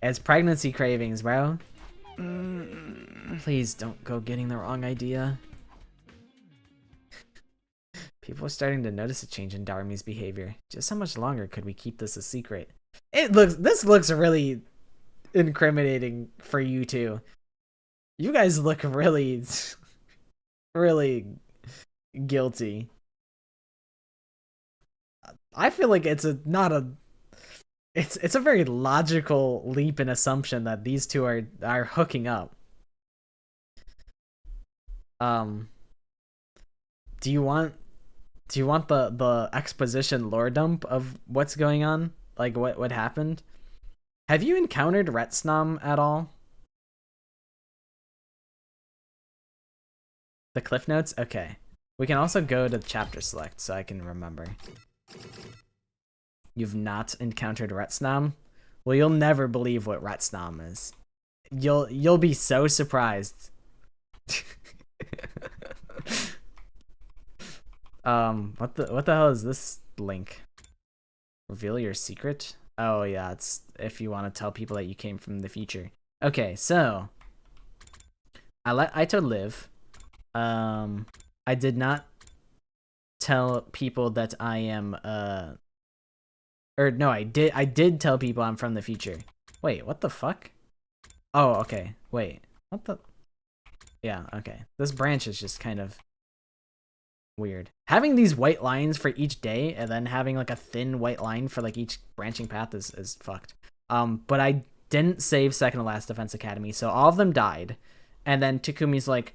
It's pregnancy cravings, bro. Please don't go getting the wrong idea. People are starting to notice a change in Darmi's behavior. Just how much longer could we keep this a secret? This looks really incriminating for you two. You guys look really, really guilty. I feel like it's a very logical leap in assumption that these two are hooking up. Do you want the exposition lore dump of what's going on? Like what happened? Have you encountered Retsnam at all? The Cliff Notes? Okay. We can also go to chapter select so I can remember. You've not encountered Retsnam? Well, you'll never believe what Retsnam is. You'll be so surprised. What the hell is this link? Reveal your secret? Oh yeah, it's if you want to tell people that you came from the future. Okay, so I told Liv. I did not tell people that I am or no, I did tell people I'm from the future. Wait, what the fuck? Oh, okay. Wait. What the? Yeah, okay. This branch is just kind of weird. Having these white lines for each day and then having like a thin white line for like each branching path is fucked. But I didn't save second to last Defense Academy, so all of them died. And then Takumi's like,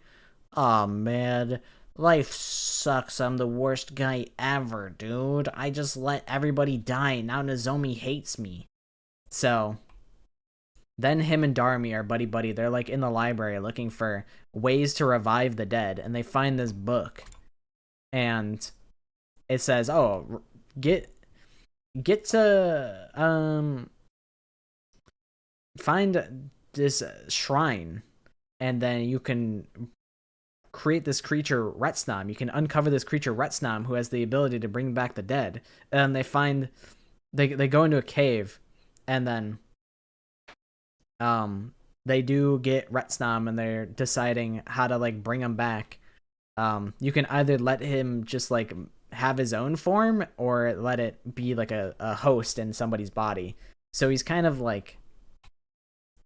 "Oh man, life sucks. I'm the worst guy ever, dude. I just let everybody die. Now Nozomi hates me." So then him and Darmi are buddy-buddy. They're like in the library looking for ways to revive the dead, and they find this book. And it says, "Oh, get to find this shrine, and then you can create this creature Retsnam. You can uncover this creature Retsnam who has the ability to bring back the dead." And they go into a cave, and then they do get Retsnam, and they're deciding how to like bring him back. You can either let him just like have his own form or let it be like a host in somebody's body. So he's kind of like,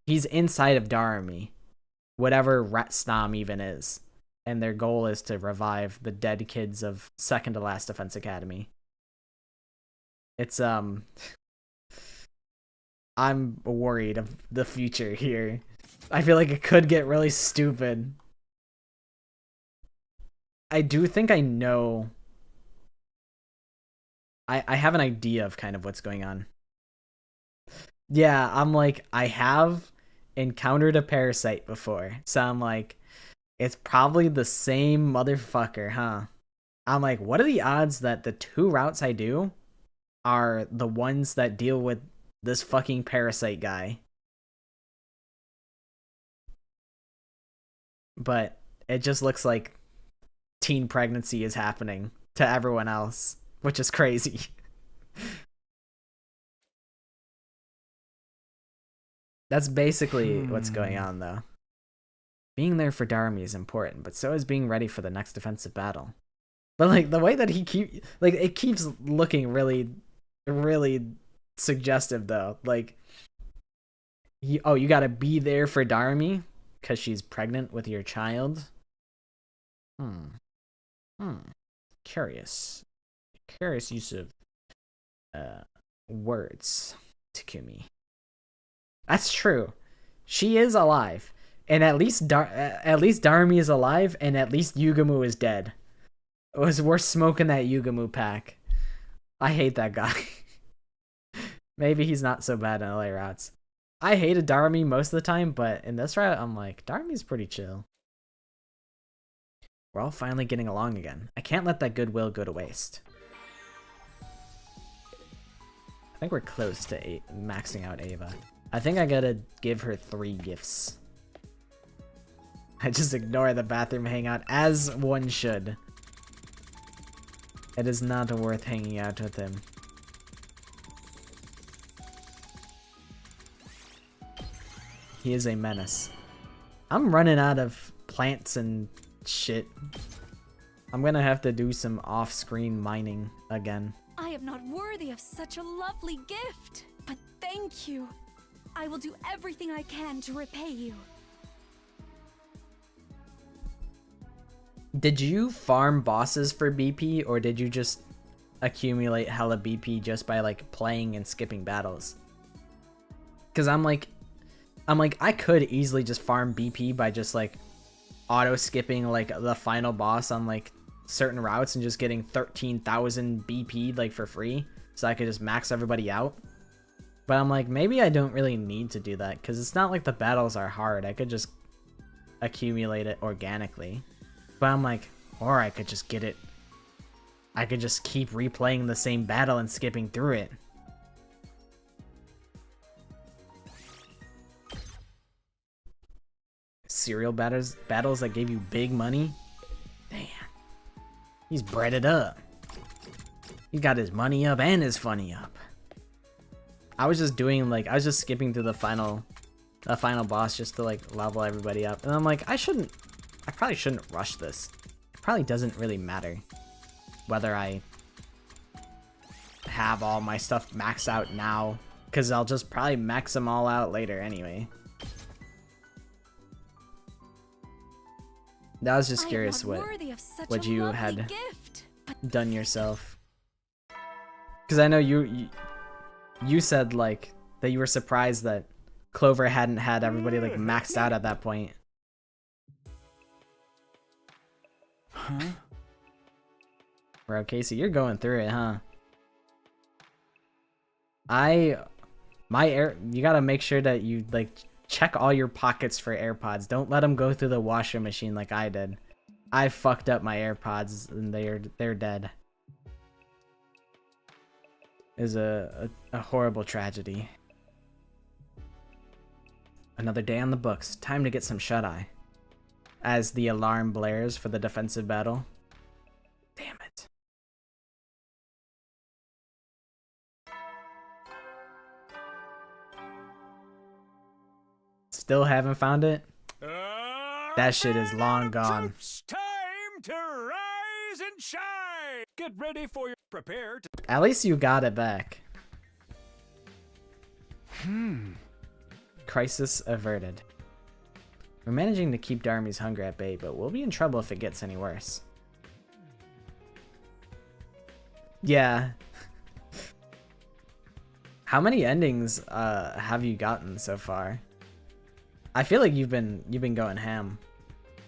he's inside of Darmi, whatever Retsnam even is. And their goal is to revive the dead kids of second to last Defense Academy. It's, I'm worried of the future here. I feel like it could get really stupid. I do think I know. I have an idea of kind of what's going on. Yeah, I'm like, I have encountered a parasite before. So I'm like, it's probably the same motherfucker, huh? I'm like, what are the odds that the 2 routes I do are the ones that deal with this fucking parasite guy? But it just looks like teen pregnancy is happening to everyone else, which is crazy. That's basically what's going on, though. Being there for Darmi is important, but so is being ready for the next defensive battle. But like the way that he it keeps looking really, really suggestive, though. Like, you gotta be there for Darmi because she's pregnant with your child. Curious use of words, Takumi. That's true. She is alive. And at least Darumi is alive, and at least Yugamu is dead. It was worth smoking that Yugamu pack. I hate that guy. Maybe he's not so bad in LA routes. I hated Darumi most of the time, but in this route, I'm like, Darumi's pretty chill. We're all finally getting along again. I can't let that goodwill go to waste. I think we're close to maxing out Ava. I think I gotta give her 3 gifts. I just ignore the bathroom hangout, as one should. It is not worth hanging out with him. He is a menace. I'm running out of plants and shit. I'm gonna have to do some off-screen mining again. I am not worthy of such a lovely gift, but thank you. I will do everything I can to repay you. Did you farm bosses for BP, or did you just accumulate hella BP just by like playing and skipping battles? Because I'm like, I could easily just farm BP by just like auto skipping like the final boss on like certain routes and just getting 13,000 BP like for free, so I could just max everybody out. But I'm like, maybe I don't really need to do that, because it's not like the battles are hard. I could just accumulate it organically. But I'm like, or I could just get it. I could just keep replaying the same battle and skipping through it. Serial battles that gave you big money? Damn. He's breaded up. He's got his money up and his funny up. I was just doing like, I was just skipping through the final boss just to like level everybody up. And I'm like, I probably shouldn't rush this. It probably doesn't really matter whether I have all my stuff maxed out now, because I'll just probably max them all out later anyway. I was just curious what you had done yourself. Because I know you said like that you were surprised that Clover hadn't had everybody like maxed out at that point. Huh? Bro, Casey, you're going through it, huh? You gotta make sure that you like check all your pockets for AirPods. Don't let them go through the washer machine like I did. I fucked up my AirPods and they're dead. It was a horrible tragedy. Another day on the books. Time to get some shut-eye. As the alarm blares for the defensive battle. Damn it. Still haven't found it? That shit is long gone. Troops, time to rise and shine. Get ready for your prepare to. At least you got it back. Crisis averted. We're managing to keep Darumi's hunger at bay, but we'll be in trouble if it gets any worse. Yeah. How many endings have you gotten so far? I feel like you've been going ham.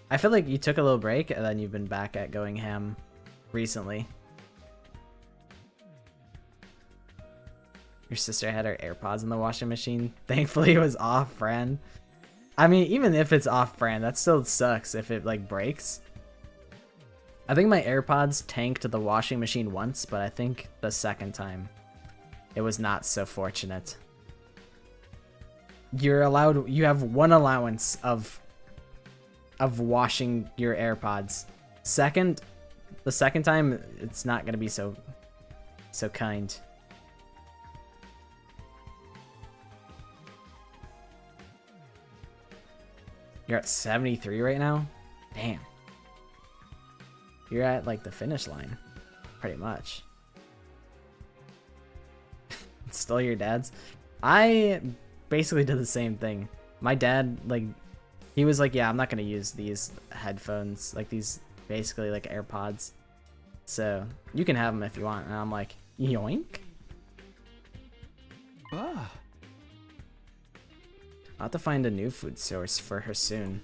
I feel like you took a little break and then you've been back at going ham recently. Your sister had her AirPods in the washing machine. Thankfully it was off-brand. I mean, even if it's off-brand, that still sucks if it like breaks. I think my AirPods tanked the washing machine once, but I think the second time it was not so fortunate. You have one allowance of washing your AirPods. The second time it's not gonna be so kind. You're at 73 right now? Damn. You're at like the finish line, pretty much. It's still your dad's. I basically did the same thing. My dad, like, he was like, yeah, I'm not gonna use these headphones, like these basically like AirPods, so you can have them if you want. And I'm like, yoink. Ah. I'll have to find a new food source for her soon.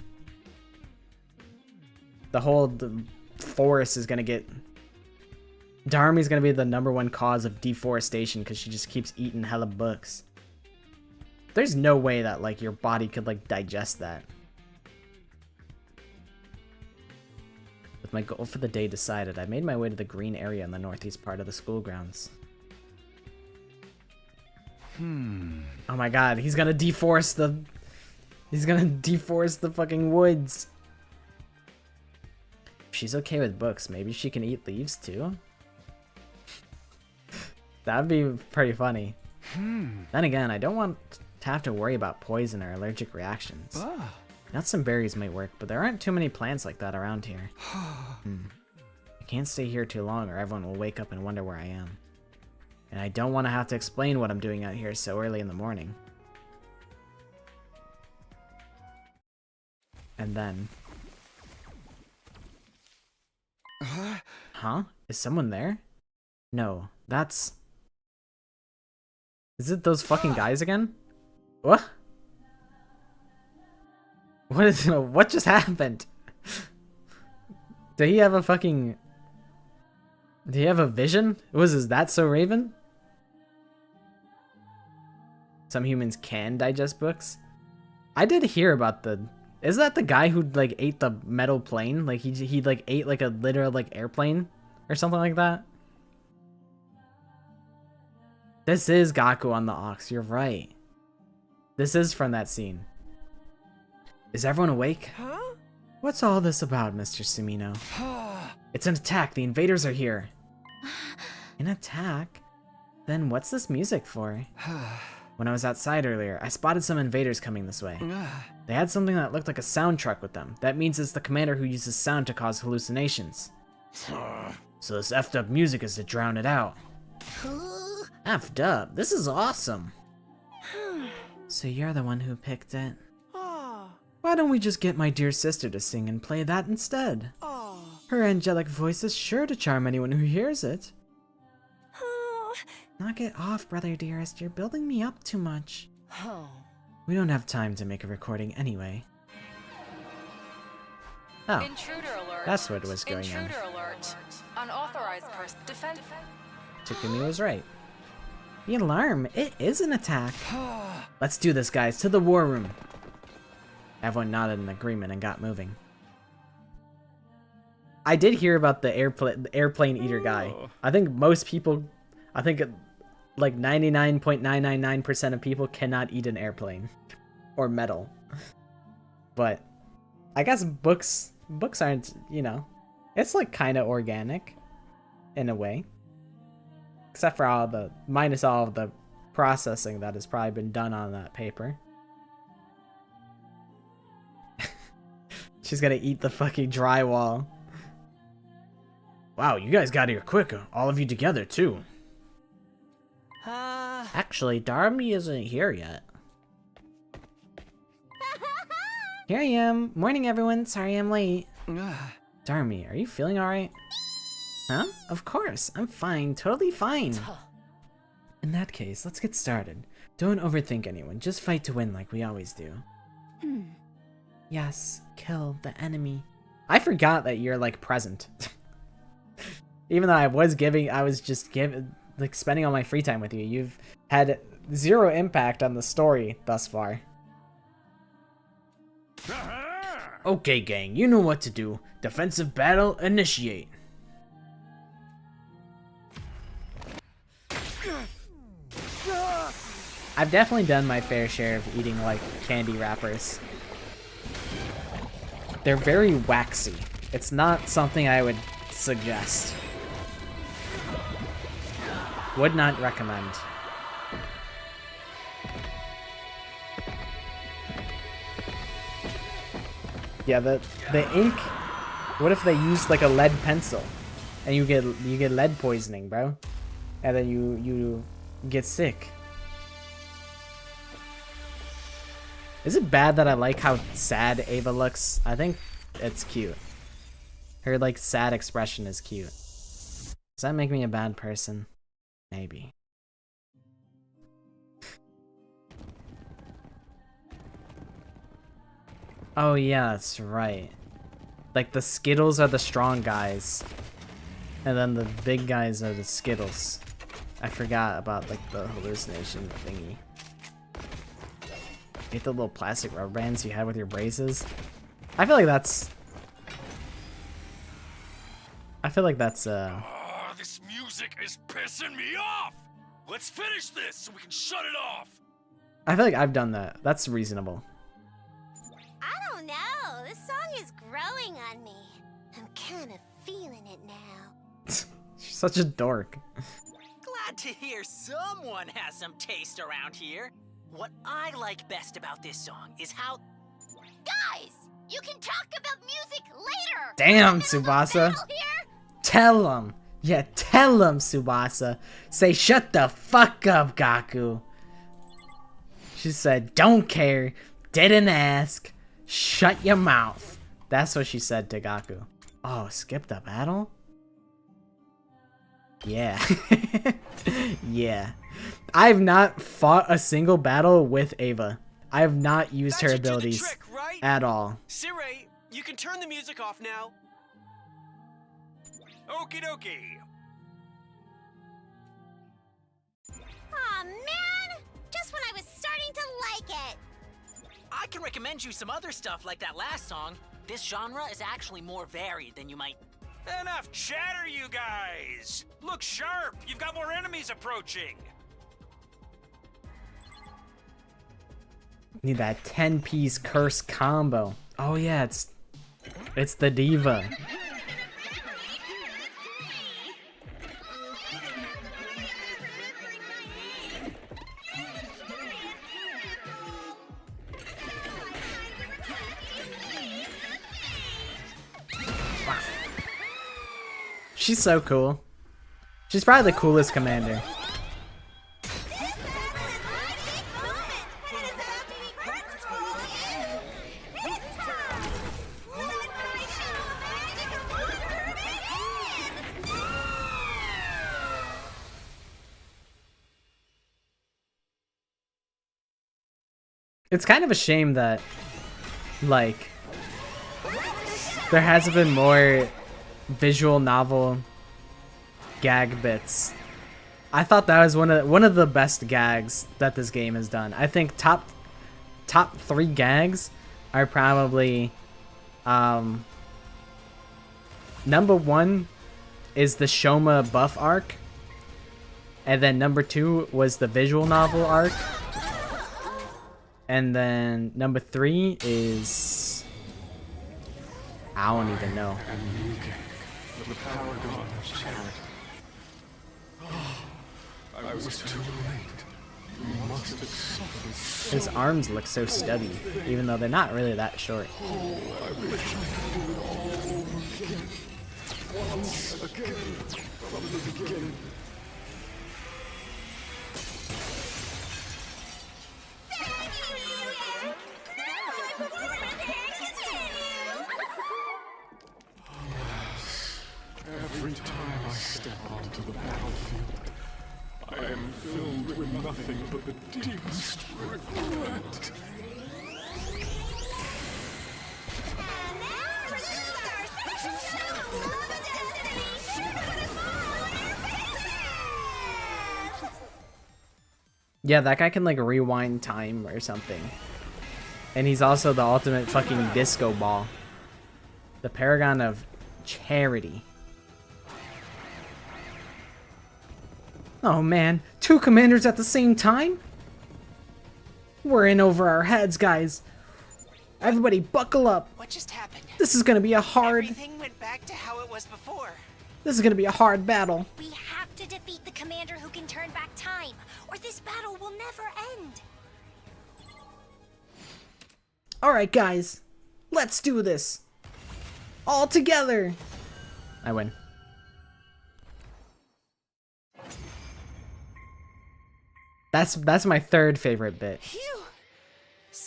The forest is gonna get... Darmi's gonna be the #1 cause of deforestation because she just keeps eating hella books. There's no way that, like, your body could, like, digest that. With my goal for the day decided, I made my way to the green area in the northeast part of the school grounds. Oh my god, he's gonna deforest the... He's gonna deforest the fucking woods. If she's okay with books, maybe she can eat leaves too? That'd be pretty funny. Then again, I don't want to have to worry about poison or allergic reactions. Nuts and berries might work, but there aren't too many plants like that around here. I can't stay here too long or everyone will wake up and wonder where I am. And I don't want to have to explain what I'm doing out here so early in the morning. And then... Huh? Is someone there? No, that's... Is it those fucking guys again? What? What just happened? Did he have a fucking... Did he have a vision? Is that so Raven? Some humans can digest books? I did hear about the... Is that the guy who, like, ate the metal plane? Like, he like, ate, like, a literal, like, airplane? Or something like that? This is Gaku on the Ox, you're right. This is from that scene. Is everyone awake? Huh? What's all this about, Mr. Sumino? It's an attack, the invaders are here. An attack? Then what's this music for? When I was outside earlier, I spotted some invaders coming this way. They had something that looked like a sound truck with them. That means it's the commander who uses sound to cause hallucinations. So this effed up music is to drown it out. Effed up? This is awesome. So you're the one who picked it. Why don't we just get my dear sister to sing and play that instead? Her angelic voice is sure to charm anyone who hears it. Knock it off, brother dearest. You're building me up too much. We don't have time to make a recording anyway. Oh, Intruder alert. that's what was going on. Intruder alert. Unauthorized person. Defend. Takumi was right. The alarm! It is an attack! Let's do this, guys. To the war room! Everyone nodded in agreement and got moving. I did hear about the airplane eater guy. I think most people... I think like 99.999% of people cannot eat an airplane. Or metal. But I guess books aren't, you know... It's like kind of organic. In a way. Except for all the... Minus all of the processing that has probably been done on that paper. She's gonna eat the fucking drywall. Wow, you guys got here quick. All of you together, too. Actually, Darby isn't here yet. Here I am. Morning, everyone. Sorry I'm late. Darby, are you feeling alright? Huh? Of course. I'm fine. Totally fine. In that case, let's get started. Don't overthink anyone. Just fight to win like we always do. Yes, kill the enemy. I forgot that you're, like, present. Even though I was just like, spending all my free time with you. You've had 0 impact on the story thus far. Okay, gang, you know what to do. Defensive battle, initiate. I've definitely done my fair share of eating, like, candy wrappers. They're very waxy. It's not something I would suggest. Would not recommend. Yeah, the ink. What if they used like a lead pencil, and you get lead poisoning, bro, and then you get sick. Is it bad that I like how sad Ava looks? I think it's cute. Her, like, sad expression is cute. Does that make me a bad person? Maybe. Oh yeah, that's right. Like the Skittles are the strong guys, and then the big guys are the Skittles. I forgot about like the hallucination thingy. Get the little plastic rubber bands you had with your braces. I feel like that's. Oh, this music is pissing me off! Let's finish this so we can shut it off! I feel like I've done that. That's reasonable. I don't know. This song is growing on me. I'm kind of feeling it now. She's such a dork. Glad to hear someone has some taste around here. What I like best about this song is how... Guys, you can talk about music later. Damn, Tsubasa. Tell him. Yeah, tell him, Tsubasa. Say, shut the fuck up, Gaku. She said, don't care. Didn't ask. Shut your mouth. That's what she said to Gaku. Oh, skip the battle? Yeah. Yeah. I've not fought a single battle with Ava. I have not used her abilities at all. Sirei, you can turn the music off now. Okie dokie. Aw, man! Just when I was starting to like it. I can recommend you some other stuff like that last song. This genre is actually more varied than you might... Enough chatter, you guys! Look sharp! You've got more enemies approaching! Need that 10-piece curse combo. Oh yeah, it's the diva. She's so cool. She's probably the coolest commander. It's kind of a shame that, like, there hasn't been more visual novel gag bits. I thought that was one of the best gags that this game has done. I think top 3 gags are probably number 1 is the Shoma buff arc, and then number 2 was the visual novel arc, and then number 3 is I don't even know. The power god of charity. I was too late. You must have suffered. His arms look so stubby, even though they're not really that short. I wish I could do it all over again. Once again, from the beginning. Every time I step onto the battlefield, I am filled with nothing but the deepest regret. Yeah, that guy can like rewind time or something. And he's also the ultimate fucking disco ball. The paragon of charity. Oh man, 2 commanders at the same time? We're in over our heads, guys. Everybody buckle up. What just happened? This is gonna be a hard... Everything went back to how it was before. This is gonna be a hard battle. We have to defeat the commander who can turn back time, or this battle will never end. Alright guys, let's do this. All together. I win. That's my 3rd favorite bit. Phew.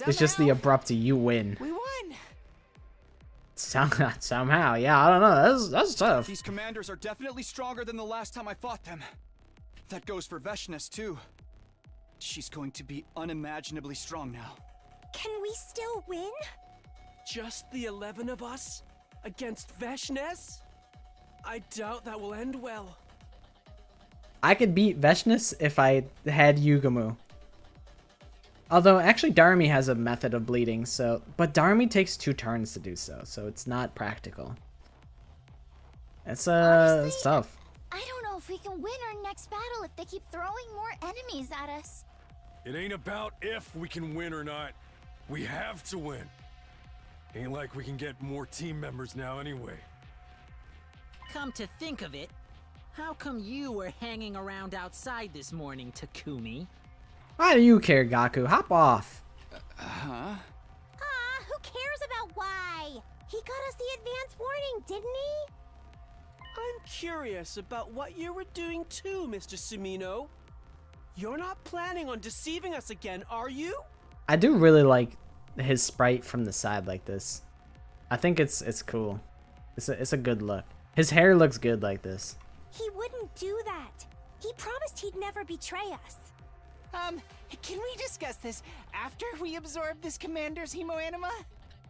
It's just the abrupt you win. We won. Somehow, yeah, I don't know. That's tough. These commanders are definitely stronger than the last time I fought them. That goes for Veshness too. She's going to be unimaginably strong now. Can we still win? Just the 11 of us? Against Veshness? I doubt that will end well. I could beat Veshness if I had Yugamu. Although, actually, Darmy has a method of bleeding, so... But Darmy takes 2 turns to do so, so it's not practical. It's, it's tough. I don't know if we can win our next battle if they keep throwing more enemies at us. It ain't about if we can win or not. We have to win. Ain't like we can get more team members now anyway. Come to think of it, how come you were hanging around outside this morning, Takumi? Why do you care, Gaku? Hop off. Aw, who cares about why? He got us the advance warning, didn't he? I'm curious about what you were doing too, Mr. Sumino. You're not planning on deceiving us again, are you? I do really like his sprite from the side like this. I think it's cool. It's a good look. His hair looks good like this. He wouldn't do that. He promised he'd never betray us. Can we discuss this after we absorb this commander's hemoanima?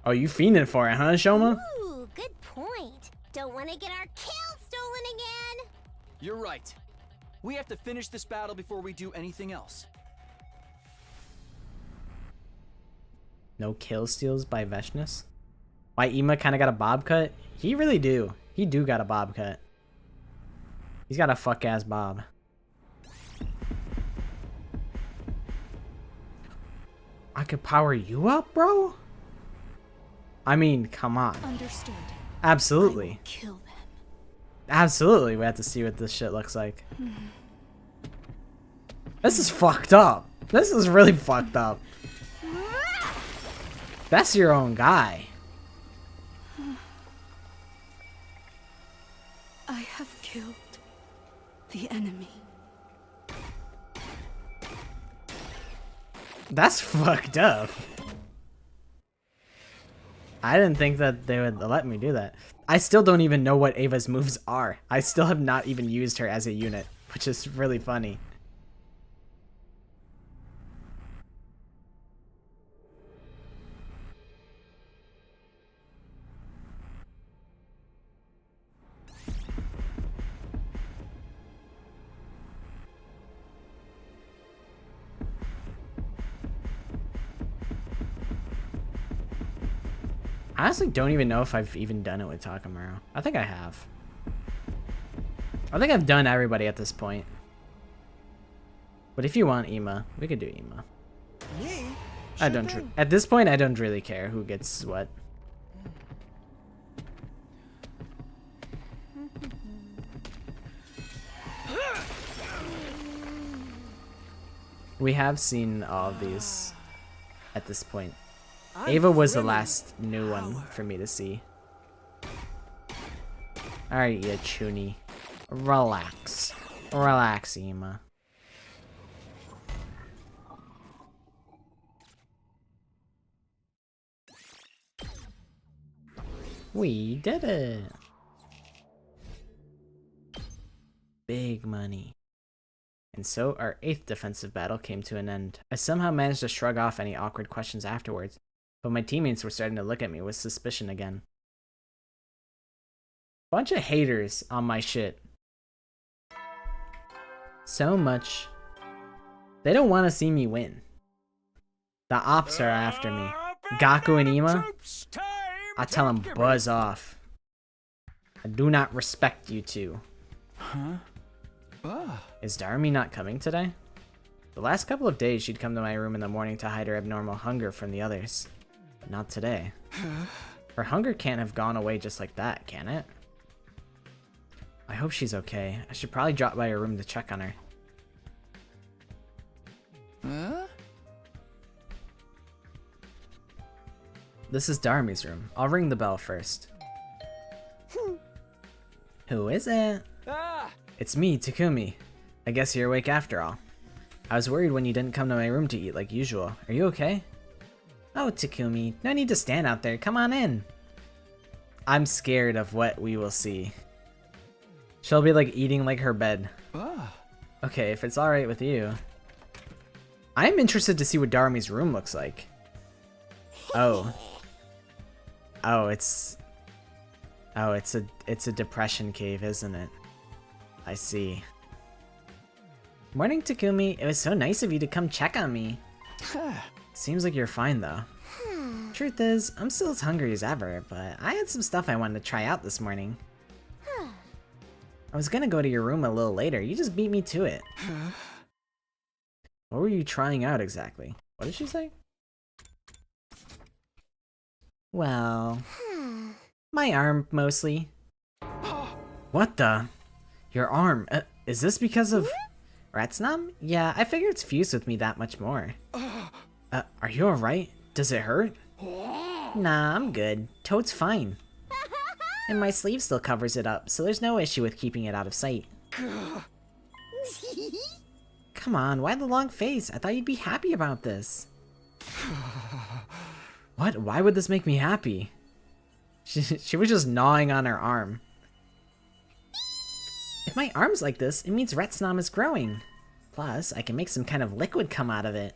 Oh, you fiending for it, huh, Shoma? Ooh, good point. Don't want to get our kill stolen again. You're right. We have to finish this battle before we do anything else. No kill steals by Veshness? Why Ima kind of got a bob cut? He really do. He do got a bob cut. He's got a fuck ass bob. I could power you up, bro? I mean, come on. Understood. Absolutely. Kill them. Absolutely, we have to see what this shit looks like. This is fucked up. This is really fucked up. That's your own guy. I have killed the enemy. That's fucked up. I didn't think that they would let me do that. I still don't even know what Ava's moves are. I still have not even used her as a unit, which is really funny. I honestly don't even know if I've even done it with Takamaru. I think I have. I think I've done everybody at this point. But if you want Ima, we could do Ima. Me? I don't. At this point, I don't really care who gets what. We have seen all of these at this point. Ava was the last new one for me to see. Alright, yeah, Chuni. Relax. Relax, Ima. We did it! Big money. And so our 8th defensive battle came to an end. I somehow managed to shrug off any awkward questions afterwards, but my teammates were starting to look at me with suspicion again. Bunch of haters on my shit. So much. They don't want to see me win. The ops are after me. Gaku and Ima, I tell them buzz off. I do not respect you two. Huh? Is Darmy not coming today? The last couple of days she'd come to my room in the morning to hide her abnormal hunger from the others. But not today. Her hunger can't have gone away just like that, can it? I hope she's okay. I should probably drop by her room to check on her. Huh? This is Darmy's room. I'll ring the bell first. Who is it? It's me, Takumi. I guess you're awake after all. I was worried when you didn't come to my room to eat like usual. Are you okay? Oh, Takumi, no need to stand out there. Come on in. I'm scared of what we will see. She'll be like eating like her bed. Okay, if it's alright with you. I'm interested to see what Darmy's room looks like. Oh. Oh, it's a depression cave, isn't it? I see. Morning, Takumi. It was so nice of you to come check on me. Seems like you're fine, though. Truth is, I'm still as hungry as ever, but I had some stuff I wanted to try out this morning. I was gonna go to your room a little later. You just beat me to it. What were you trying out exactly? What did she say? Well, my arm, mostly. What the? Your arm? Is this because of Retsnam? Yeah, I figure it's fused with me that much more. Are you alright? Does it hurt? Nah, I'm good. Toad's fine. And my sleeve still covers it up, so there's no issue with keeping it out of sight. Come on, why the long face? I thought you'd be happy about this. What? Why would this make me happy? She was just gnawing on her arm. If my arm's like this, it means Retsnam is growing. Plus, I can make some kind of liquid come out of it.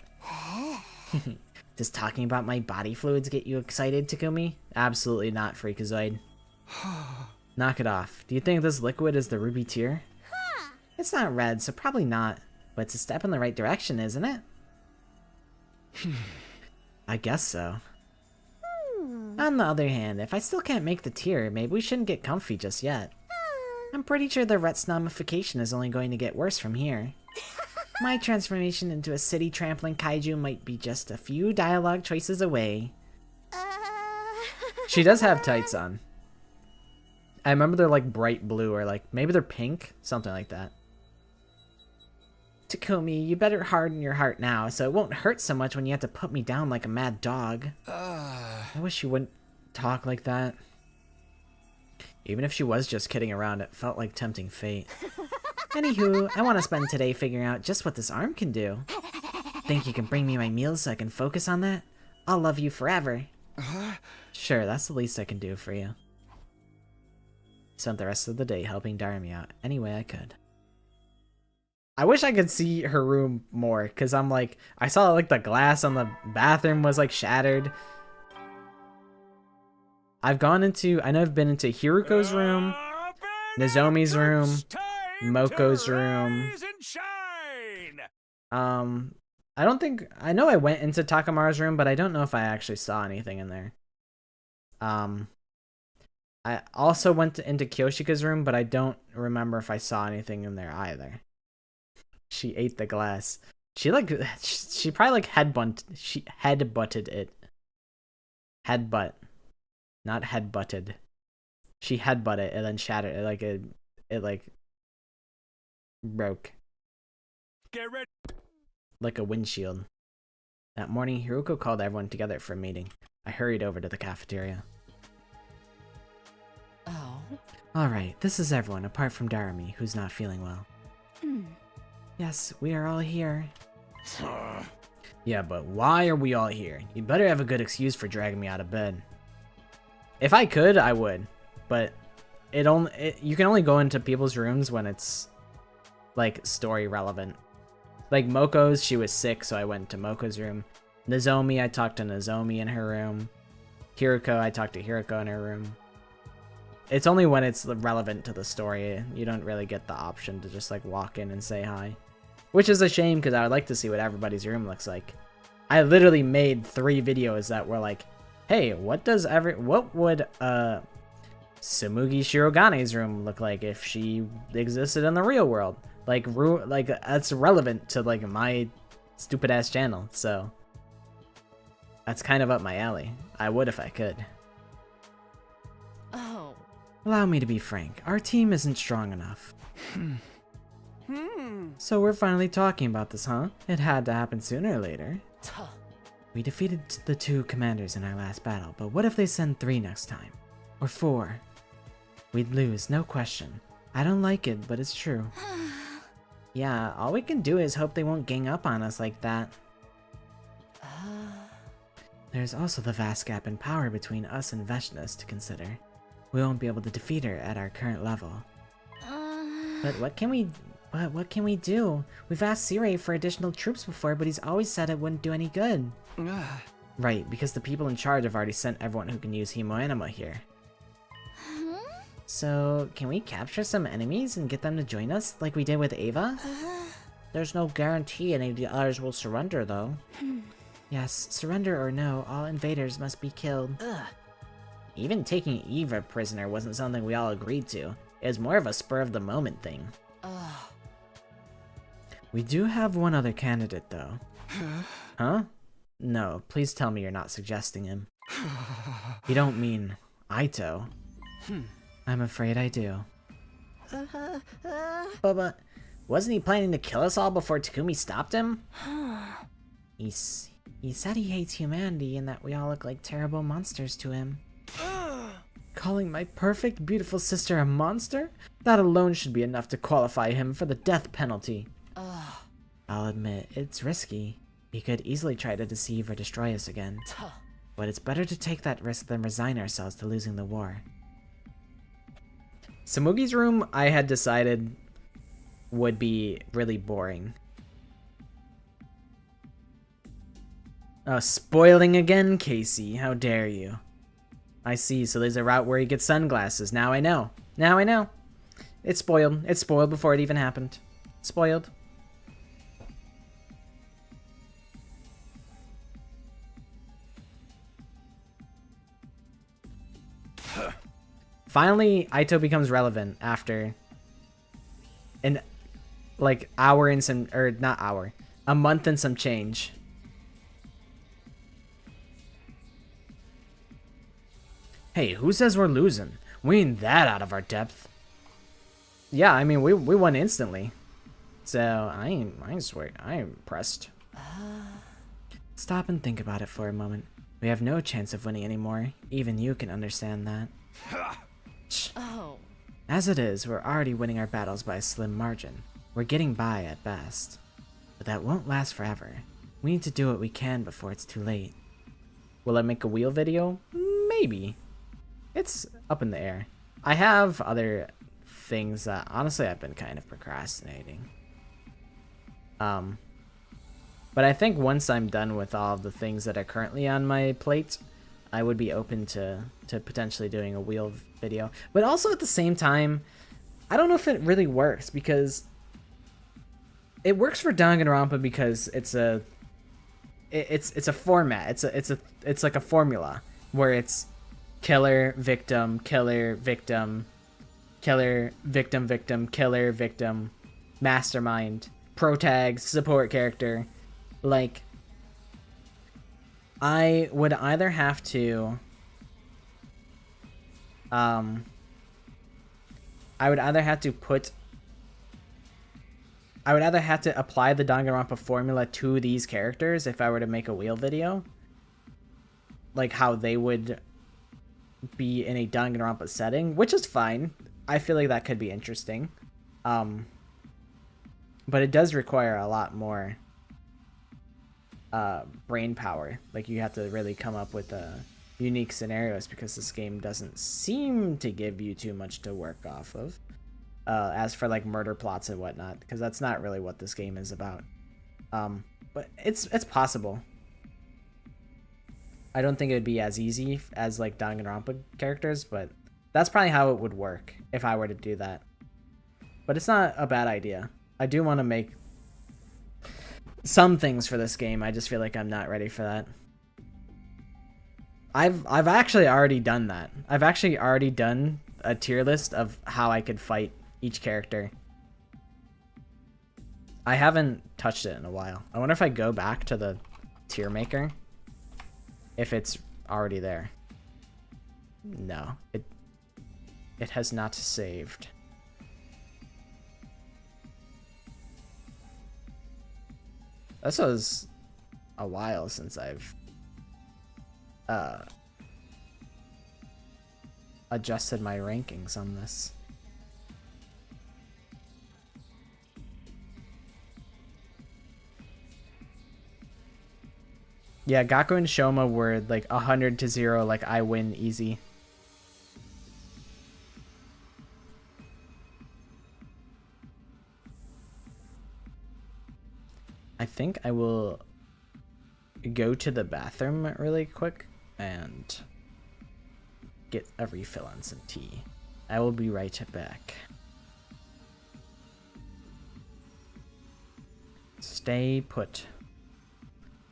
Does talking about my body fluids get you excited, Takumi? Absolutely not, Freakazoid. Knock it off. Do you think this liquid is the ruby tear? It's not red, so probably not. But it's a step in the right direction, isn't it? I guess so. On the other hand, if I still can't make the tear, maybe we shouldn't get comfy just yet. I'm pretty sure the Retsnamification is only going to get worse from here. My transformation into a city trampling kaiju might be just a few dialogue choices away. She does have tights on. I remember they're like bright blue or like maybe they're pink, something like that. Takumi, you better harden your heart now so it won't hurt so much when you have to put me down like a mad dog. I wish you wouldn't talk like that. Even if she was just kidding around, it felt like tempting fate. Anywho, I want to spend today figuring out just what this arm can do. Think you can bring me my meals so I can focus on that? I'll love you forever. Sure, that's the least I can do for you. Spent the rest of the day helping Darmy out any way I could. I wish I could see her room more, because I'm like, I saw like the glass on the bathroom was like shattered. I know I've been into Hiruko's room, Nozomi's room, Moko's room. I know I went into Takamaru's room, but I don't know if I actually saw anything in there. I also went into Kyoshika's room, but I don't remember if I saw anything in there either. She ate the glass. She probably like headbutted it. Headbutt. Not headbutted. She headbutted it and then shattered it it like broke. Get ready. Like a windshield. That morning, Hiruko called everyone together for a meeting. I hurried over to the cafeteria. Oh? Alright, this is everyone apart from Daramy, who's not feeling well. Yes, we are all here. Yeah, but why are we all here? You better have a good excuse for dragging me out of bed. If I could, I would. But you can only go into people's rooms when it's like story relevant. Like Moko's, she was sick, so I went to Moko's room. Nozomi, I talked to Nozomi in her room. Hiruko, I talked to Hiruko in her room. It's only when it's relevant to the story. You don't really get the option to just like walk in and say hi. Which is a shame, because I would like to see what everybody's room looks like. I literally made 3 videos that were like, hey, what would Tsumugi Shirogane's room look like if she existed in the real world? Like that's relevant to like my stupid ass channel, so that's kind of up my alley. I would if I could. Oh. Allow me to be frank. Our team isn't strong enough. So we're finally talking about this, huh? It had to happen sooner or later. We defeated the 2 commanders in our last battle, but what if they send 3 next time? Or 4? We'd lose, no question. I don't like it, but it's true. Yeah, all we can do is hope they won't gang up on us like that. There's also the vast gap in power between us and Veshna's to consider. We won't be able to defeat her at our current level. But what can we do? We've asked Sirei for additional troops before, but he's always said it wouldn't do any good. Right, because the people in charge have already sent everyone who can use Hemoanima here. So, can we capture some enemies and get them to join us, like we did with Ava? There's no guarantee any of the others will surrender, though. Yes, surrender or no, all invaders must be killed. Even taking Eva prisoner wasn't something we all agreed to. It was more of a spur-of-the-moment thing. We do have one other candidate, though. Huh? No, please tell me you're not suggesting him. You don't mean Aito? I'm afraid I do. But wasn't he planning to kill us all before Takumi stopped him? He said he hates humanity and that we all look like terrible monsters to him. Calling my perfect, beautiful sister a monster? That alone should be enough to qualify him for the death penalty. I'll admit, it's risky. He could easily try to deceive or destroy us again. But it's better to take that risk than resign ourselves to losing the war. Samugi's room, I had decided, would be really boring. Oh, spoiling again, Casey. How dare you. I see, so there's a route where he gets sunglasses. Now I know. Now I know. It's spoiled. It's spoiled before it even happened. Spoiled. Finally, Aito becomes relevant after an hour and some, or not hour, a month and some change. Hey, who says we're losing? We ain't that out of our depth. Yeah, I mean, we won instantly. So, I swear, I am impressed. Stop and think about it for a moment. We have no chance of winning anymore. Even you can understand that. As it is, we're already winning our battles by a slim margin. We're getting by at best. But that won't last forever. We need to do what we can before it's too late. Will I make a wheel video? Maybe. It's up in the air. I have other things that, honestly, I've been kind of procrastinating. But I think once I'm done with all of the things that are currently on my plate, I would be open to potentially doing a wheel video. But also at the same time, I don't know if it really works, because it works for Danganronpa because it's a format. It's like a formula where it's killer, victim, killer, victim, killer, victim, victim, killer, victim, mastermind, protag, support character. Like, I would either have to apply the Danganronpa formula to these characters if I were to make a wheel video. Like how they would be in a Danganronpa setting, which is fine. I feel like that could be interesting. But it does require a lot more brain power. Like, you have to really come up with unique scenarios, because this game doesn't seem to give you too much to work off of. As for like murder plots and whatnot, because that's not really what this game is about. But it's possible. I don't think it would be as easy as like Danganronpa characters, but that's probably how it would work if I were to do that. But it's not a bad idea. I do want to make some things for this game. I just feel like I'm not ready for that. I've actually already done that. I've actually already done a tier list of how I could fight each character. I haven't touched it in a while. I wonder if I go back to the tier maker, if it's already there. No, it has not saved. This was a while since I've adjusted my rankings on this. Yeah, Gaku and Shoma were like 100-0, like I win easy. I think I will go to the bathroom really quick and get a refill on some tea. I will be right back. Stay put.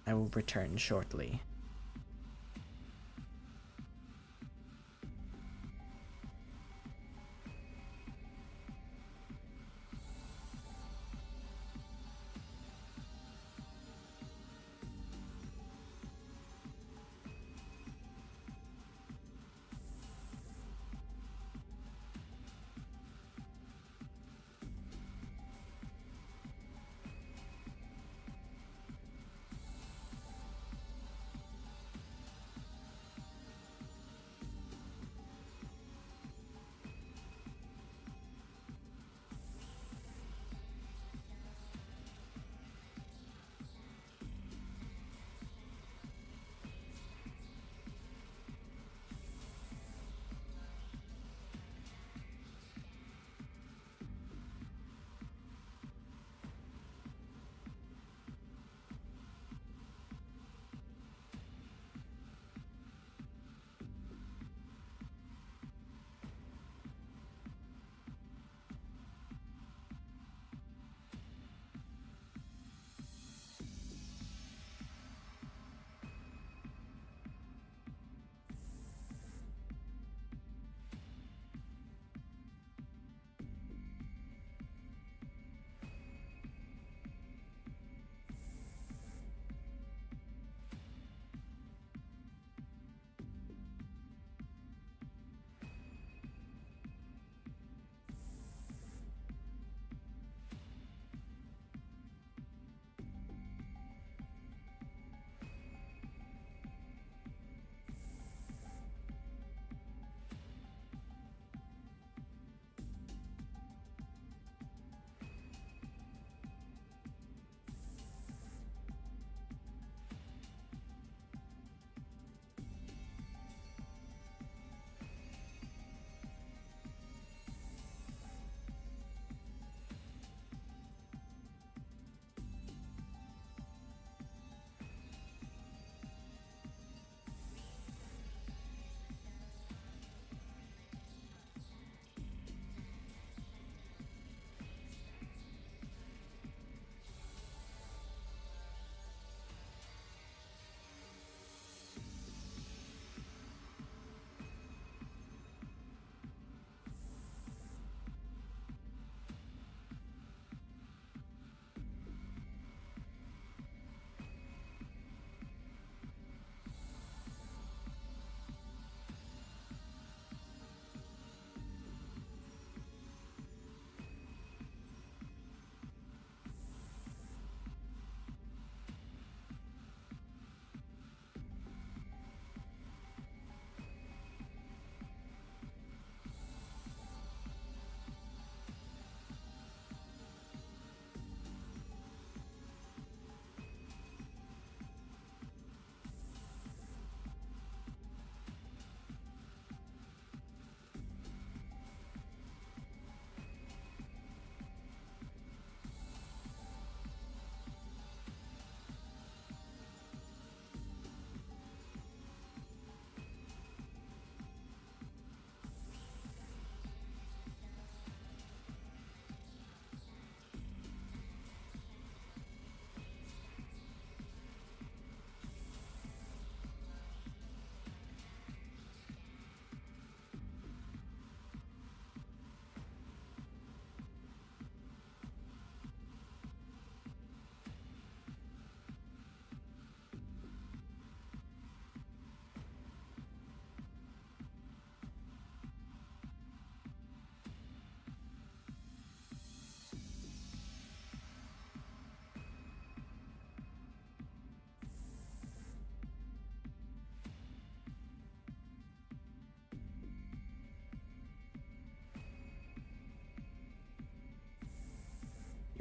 I will return shortly.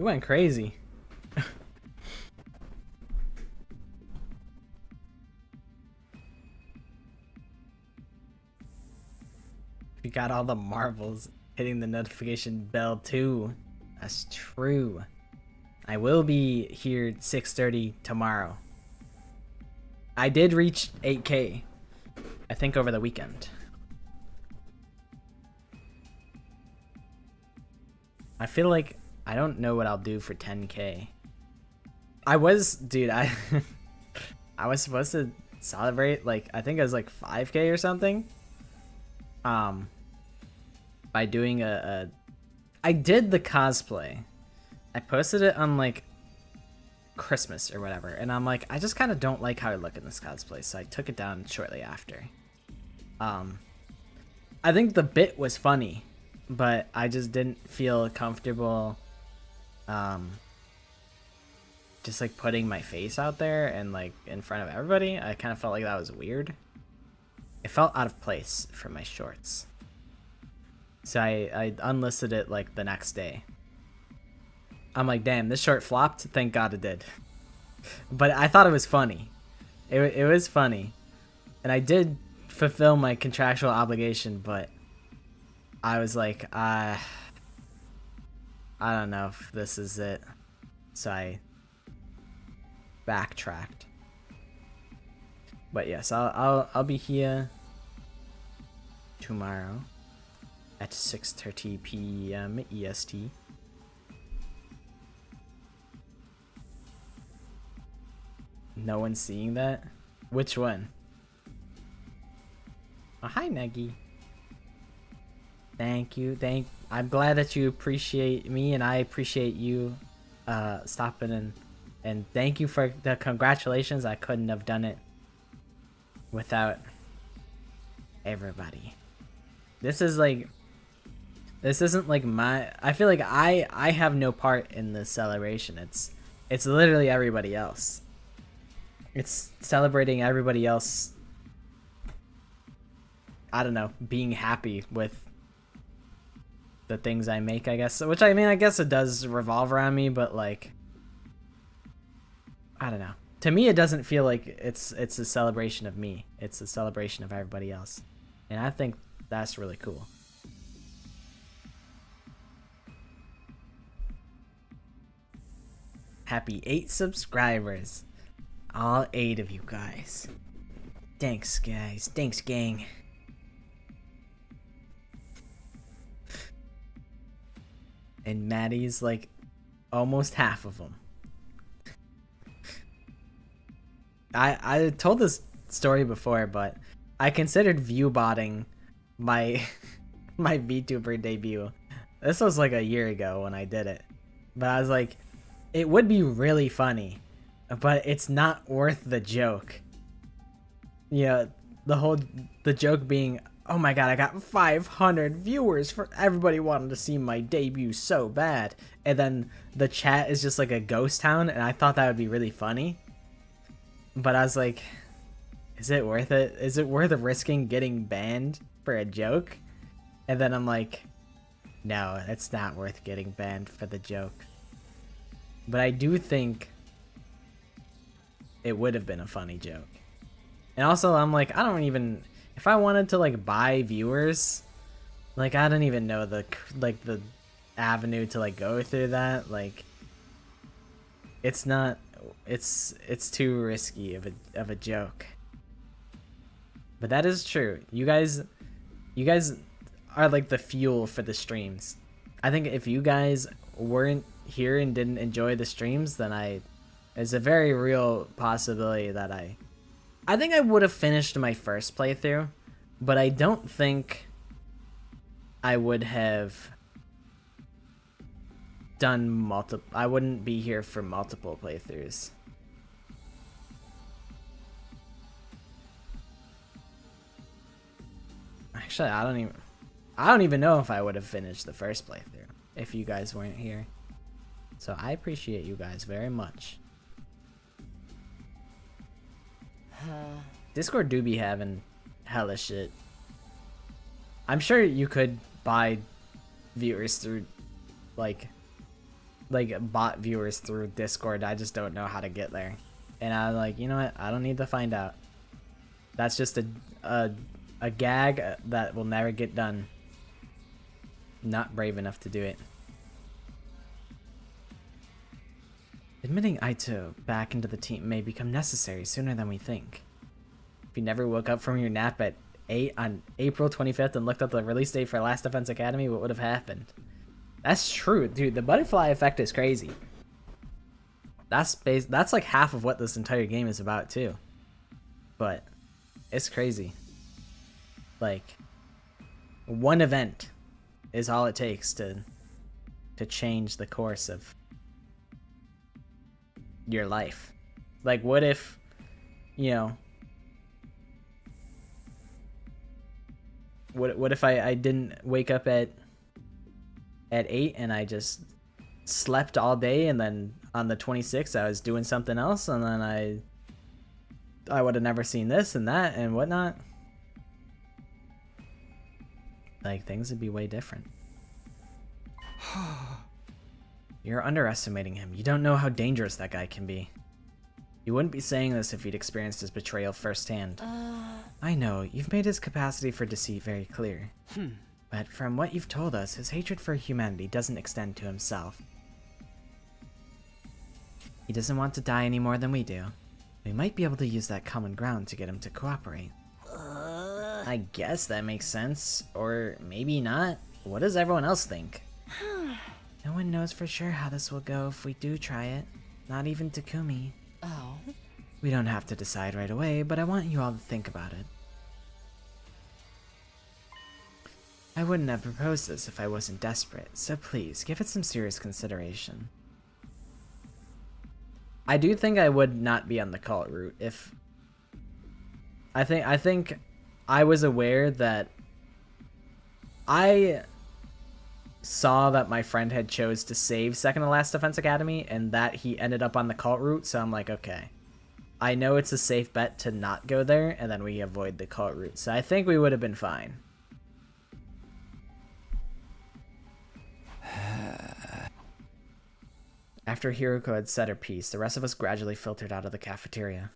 You went crazy. We got all the marbles hitting the notification bell too. That's true. I will be here at 6:30 tomorrow. I did reach 8K, I think, over the weekend. I feel like I don't know what I'll do for 10K. I was, dude, I was supposed to celebrate, like, I think it was like 5K or something. By doing I did the cosplay. I posted it on like Christmas or whatever, and I'm like, I just kind of don't like how I look in this cosplay, so I took it down shortly after. I think the bit was funny, but I just didn't feel comfortable just like putting my face out there and like in front of everybody. I kind of felt like that was weird. It felt out of place for my shorts. So I unlisted it like the next day. I'm like, damn, this short flopped. Thank God it did. But I thought it was funny. It was funny. And I did fulfill my contractual obligation, but I was like, I don't know if this is it. So I backtracked. But yes, I'll be here tomorrow at 6:30 p.m. EST. No one's seeing that? Which one? Oh, hi, Negi. Thank you. I'm glad that you appreciate me, and I appreciate you stopping and thank you for the congratulations. I couldn't have done it without everybody. This isn't like I feel like I have no part in this celebration. It's literally everybody else. It's celebrating everybody else, I don't know, being happy with the things I make, I guess. Which, I mean, I guess it does revolve around me, but like, I don't know. To me, it doesn't feel like it's a celebration of me. It's a celebration of everybody else. And I think that's really cool. Happy 8 subscribers. All 8 of you guys. Thanks, guys. Thanks, gang. And Maddie's like almost half of them. I told this story before, but I considered view-botting my my VTuber debut. This was like a year ago when I did it. But I was like, it would be really funny, but it's not worth the joke. Yeah, the joke being, oh my god, I got 500 viewers for everybody wanting to see my debut so bad. And then the chat is just like a ghost town, and I thought that would be really funny. But I was like, is it worth it? Is it worth risking getting banned for a joke? And then I'm like, no, it's not worth getting banned for the joke. But I do think it would have been a funny joke. And also, I'm like, I don't even, if I wanted to like buy viewers, like I don't even know the avenue to like go through that. Like, it's not, it's too risky of a joke. But that is true. You guys are like the fuel for the streams. I think if you guys weren't here and didn't enjoy the streams, then there's a very real possibility that I think I would have finished my first playthrough, but I don't think I would have done I wouldn't be here for multiple playthroughs. Actually, I don't even know if I would have finished the first playthrough if you guys weren't here. So I appreciate you guys very much. Discord do be having hella shit. I'm sure you could buy viewers through like bot viewers through Discord. I just don't know how to get there. And I'm like, you know what? I don't need to find out. That's just a gag that will never get done. Not brave enough to do it. Admitting Aito back into the team may become necessary sooner than we think. If you never woke up from your nap at 8 on April 25th and looked up the release date for Last Defense Academy, what would have happened? That's true, dude. The butterfly effect is crazy. That's like half of what this entire game is about too. But it's crazy. Like, one event is all it takes to change the course of your life. Like, what if, you know, what if I didn't wake up at 8 and I just slept all day, and then on the 26th I was doing something else, and then I would have never seen this and that and whatnot. Like, things would be way different. You're underestimating him. You don't know how dangerous that guy can be. You wouldn't be saying this if you'd experienced his betrayal firsthand. I know, you've made his capacity for deceit very clear. But from what you've told us, his hatred for humanity doesn't extend to himself. He doesn't want to die any more than we do. We might be able to use that common ground to get him to cooperate. I guess that makes sense. Or maybe not. What does everyone else think? No one knows for sure how this will go if we do try it. Not even Takumi. Oh? We don't have to decide right away, but I want you all to think about it. I wouldn't have proposed this if I wasn't desperate, so please, give it some serious consideration. I do think I would not be on the cult route if... I think I was aware that I saw that my friend had chose to save Second to Last Defense Academy and that he ended up on the cult route, so I'm like, okay. I know it's a safe bet to not go there, and then we avoid the cult route. So I think we would have been fine. After Hiroko had said her piece, the rest of us gradually filtered out of the cafeteria.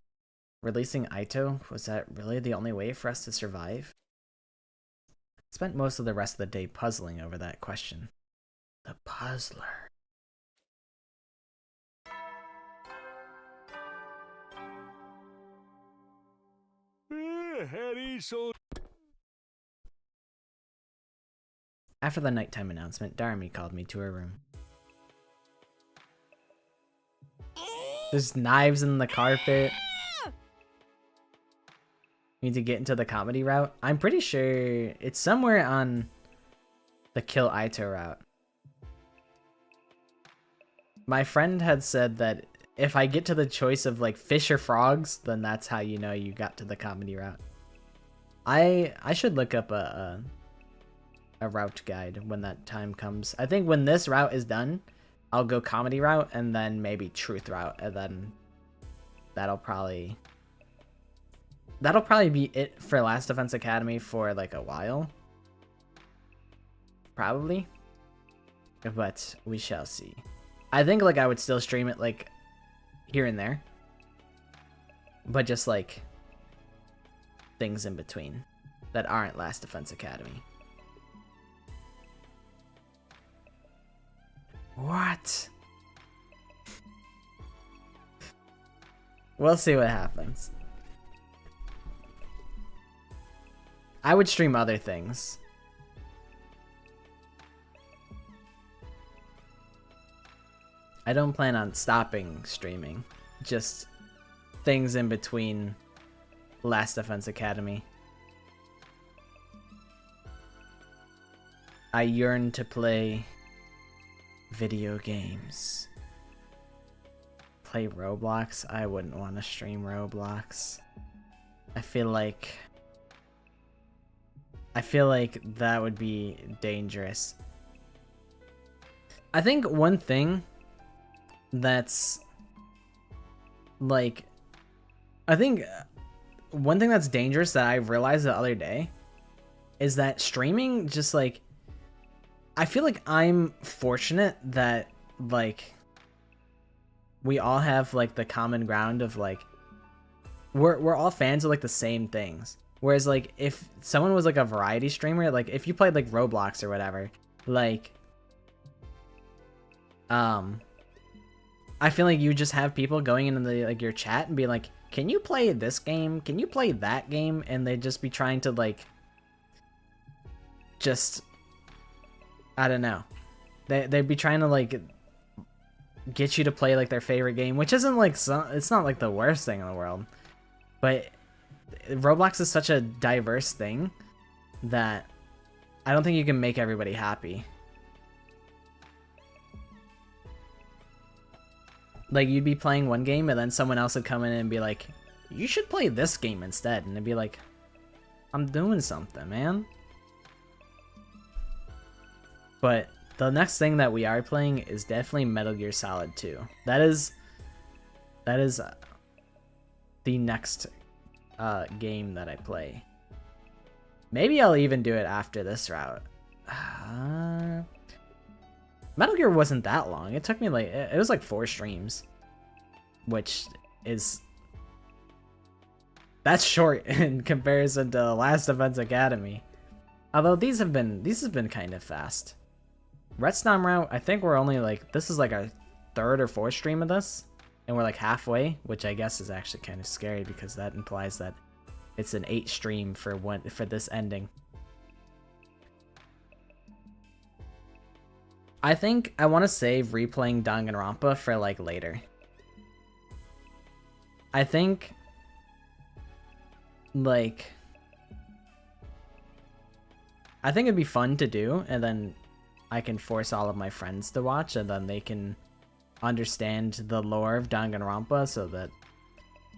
Releasing Aito, was that really the only way for us to survive? I spent most of the rest of the day puzzling over that question. The puzzler. After the nighttime announcement, Darami called me to her room. There's knives in the carpet. Need to get into the comedy route. I'm pretty sure it's somewhere on the kill Aito route. My friend had said that if I get to the choice of like fish or frogs, then that's how you know you got to the comedy route. I should look up a route guide when that time comes. I think when this route is done, I'll go comedy route and then maybe truth route, and then that'll probably be it for Last Defense Academy for like a while. Probably. But we shall see. I think like I would still stream it like here and there. But just like things in between that aren't Last Defense Academy. What? We'll see what happens. I would stream other things. I don't plan on stopping streaming. Just things in between Last Defense Academy. I yearn to play video games. Play Roblox? I wouldn't want to stream Roblox. I feel like that would be dangerous. I think one thing that's like, one thing that's dangerous that I realized the other day is that streaming just like, I feel like I'm fortunate that like we all have like the common ground of like we're all fans of like the same things. Whereas like if someone was like a variety streamer, like if you played like Roblox or whatever, like I I feel like you just have people going into the like your chat and be like, can you play this game? Can you play that game? And they'd just be trying to like, just, I don't know. They'd be trying to like get you to play like their favorite game, which isn't like, it's not like the worst thing in the world. But Roblox is such a diverse thing that I don't think you can make everybody happy. Like, you'd be playing one game, and then someone else would come in and be like, you should play this game instead. And it'd be like, I'm doing something, man. But the next thing that we are playing is definitely Metal Gear Solid 2. That is the next game that I play. Maybe I'll even do it after this route. Metal Gear wasn't that long. It took me like, it was like 4 streams, which is, that's short in comparison to Last Defense Academy. Although these have been kind of fast. Redstone route, I think we're only like, this is like our 3rd or 4th stream of this, and we're like halfway, which I guess is actually kind of scary because that implies that it's an 8 stream for this ending. I think I want to save replaying Danganronpa for like later. I think like it'd be fun to do, and then I can force all of my friends to watch, and then they can understand the lore of Danganronpa, so that,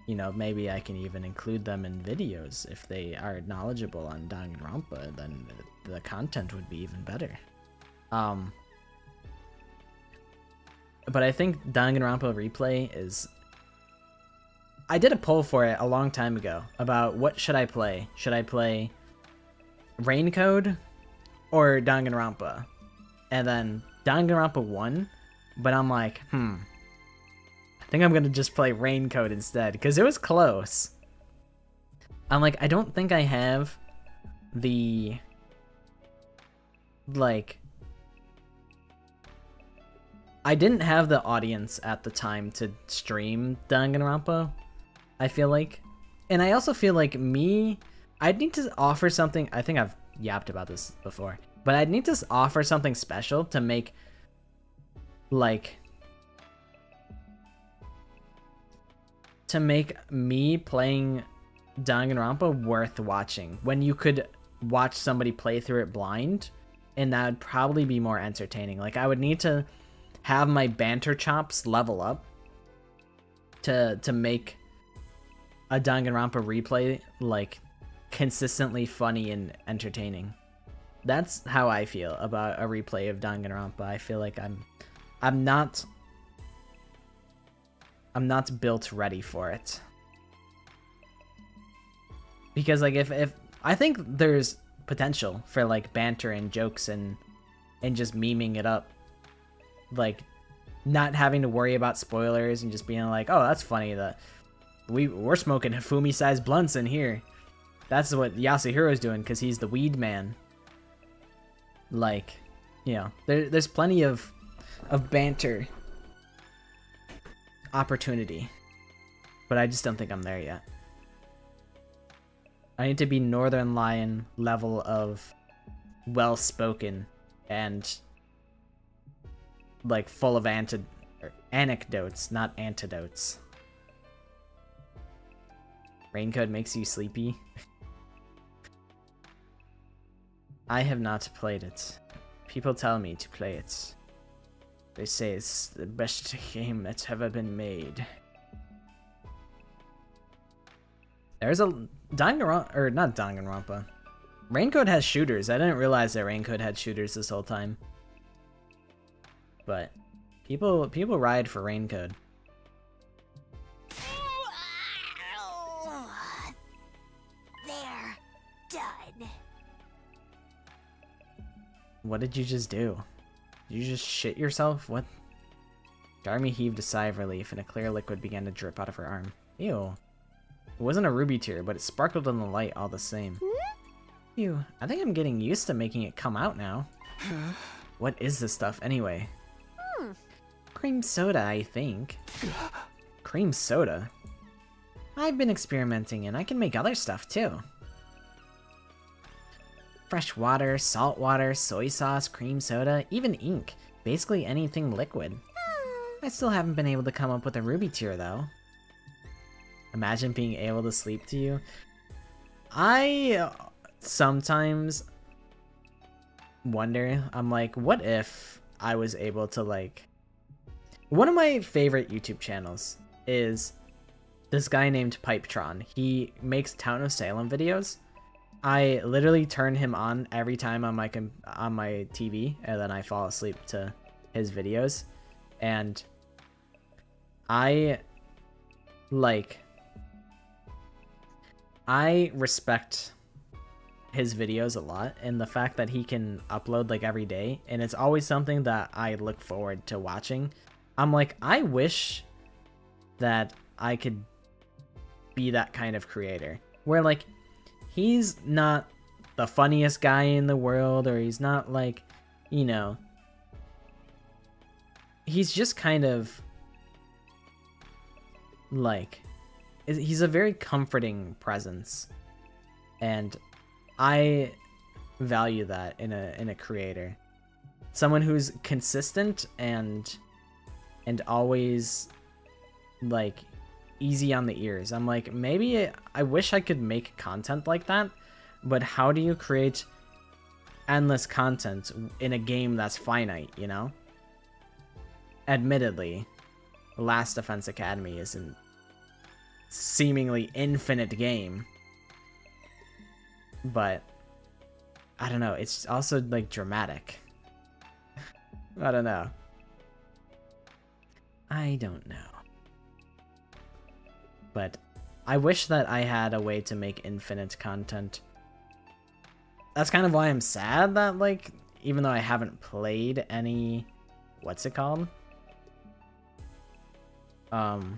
you know, maybe I can even include them in videos. If they are knowledgeable on Danganronpa, then the content would be even better. But I think Danganronpa Replay is... I did a poll for it a long time ago about what should I play. Should I play Raincode or Danganronpa? And then Danganronpa won, but I'm like, I think I'm gonna just play Raincode instead, because it was close. I'm like, I don't think I have the... like... I didn't have the audience at the time to stream Danganronpa, I feel like. And I also feel like I'd need to offer something, I think I've yapped about this before, but I'd need to offer something special to make, like, me playing Danganronpa worth watching, when you could watch somebody play through it blind, and that would probably be more entertaining. Like, I would need to have my banter chops level up to make a Danganronpa replay like consistently funny and entertaining. That's how I feel about a replay of Danganronpa. I feel like I'm not built ready for it. Because like if I think there's potential for like banter and jokes and just memeing it up. Like, not having to worry about spoilers and just being like, oh, that's funny that we're smoking Hifumi-sized blunts in here. That's what Yasuhiro's doing because he's the weed man. Like, you know, there's plenty of banter opportunity, but I just don't think I'm there yet. I need to be Northern Lion level of well-spoken and like full of anecdotes, not antidotes. Raincode makes you sleepy. I have not played it. People tell me to play it. They say it's the best game that's ever been made. There's a Danganronpa, or not Danganronpa. Raincode has shooters. I didn't realize that Raincode had shooters this whole time. But people ride for Raincode. There, done. What did you just do? Did you just shit yourself? What? Darmy heaved a sigh of relief, and a clear liquid began to drip out of her arm. Ew. It wasn't a ruby tear, but it sparkled in the light all the same. Ew. I think I'm getting used to making it come out now. What is this stuff anyway? Cream soda, I think. Cream soda? I've been experimenting and I can make other stuff too. Fresh water, salt water, soy sauce, cream soda, even ink. Basically anything liquid. I still haven't been able to come up with a ruby tier though. Imagine being able to sleep to you. I sometimes wonder, I'm like, what if I was able to like... One of my favorite YouTube channels is this guy named Pipetron. He makes Town of Salem videos. I literally turn him on every time on my TV, and then I fall asleep to his videos. And I respect his videos a lot, and the fact that he can upload like every day, and it's always something that I look forward to watching. I'm like, I wish that I could be that kind of creator where like he's not the funniest guy in the world, or he's not like, you know, he's just kind of like, he's a very comforting presence, and I value that in a creator. Someone who's consistent and always like easy on the ears. I'm like, maybe I wish I could make content like that, but how do you create endless content in a game that's finite, you know? Admittedly, Last Defense Academy is a seemingly infinite game, but I don't know, it's also like dramatic. I don't know. I don't know. But I wish that I had a way to make infinite content. That's kind of why I'm sad that, like, even though I haven't played any... What's it called? What's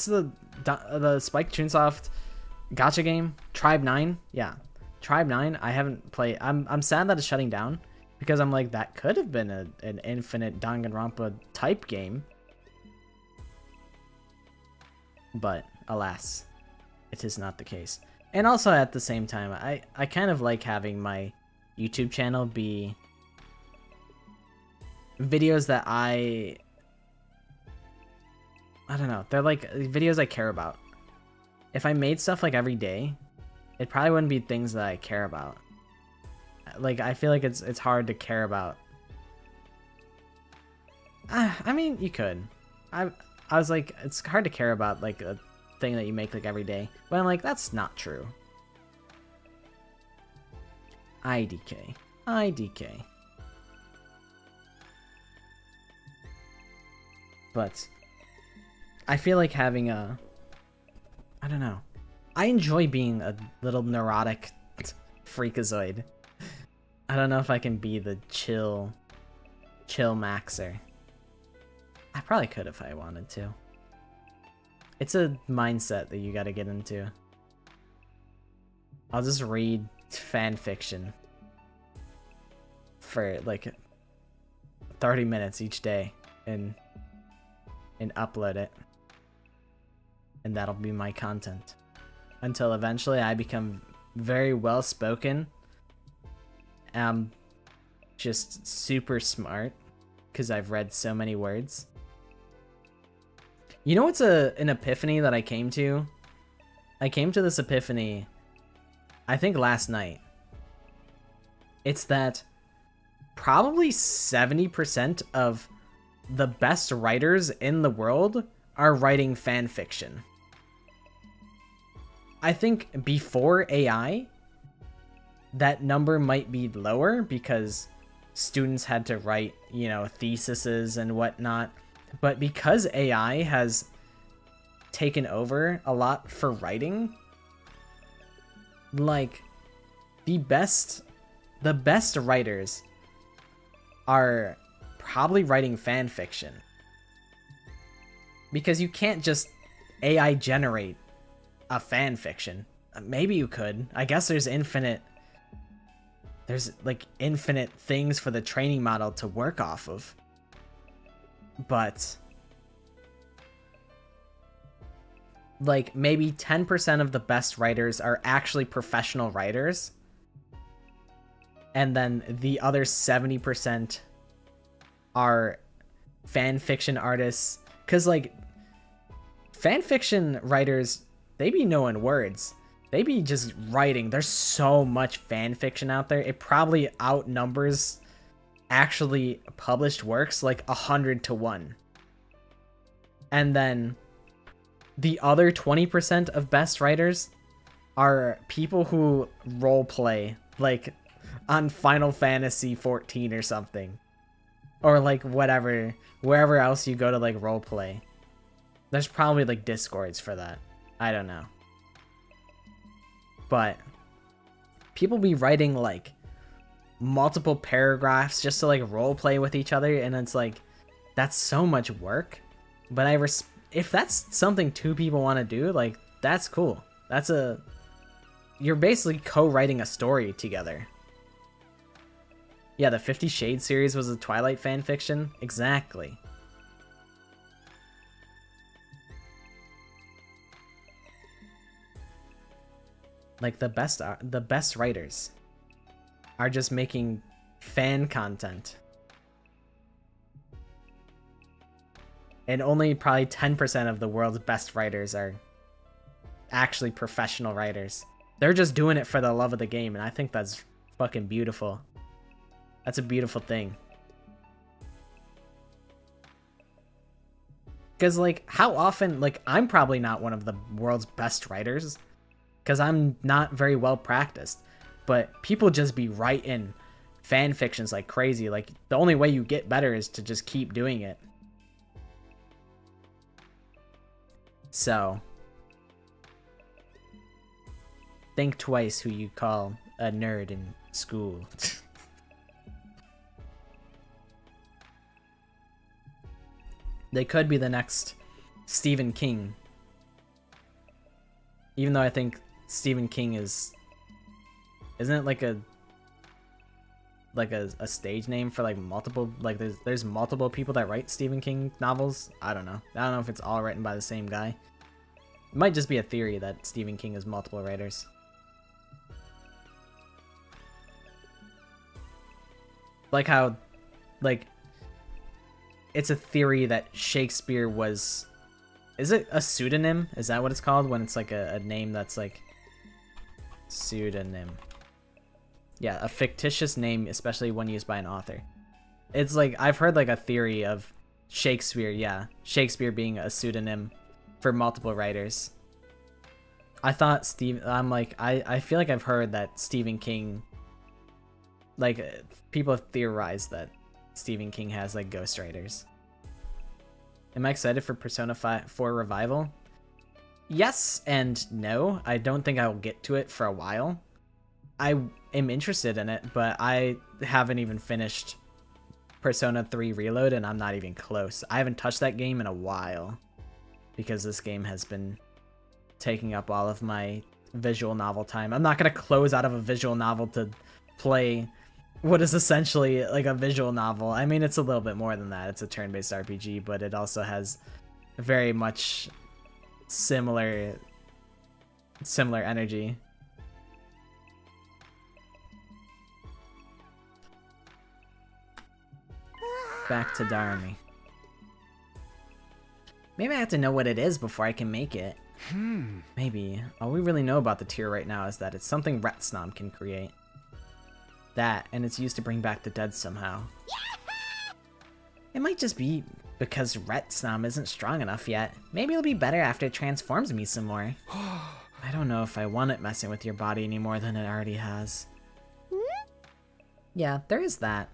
the Spike Chunsoft gacha game? Tribe 9? Yeah. Tribe 9, I haven't played. I'm sad that it's shutting down, because I'm like, that could have been an infinite Danganronpa type game. But alas, it is not the case. And also at the same time, I kind of like having my YouTube channel be videos that I don't know, they're like videos I care about. If I made stuff like every day, it probably wouldn't be things that I care about. Like, I feel like it's hard to care about. I mean, you could. I was like, it's hard to care about like a thing that you make like every day. But I'm like, that's not true. IDK. IDK. But I feel like having a... I don't know. I enjoy being a little neurotic freakazoid. I don't know if I can be the chill maxer. I probably could if I wanted to. It's a mindset that you gotta get into. I'll just read fan fiction for like 30 minutes each day and upload it. And that'll be my content. Until eventually I become very well spoken. I'm just super smart because I've read so many words. You know what's an epiphany that I came to? I came to this epiphany, I think last night. It's that probably 70% of the best writers in the world are writing fan fiction. I think before AI, that number might be lower because students had to write, you know, theses and whatnot. But because AI has taken over a lot for writing, like, the best writers are probably writing fan fiction. Because you can't just AI generate a fan fiction. maybe you could. I guess there's like infinite things for the training model to work off of. But like maybe 10% of the best writers are actually professional writers. And then the other 70% are fan fiction artists. Cause like fan fiction writers, they be knowing words. They be just writing. There's so much fan fiction out there. It probably outnumbers actually published works like 100 to 1. And then the other 20% of best writers are people who role play like on Final Fantasy 14 or something. Or like whatever, wherever else you go to like role play. There's probably like Discords for that. I don't know. But people be writing like multiple paragraphs just to like role play with each other, and it's like that's so much work. But if that's something two people want to do, like that's cool. You're basically co-writing a story together. Yeah, the 50 Shades series was a Twilight fan fiction. Exactly. Like the best writers are just making fan content. And only probably 10% of the world's best writers are actually professional writers. They're just doing it for the love of the game, and I think that's fucking beautiful. That's a beautiful thing. Because, like, how often... Like, I'm probably not one of the world's best writers, because I'm not very well practiced. But people just be writing fan fictions like crazy. Like, the only way you get better is to just keep doing it. So, think twice who you call a nerd in school. They could be the next Stephen King. Even though I think Stephen King isn't it like a stage name for like multiple, like there's multiple people that write Stephen King novels? I don't know if it's all written by the same guy. It might just be a theory that Stephen King has multiple writers. Like how, like, it's a theory that Shakespeare was... Is it a pseudonym? Is that what it's called? When it's like a name that's like... Pseudonym. Yeah, a fictitious name, especially when used by an author. It's like, I've heard like a theory of Shakespeare, yeah. Shakespeare being a pseudonym for multiple writers. I thought I feel like I've heard that Stephen King... Like, people have theorized that Stephen King has like ghostwriters. Am I excited for Persona 4 Revival? Yes and no. I don't think I will get to it for a while. I am interested in it, but I haven't even finished Persona 3 Reload, and I'm not even close. I haven't touched that game in a while because this game has been taking up all of my visual novel time. I'm not going to close out of a visual novel to play what is essentially like a visual novel. I mean, it's a little bit more than that. It's a turn-based RPG, but it also has very much similar energy. Back to Darmy. Maybe I have to know what it is before I can make it. Maybe. All we really know about the tier right now is that it's something Retsnom can create. That, and it's used to bring back the dead somehow. It might just be because Retsnom isn't strong enough yet. Maybe it'll be better after it transforms me some more. I don't know if I want it messing with your body any more than it already has. Yeah, there is that.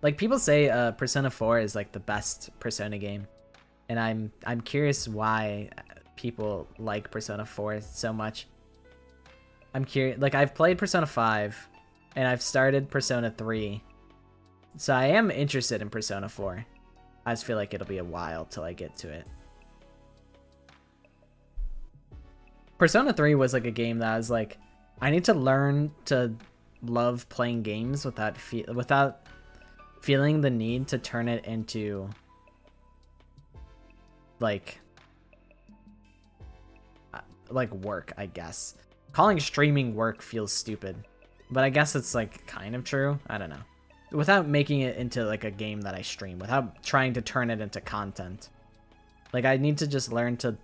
Like, people say Persona 4 is like the best Persona game. And I'm curious why people like Persona 4 so much. I'm curious, like, I've played Persona 5, and I've started Persona 3. So I am interested in Persona 4. I just feel like it'll be a while till I get to it. Persona 3 was like a game that I was like, I need to learn to love playing games without feeling the need to turn it into like work, I guess. Calling streaming work feels stupid, but I guess it's like kind of true. I don't know. Without making it into like a game that I stream, without trying to turn it into content. Like, I need to just learn to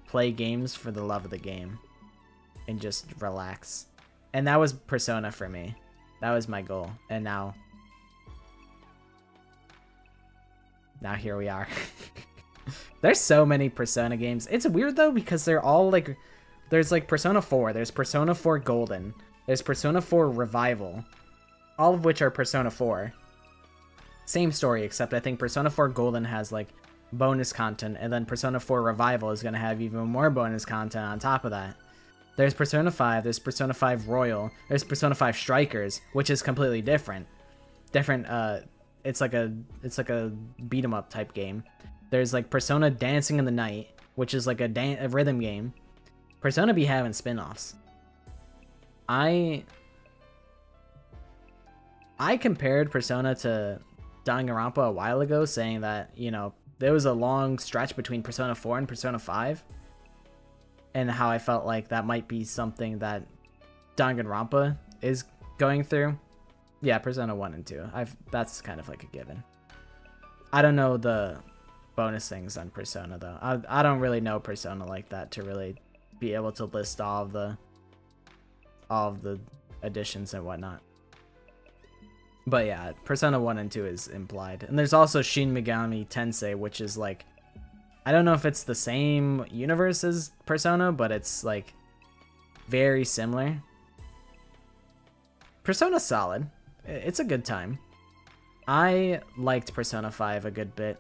play games for the love of the game and just relax. And that was Persona for me. That was my goal. And now here we are. There's so many Persona games. It's weird though, because they're all like, there's like Persona 4, there's Persona 4 Golden, there's Persona 4 Revival, all of which are Persona 4. Same story, except I think Persona 4 Golden has like bonus content, and then Persona 4 Revival is going to have even more bonus content on top of that. There's Persona 5, there's Persona 5 Royal, there's Persona 5 Strikers, which is completely different. It's like a beat 'em up type game. There's like Persona Dancing in the Night, which is like a rhythm game. Persona be having spin-offs. I compared Persona to Danganronpa a while ago, saying that, you know, there was a long stretch between Persona 4 and Persona 5, and how I felt like that might be something that Danganronpa is going through. Yeah, Persona 1 and 2. That's kind of like a given. I don't know the bonus things on Persona though. I don't really know Persona like that to really be able to list all of the additions and whatnot. But yeah, Persona 1 and 2 is implied. And there's also Shin Megami Tensei, which is like, I don't know if it's the same universe as Persona, but it's like very similar. Persona's solid. It's a good time. I liked Persona 5 a good bit.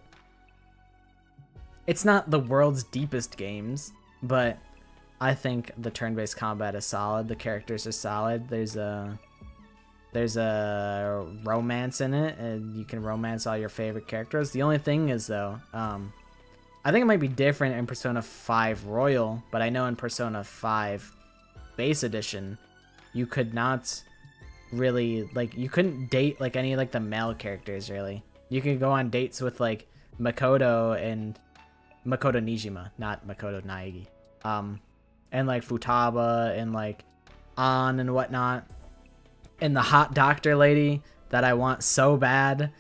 It's not the world's deepest games, but I think the turn-based combat is solid. The characters are solid. There's a romance in it, and you can romance all your favorite characters. The only thing is though, I think it might be different in Persona 5 Royal, but I know in Persona 5 Base Edition, you could not really, like, you couldn't date like any like the male characters really. You could go on dates with like Makoto Nijima, not Makoto Naegi, and like Futaba and like An and whatnot. And the hot doctor lady that I want so bad.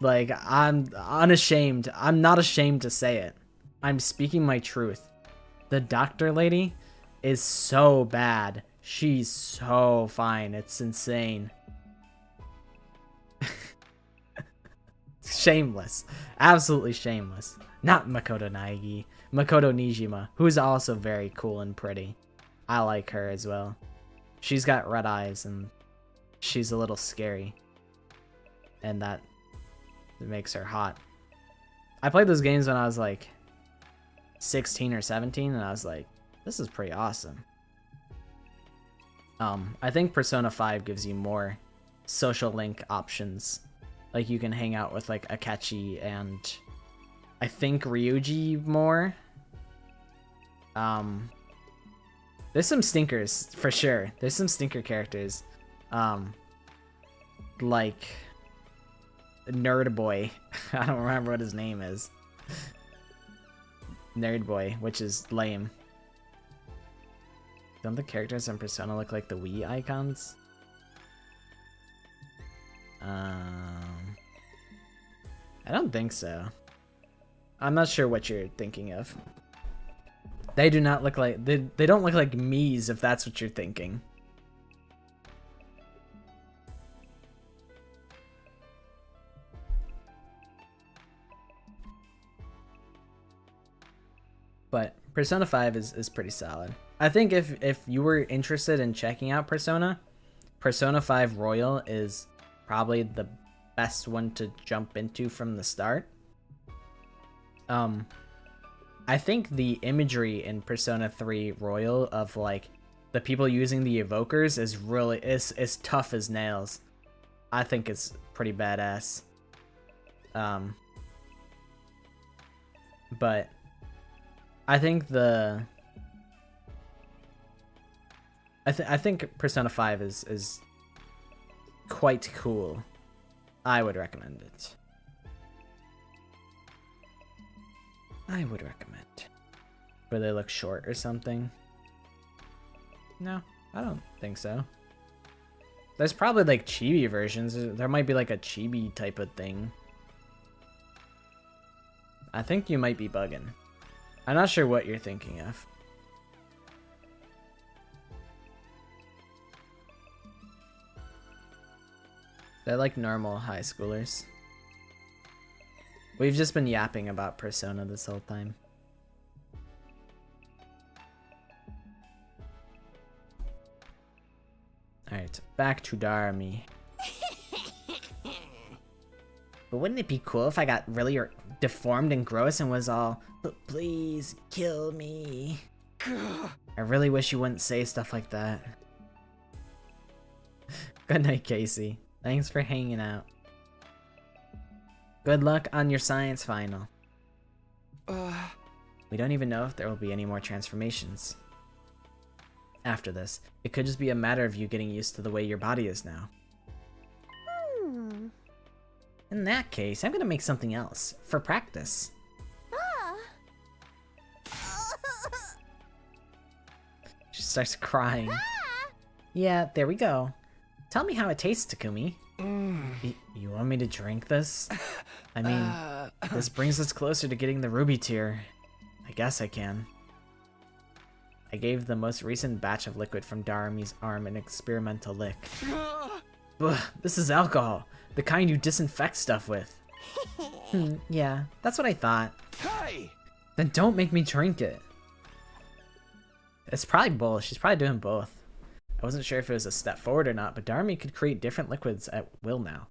Like, I'm unashamed. I'm not ashamed to say it. I'm speaking my truth. The doctor lady is so bad. She's so fine. It's insane. Shameless. Absolutely shameless. Not Makoto Naegi. Makoto Nijima, who's also very cool and pretty. I like her as well. She's got red eyes and she's a little scary. And that makes her hot. I played those games when I was like 16 or 17 and I was like, this is pretty awesome. I think Persona 5 gives you more social link options. Like, you can hang out with like Akechi and I think Ryuji more. There's some stinkers for sure. There's some stinker characters. Like Nerd Boy. I don't remember what his name is. Nerd Boy, which is lame. Don't the characters in Persona look like the Wii icons? I don't think so. I'm not sure what you're thinking of. They do not look like they don't look like Mii's, if that's what you're thinking. But Persona 5 is pretty solid. I think if you were interested in checking out Persona 5 Royal is probably the best one to jump into from the start. I think the imagery in Persona 3 Royal of like the people using the evokers is really is tough as nails. I think it's pretty badass. But I think the I think Persona 5 is quite cool. I would recommend it. I would recommend. Where they look short or something. No, I don't think so. There's probably like chibi versions. There might be like a chibi type of thing. I think you might be bugging. I'm not sure what you're thinking of. They're like normal high schoolers. We've just been yapping about Persona this whole time. Alright, back to Darmy. But wouldn't it be cool if I got really deformed and gross and was all, please kill me? I really wish you wouldn't say stuff like that. Good night, Casey. Thanks for hanging out. Good luck on your science final. We don't even know if there will be any more transformations. After this, it could just be a matter of you getting used to the way your body is now. In that case, I'm gonna make something else, for practice. She starts crying. Yeah, there we go. Tell me how it tastes, Takumi. You want me to drink this? I mean, this brings us closer to getting the ruby tier. I guess I can. I gave the most recent batch of liquid from Darami's arm an experimental lick. Ugh, this is alcohol, the kind you disinfect stuff with. Yeah, that's what I thought. Hey! Then don't make me drink it. It's probably both. She's probably doing both. I wasn't sure if it was a step forward or not, but Darami could create different liquids at will now.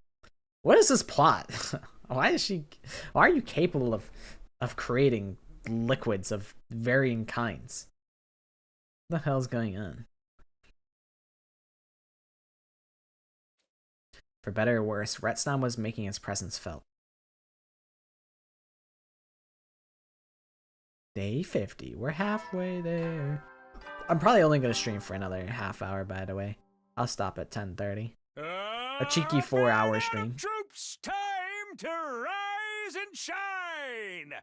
What is this plot? Why are you capable of creating liquids of varying kinds? What the hell's going on? For better or worse, Retstam was making his presence felt. Day 50. We're halfway there. I'm probably only going to stream for another half hour, by the way. I'll stop at 10:30. A cheeky 4-hour stream. Troops, time to rise and shine!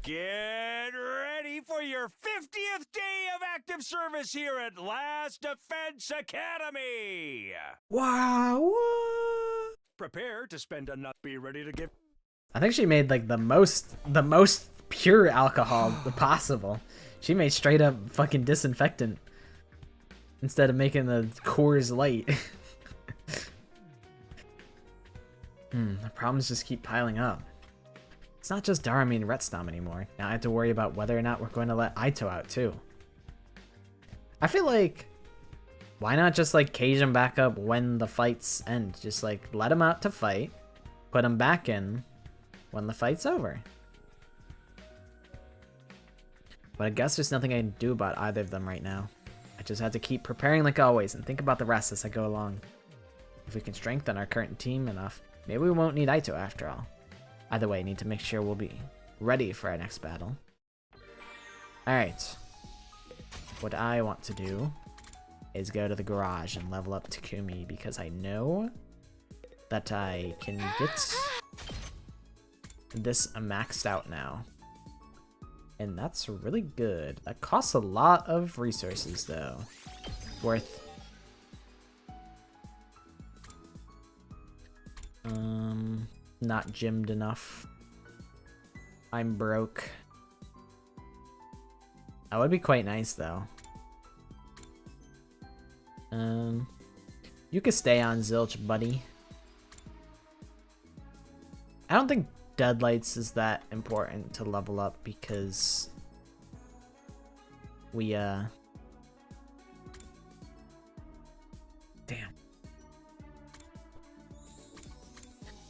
Get ready for your 50th day of active service here at Last Defense Academy! Wow! Prepare to spend a nut. Be ready to give. I think she made like the most pure alcohol possible. She made straight up fucking disinfectant instead of making the Coors Light. The problems just keep piling up. It's not just Darami and Retstam anymore. Now I have to worry about whether or not we're going to let Aito out too. I feel like, why not just like cage him back up when the fights end? Just like let him out to fight, put him back in when the fight's over. But I guess there's nothing I can do about either of them right now. I just have to keep preparing like always and think about the rest as I go along. If we can strengthen our current team enough, maybe we won't need Aito after all. Either way, need to make sure we'll be ready for our next battle. Alright. What I want to do is go to the garage and level up Takumi because I know that I can get this maxed out now. And that's really good. That costs a lot of resources though. Worth. Not gymmed enough. I'm broke. That would be quite nice though. You could stay on Zilch, buddy. I don't think Deadlights is that important to level up because we damn.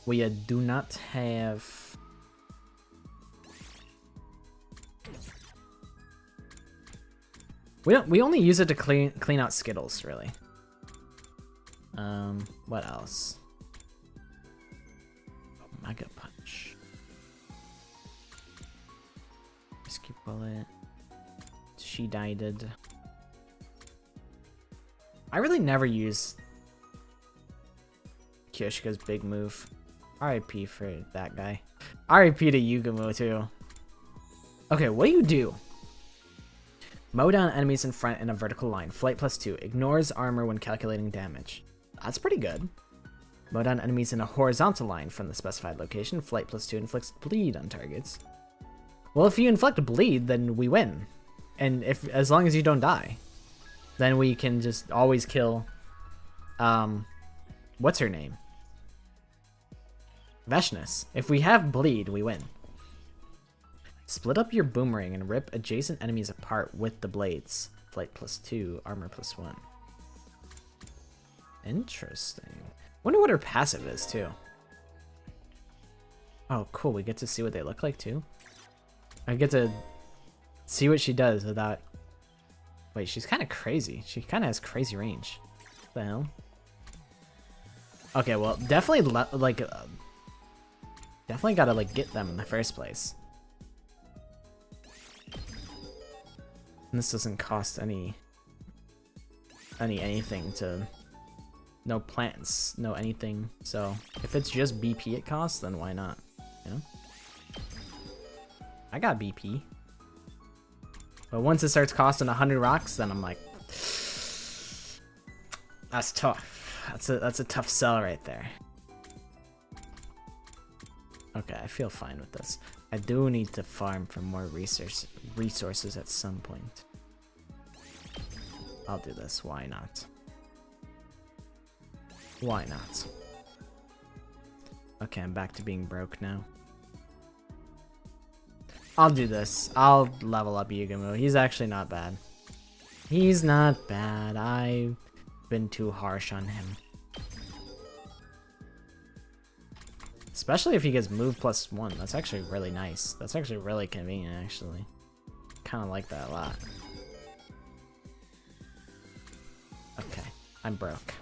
We do not have we only use it to clean out Skittles, really. What else? Mega Punch. Rescue Bullet. She died. I really never use Kyoshika's big move. RIP for that guy. RIP to Yugumo too. Okay, what do? Mow down enemies in front in a vertical line. Flight +2. Ignores armor when calculating damage. That's pretty good. Mow down enemies in a horizontal line from the specified location. Flight +2 inflicts bleed on targets. Well, if you inflict bleed, then we win. And as long as you don't die, then we can just always kill, what's her name? Veshness. If we have bleed, we win. Split up your boomerang and rip adjacent enemies apart with the blades. Flight +2, armor +1. Interesting. Wonder what her passive is too. Oh, cool. We get to see what they look like too. I get to see what she does without... Wait, she's kind of crazy. She kind of has crazy range. What the hell? Okay, well, definitely definitely gotta like get them in the first place. And this doesn't cost anything to... No plants, no anything. So if it's just BP it costs, then why not? You know? I got BP. But once it starts costing 100 rocks, then I'm like, that's tough. That's a tough sell right there. Okay, I feel fine with this. I do need to farm for more resources at some point. I'll do this. Why not? Why not? Okay, I'm back to being broke now. I'll do this. I'll level up Yugumo. He's actually not bad. He's not bad. I've been too harsh on him. Especially if he gets move +1. That's actually really nice. That's actually really convenient, actually. Kind of like that a lot. Okay, I'm broke.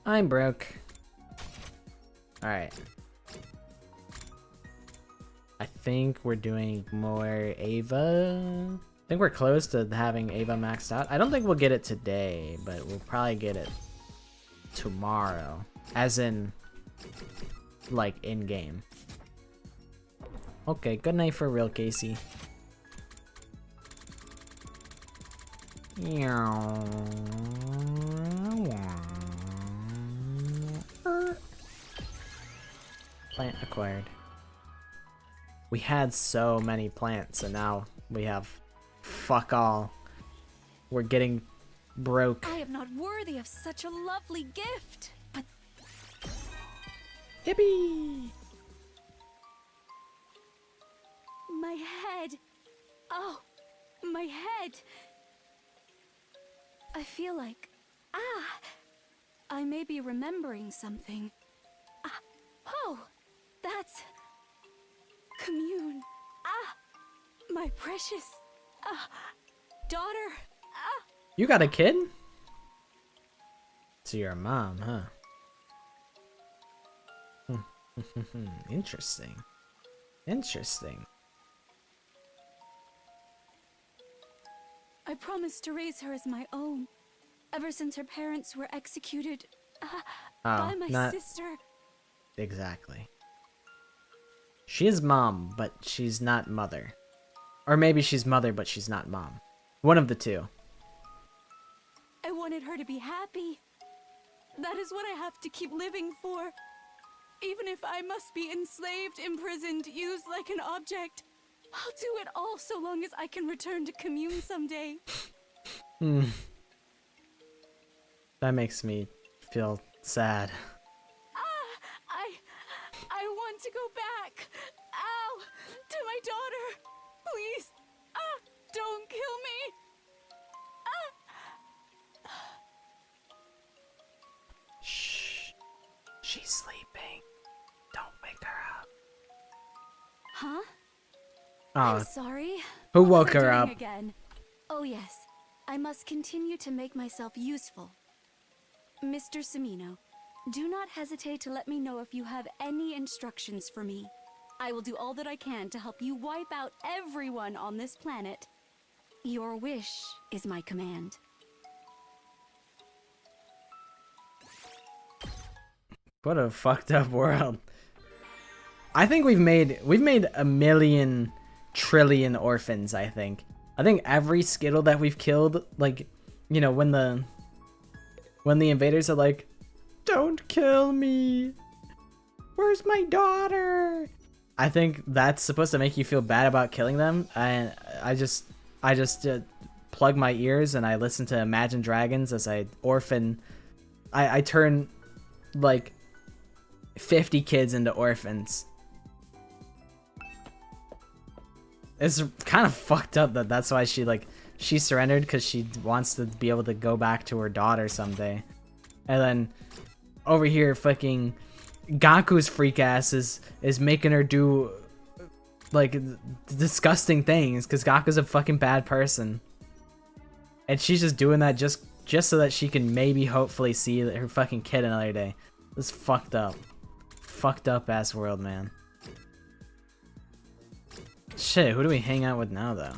I'm broke. Alright. I think we're doing more Ava. I think we're close to having Ava maxed out. I don't think we'll get it today, but we'll probably get it tomorrow. As in, like, in-game. Okay, good night for real, Casey. Plant acquired. We had so many plants, and now we have fuck all. We're getting broke. I am not worthy of such a lovely gift. But Hippie! my head. Oh, my head. I feel like... I may be remembering something. Oh, that's... Commune. My precious... daughter. You got a kid? To your mom, huh? Interesting. Interesting. I promised to raise her as my own. Ever since her parents were executed by my sister. Exactly. She is mom, but she's not mother. Or maybe she's mother, but she's not mom. One of the two. I wanted her to be happy. That is what I have to keep living for. Even if I must be enslaved, imprisoned, used like an object, I'll do it all so long as I can return to commune someday. That makes me feel sad. I want to go back. Ow! To my daughter. Please. Don't kill me. Shh. She's sleeping. Don't wake her up. Huh? Oh, I'm sorry. who What woke was I her doing up? again? Oh yes. I must continue to make myself useful. Mr. Sumino, do not hesitate to let me know if you have any instructions for me. I will do all that I can to help you wipe out everyone on this planet. Your wish is my command. What a fucked up world. I think we've made a million trillion orphans, I think. I think every Skittle that we've killed, like, you know, when the invaders are like, "Don't kill me. Where's my daughter?" I think that's supposed to make you feel bad about killing them, and I just plug my ears and I listen to Imagine Dragons as I orphan. I turn like 50 kids into orphans. It's kind of fucked up that that's why she surrendered, because she wants to be able to go back to her daughter someday. And then over here fucking Gaku's freak ass is making her do like disgusting things because Gaku's a fucking bad person. And she's just doing that just so that she can maybe hopefully see her fucking kid another day. This is fucked up. Fucked up ass world, man. Shit, who do we hang out with now though?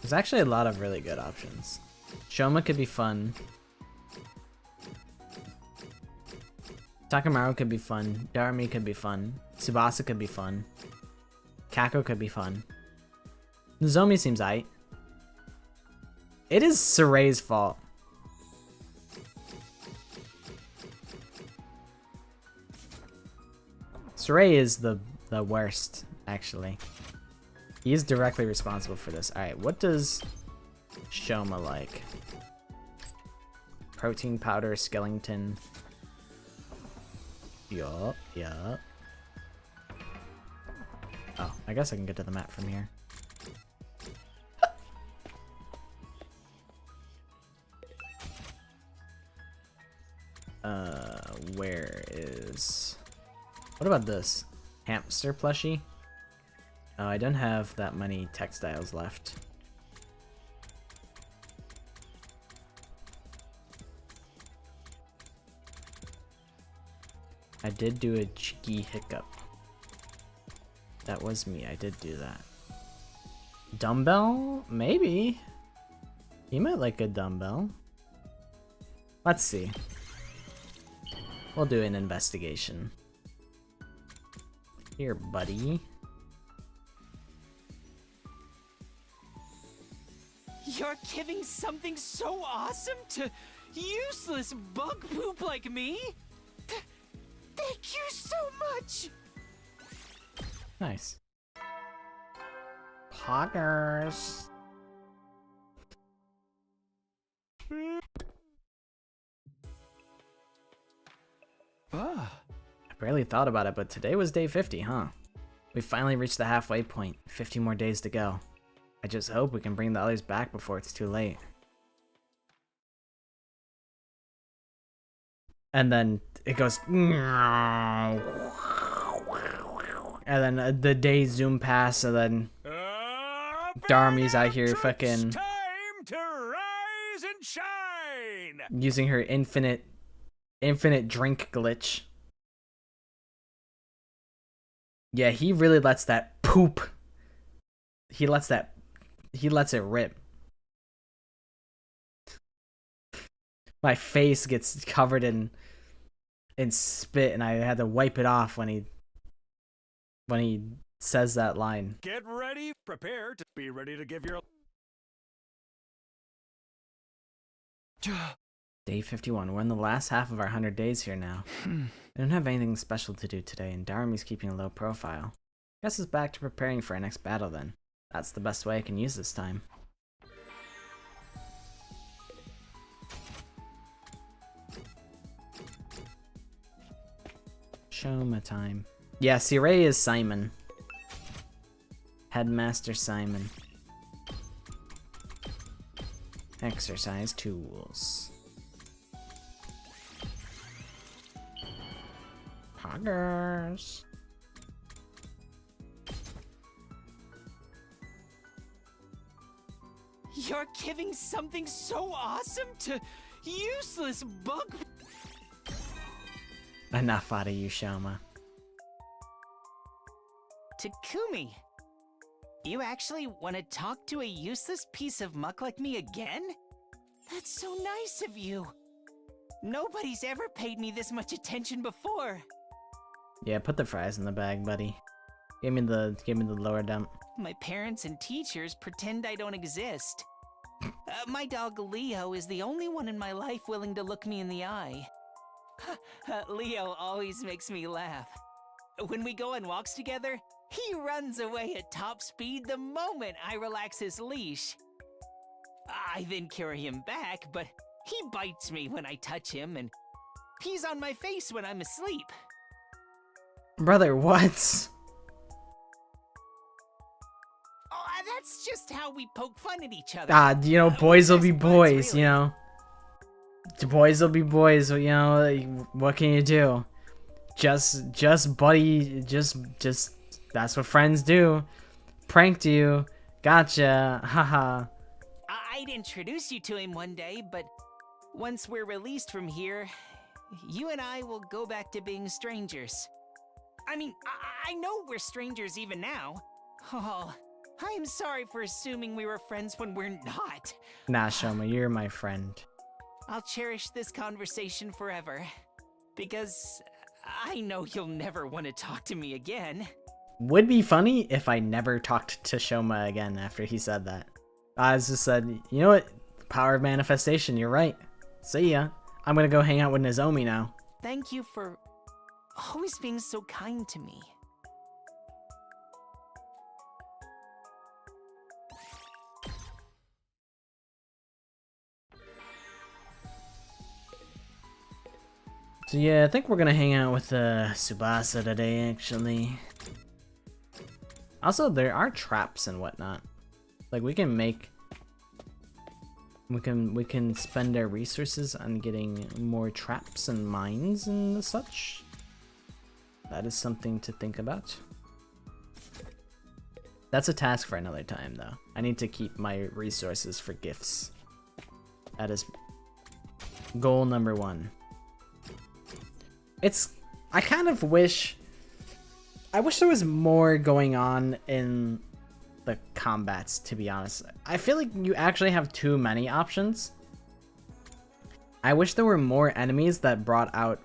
There's actually a lot of really good options. Shoma could be fun. Takamaru could be fun. Darumi could be fun. Tsubasa could be fun. Kako could be fun. Nozomi seems aight. It is Suray's fault. Suray is the worst, actually. He is directly responsible for this. Alright, what does Shoma like? Protein powder, skeleton. Yup, yup. Oh, I guess I can get to the map from here. Where is... What about this? Hamster plushie? Oh, I don't have that many textiles left. I did do a cheeky hiccup. That was me, I did do that. Dumbbell? Maybe. You might like a dumbbell. Let's see. We'll do an investigation. Here, buddy. You're giving something so awesome to useless bug poop like me? Thank you so much! Nice. Poggers. I barely thought about it, but today was day 50, huh? We finally reached the halfway point. 50 more days to go. I just hope we can bring the others back before it's too late. And then it goes... And then the days zoom past, and then... Darumi's out here fucking... Time to rise and shine! Using her infinite drink glitch. Yeah, he really lets that poop. He lets it rip. My face gets covered in spit, and I had to wipe it off when he says that line. Get ready, prepare to be ready to give your... Day 51. We're in the last half of our 100 days here now. I don't have anything special to do today, and Darumi's keeping a low profile. Guess it's back to preparing for our next battle then. That's the best way I can use this time. Shoma time. Yeah, Sirei is Simon. Headmaster Simon. Exercise tools. Poggers. You're giving something so awesome to useless bug... Enough out of you, Shoma. Takumi, you actually want to talk to a useless piece of muck like me again? That's so nice of you. Nobody's ever paid me this much attention before. Yeah, put the fries in the bag, buddy. Give me the lower dump. My parents and teachers pretend I don't exist. My dog Leo is the only one in my life willing to look me in the eye. Leo always makes me laugh. When we go on walks together, he runs away at top speed the moment I relax his leash. I then carry him back, but he bites me when I touch him, and pees on my face when I'm asleep. Brother, what? Oh, that's just how we poke fun at each other. You know, boys will be boys, you know. Boys will be boys, you know, what can you do? Just buddy, just, that's what friends do. Pranked you, gotcha, haha. I'd introduce you to him one day, but once we're released from here, you and I will go back to being strangers. I mean, I know we're strangers even now. Oh, I'm sorry for assuming we were friends when we're not. Nah, Shoma, you're my friend. I'll cherish this conversation forever, because I know you'll never want to talk to me again. Would be funny if I never talked to Shoma again after he said that. I just said, you know what? Power of manifestation, you're right. See ya. I'm gonna go hang out with Nozomi now. Thank you for always being so kind to me. So yeah, I think we're gonna hang out with Tsubasa today, actually. Also, there are traps and whatnot. Like we can spend our resources on getting more traps and mines and such. That is something to think about. That's a task for another time, though. I need to keep my resources for gifts. That is goal number 1. I kind of wish there was more going on in the combats, to be honest. I feel like you actually have too many options. I wish there were more enemies that brought out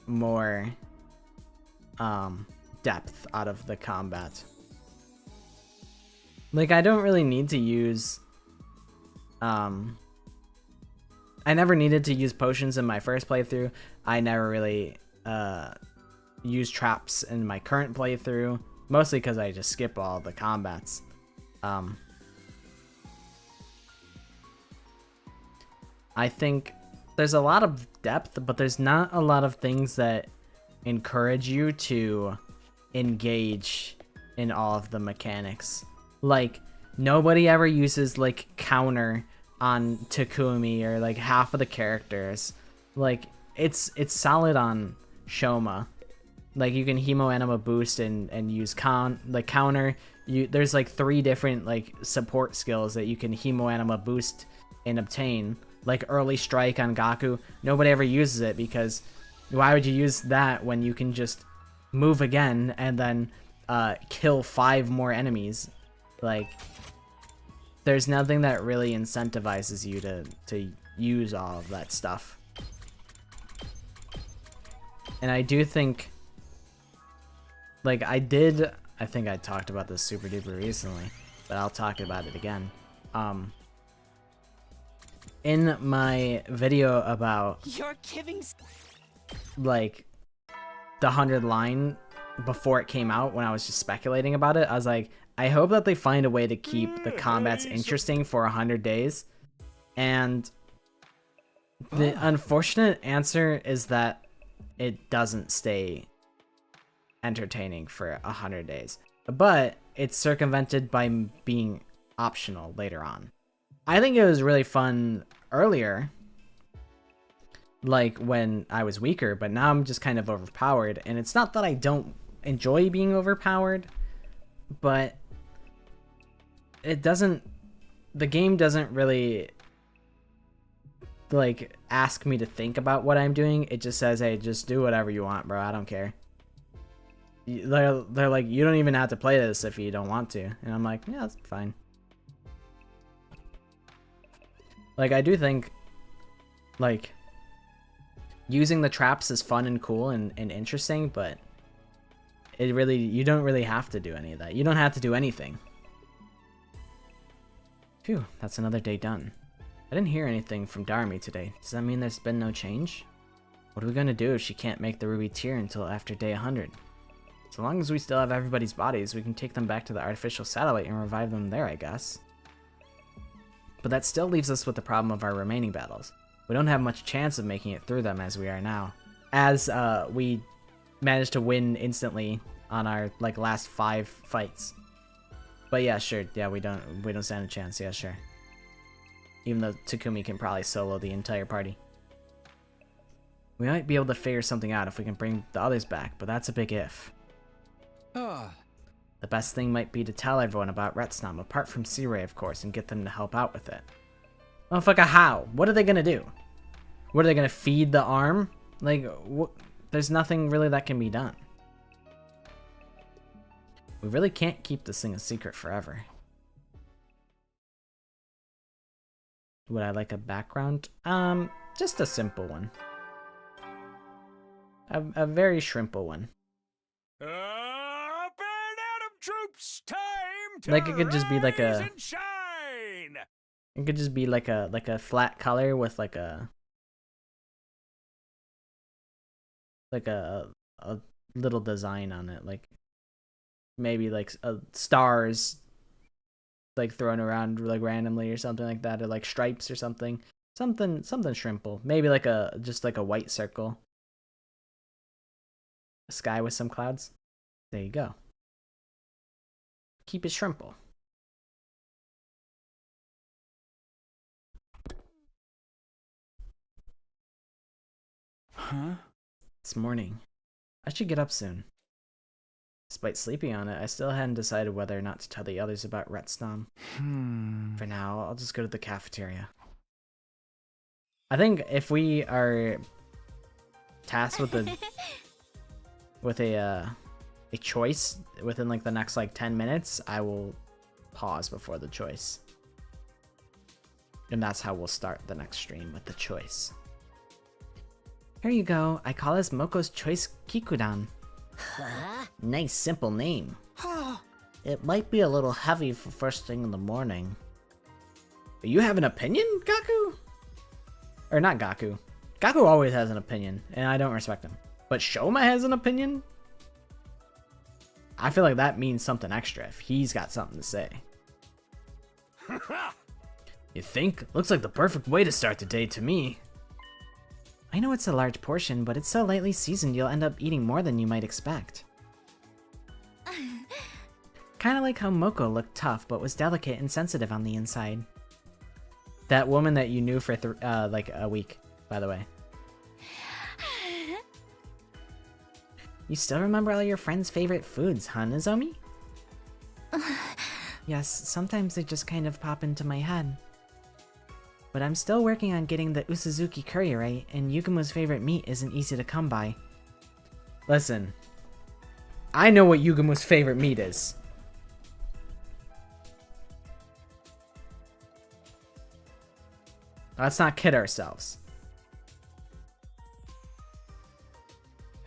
more depth out of the combat. Like, I don't really need to use I never needed to use potions in my first playthrough. I never really use traps in my current playthrough, mostly because I just skip all the combats. I think there's a lot of depth, but there's not a lot of things that encourage you to engage in all of the mechanics. Like, nobody ever uses like counter on Takumi or like half of the characters. Like, it's solid on Shoma. Like, you can Hemo Anima boost and use counter. There's like 3 different like support skills that you can Hemo Anima boost and obtain. Like early strike on Gaku. Nobody ever uses it because why would you use that when you can just move again and then kill 5 more enemies? Like, there's nothing that really incentivizes you to use all of that stuff. And I do think, like, I think I talked about this super duper recently, but I'll talk about it again. In my video about, You're giving, like, the 100 line before it came out, when I was just speculating about it, I was like, I hope that they find a way to keep the combats interesting for 100 days. And the unfortunate answer is that it doesn't stay entertaining for 100 days. But it's circumvented by being optional later on. I think it was really fun earlier, like when I was weaker, but now I'm just kind of overpowered. And it's not that I don't enjoy being overpowered, but the game doesn't really like ask me to think about what I'm doing. It just says, hey, just do whatever you want, bro. I don't care. They're like, you don't even have to play this if you don't want to. And I'm like, yeah, that's fine. Like, I do think Like, using the traps is fun and cool and interesting, but you don't really have to do any of that. You don't have to do anything. Phew, that's another day done. I didn't hear anything from Darmy today. Does that mean there's been no change? What are we gonna do if she can't make the ruby tier until after day 100? So long as we still have everybody's bodies, we can take them back to the artificial satellite and revive them there, I guess. But that still leaves us with the problem of our remaining battles. We don't have much chance of making it through them as we are now. As we managed to win instantly on our like last 5 fights. But yeah, sure. Yeah, we don't stand a chance. Yeah, sure. Even though Takumi can probably solo the entire party. We might be able to figure something out if we can bring the others back, but that's a big if. The best thing might be to tell everyone about Retsnam, apart from Sea-Ray, of course, and get them to help out with it. Motherfucker, how? What are they gonna do? What, are they gonna feed the arm? Like, there's nothing really that can be done. We really can't keep this thing a secret forever. Would I like a background? Just a simple one. A very shrimple one. Up and at 'em, troops! Time to Like it could just be like rise a. and shine! It could just be like a flat color with like a little design on it, like maybe like stars like thrown around like randomly or something like that, or like stripes or something shrimple. Maybe like just like a white circle. A sky with some clouds. There you go. Keep it shrimple. Huh? It's morning. I should get up soon. Despite sleeping on it, I still hadn't decided whether or not to tell the others about Retsnam. For now, I'll just go to the cafeteria. I think if we are tasked with a choice within like the next like 10 minutes, I will pause before the choice. And that's how we'll start the next stream, with the choice. Here you go. I call this Moko's Choice Kikudan. Huh? Nice, simple name. It might be a little heavy for first thing in the morning. You have an opinion, Gaku? Or not Gaku. Gaku always has an opinion, and I don't respect him. But Shoma has an opinion? I feel like that means something extra if he's got something to say. You think? Looks like the perfect way to start the day to me. I know it's a large portion, but it's so lightly seasoned you'll end up eating more than you might expect. Kinda like how Moko looked tough, but was delicate and sensitive on the inside. That woman that you knew for like a week, by the way. You still remember all your friends' favorite foods, huh, Nozomi? Yes, sometimes they just kind of pop into my head. But I'm still working on getting the Usuzuki curry right, and Yugumo's favorite meat isn't easy to come by. Listen, I know what Yugumo's favorite meat is. Let's not kid ourselves.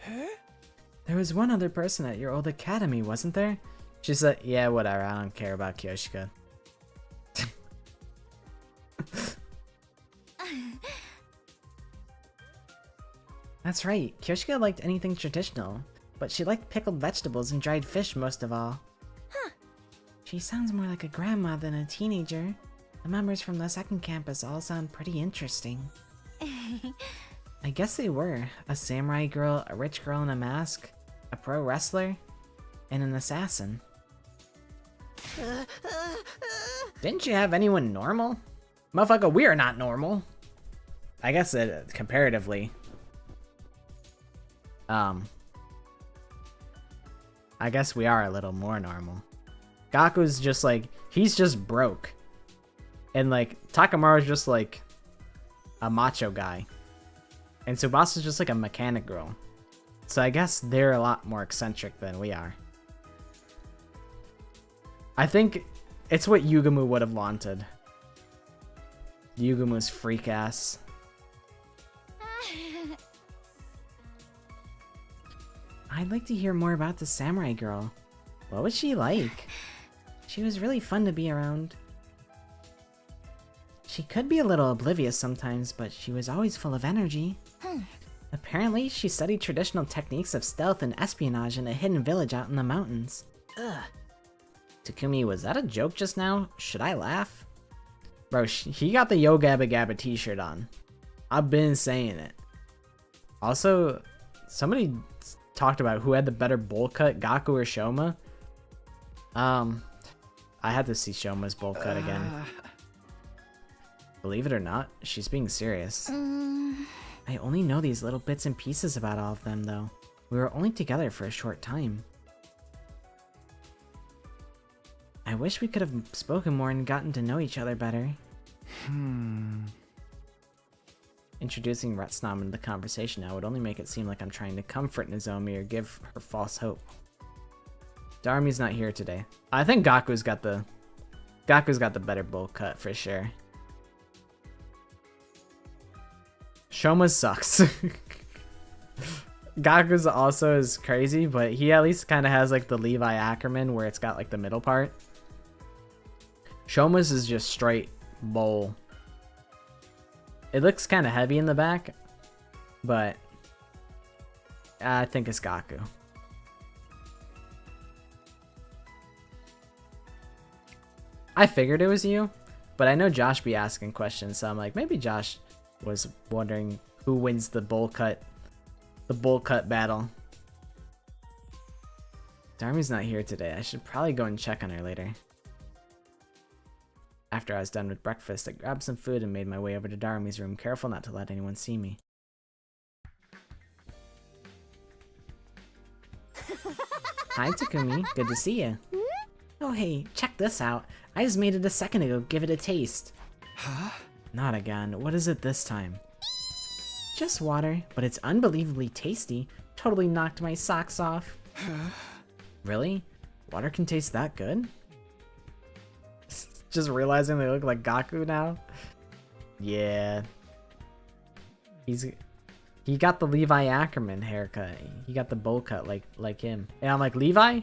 Huh? There was one other person at your old academy, wasn't there? She said, yeah, whatever, I don't care about Kyoshika. That's right, Kyoshika liked anything traditional, but she liked pickled vegetables and dried fish most of all. Huh. She sounds more like a grandma than a teenager. The members from the second campus all sound pretty interesting. I guess they were. A samurai girl, a rich girl in a mask, a pro wrestler, and an assassin. Didn't you have anyone normal? Motherfucker, we are not normal. I guess comparatively. I guess we are a little more normal. Gaku's just like, he's just broke. And like, Takamaru's just like a macho guy. And Tsubasa's just like a mechanic girl. So I guess they're a lot more eccentric than we are. I think it's what Yugumu would have wanted. Yugumo's freak ass. I'd like to hear more about the samurai girl. What was she like? She was really fun to be around. She could be a little oblivious sometimes, but she was always full of energy. Apparently, she studied traditional techniques of stealth and espionage in a hidden village out in the mountains. Ugh. Takumi, was that a joke just now? Should I laugh? Bro, he got the Yo Gabba Gabba t-shirt on. I've been saying it. Also, somebody talked about who had the better bowl cut, Gaku or Shoma. I had to see Shoma's bowl cut again. Believe it or not, she's being serious. I only know these little bits and pieces about all of them, though. We were only together for a short time. I wish we could have spoken more and gotten to know each other better. Introducing Retsnam into the conversation now would only make it seem like I'm trying to comfort Nozomi or give her false hope. Darumi's not here today. I think Gaku's got the better bowl cut for sure. Shoma sucks. Gaku's also is crazy, but he at least kind of has like the Levi Ackerman where it's got like the middle part. Shoma's is just straight bowl. It looks kind of heavy in the back, but I think it's Gaku. I figured it was you, but I know Josh be asking questions, so I'm like, maybe Josh was wondering who wins the bowl cut battle. Darumi's not here today. I should probably go and check on her later. After I was done with breakfast, I grabbed some food and made my way over to Darumi's room, careful not to let anyone see me. Hi, Takumi. Good to see you. Oh, hey, check this out. I just made it a second ago. Give it a taste. Huh? Not again. What is it this time? Just water, but it's unbelievably tasty. Totally knocked my socks off. Really? Water can taste that good? Just realizing they look like Gaku now? Yeah. He got the Levi Ackerman haircut. He got the bowl cut like him. And I'm like, Levi?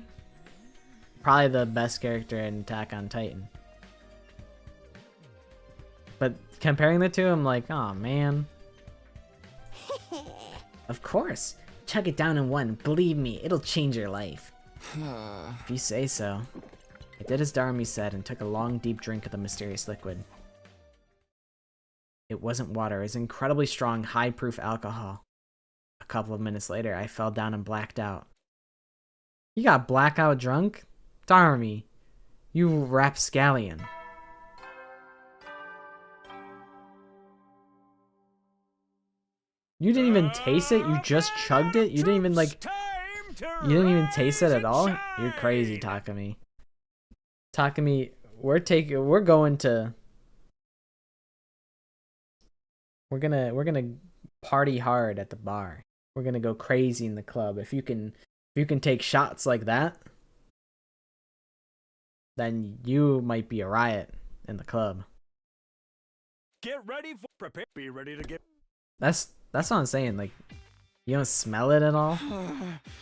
Probably the best character in Attack on Titan. But comparing the two, I'm like, oh man. Of course. Chug it down in one. Believe me, it'll change your life. If you say so. I did as Darumi said and took a long, deep drink of the mysterious liquid. It wasn't water, it was incredibly strong, high-proof alcohol. A couple of minutes later, I fell down and blacked out. You got blackout drunk? Darumi, you rapscallion. You didn't even taste it? You just chugged it? You didn't even you didn't even taste it at all? You're crazy, Takumi. Takumi, we're gonna party hard at the bar. We're gonna go crazy in the club. If you can take shots like that, then you might be a riot in the club. Get ready for prepare. Be ready to get. That's what I'm saying. Like, you don't smell it at all.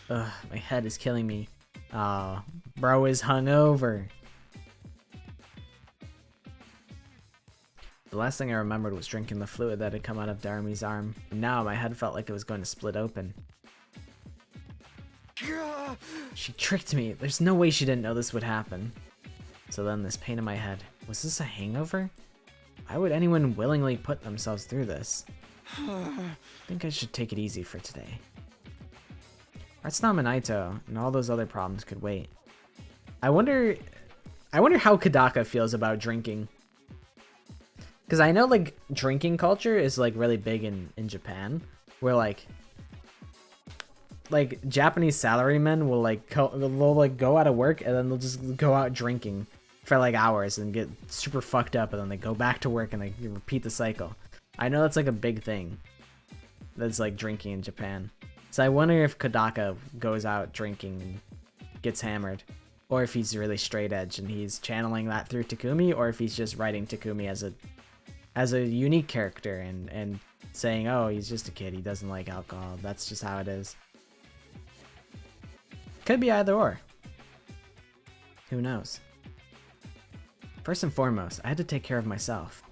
Ugh, my head is killing me. Bro is hungover. The last thing I remembered was drinking the fluid that had come out of Darumi's arm. And now my head felt like it was going to split open. She tricked me. There's no way she didn't know this would happen. So then this pain in my head. Was this a hangover? Why would anyone willingly put themselves through this? I think I should take it easy for today. Retsnam and Aito and all those other problems could wait. I wonder how Kadaka feels about drinking. Because I know, like, drinking culture is, like, really big in Japan. Where, like Japanese salarymen will, like, go out of work and then they'll just go out drinking for, like, hours and get super fucked up. And then they go back to work and they repeat the cycle. I know that's, like, a big thing. That's, like, drinking in Japan. So I wonder if Kadaka goes out drinking and gets hammered. Or if he's really straight edge and he's channeling that through Takumi. Or if he's just writing Takumi as a unique character and saying, oh, he's just a kid, he doesn't like alcohol, that's just how it is. Could be either or. Who knows? First and foremost, I had to take care of myself.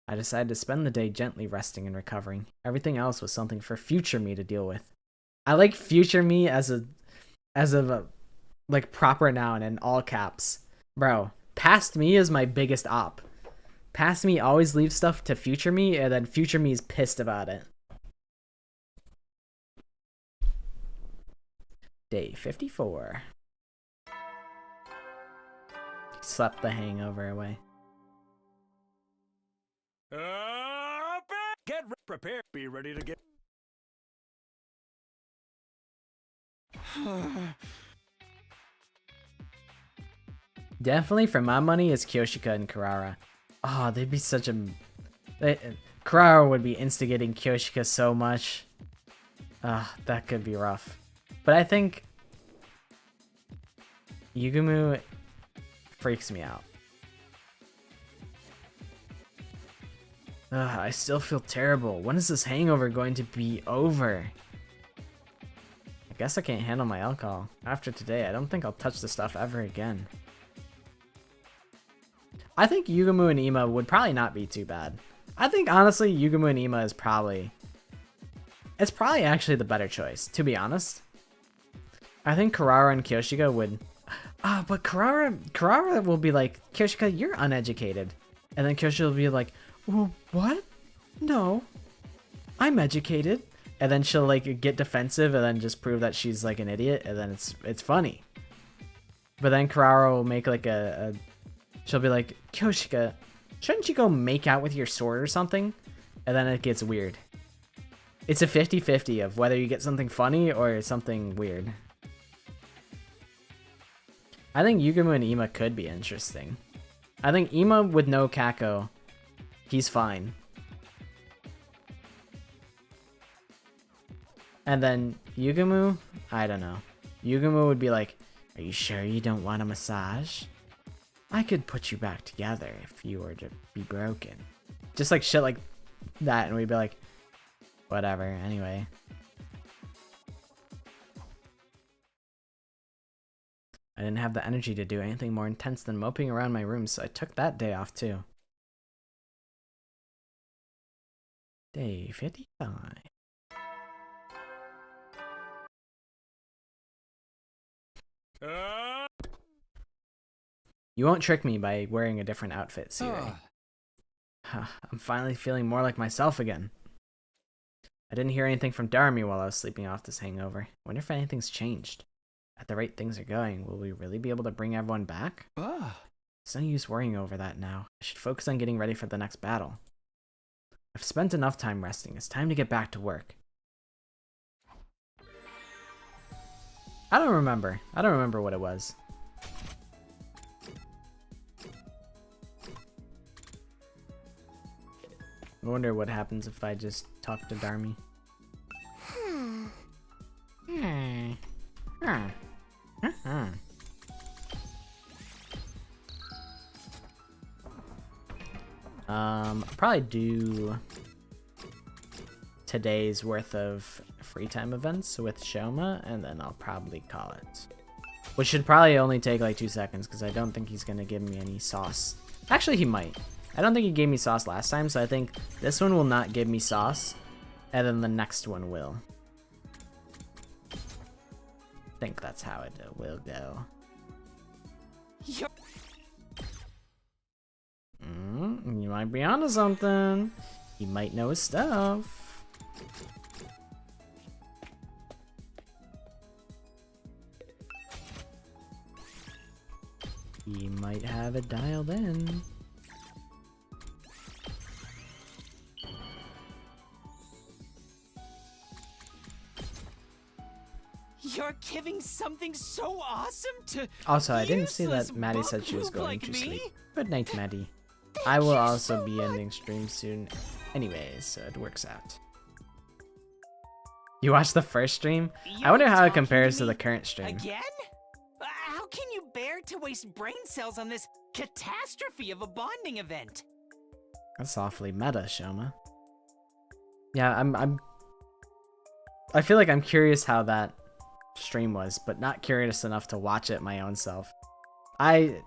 I decided to spend the day gently resting and recovering. Everything else was something for future me to deal with. I like future me as a like proper noun in all caps. Bro, past me is my biggest op. Past me always leaves stuff to future me, and then future me is pissed about it. Day 54. Slept the hangover away. Get prepared. Be ready to get. Definitely for my money is Kyoshika and Karara. Oh, they'd be such a... Karara would be instigating Kyoshika so much. That could be rough. But I think Yugumu freaks me out. I still feel terrible. When is this hangover going to be over? I guess I can't handle my alcohol. After today, I don't think I'll touch the stuff ever again. I think Yugumu and Ima would probably not be too bad. I think, honestly, Yugumu and Ima is probably... It's probably actually the better choice, to be honest. I think Karara and Kyoshika would... but Karara will be like, Kyoshika, you're uneducated. And then Kyoshika will be like, well, what? No. I'm educated. And then she'll like get defensive and then just prove that she's like an idiot, and then it's funny. But then Karara will make like she'll be like, Kyoshika, shouldn't you go make out with your sword or something? And then it gets weird. It's a 50-50 of whether you get something funny or something weird. I think Yugumu and Ima could be interesting. I think Ima with no Kako, he's fine. And then Yugumu, I don't know. Yugumu would be like, are you sure you don't want a massage? I could put you back together if you were to be broken. Just like shit like that, and we'd be like, whatever, anyway. I didn't have the energy to do anything more intense than moping around my room, so I took that day off too. Day 55. You won't trick me by wearing a different outfit, Siri. I'm finally feeling more like myself again. I didn't hear anything from Darmi while I was sleeping off this hangover. Wonder if anything's changed. At the rate things are going, will we really be able to bring everyone back? It's no use worrying over that now. I should focus on getting ready for the next battle. I've spent enough time resting. It's time to get back to work. I don't remember. I don't remember what it was. I wonder what happens if I just talk to Darmi. I'll probably do today's worth of free time events with Shoma, and then I'll probably call it. Which should probably only take like 2 seconds, because I don't think he's gonna give me any sauce. Actually, he might. I don't think he gave me sauce last time, so I think this one will not give me sauce, and then the next one will. I think that's how it will go. You might be onto something. He might know his stuff. He might have it dialed in. You're giving something so awesome to Also, I didn't see that Maddie said she was going to sleep. Good night, Maddie. I will also be ending stream soon anyways, so it works out. You watched the first stream? I wonder how it compares to the current stream. Again? How can you bear to waste brain cells on this catastrophe of a bonding event? That's awfully meta, Shoma. Yeah, I feel like I'm curious how that stream was, but not curious enough to watch it my own self. I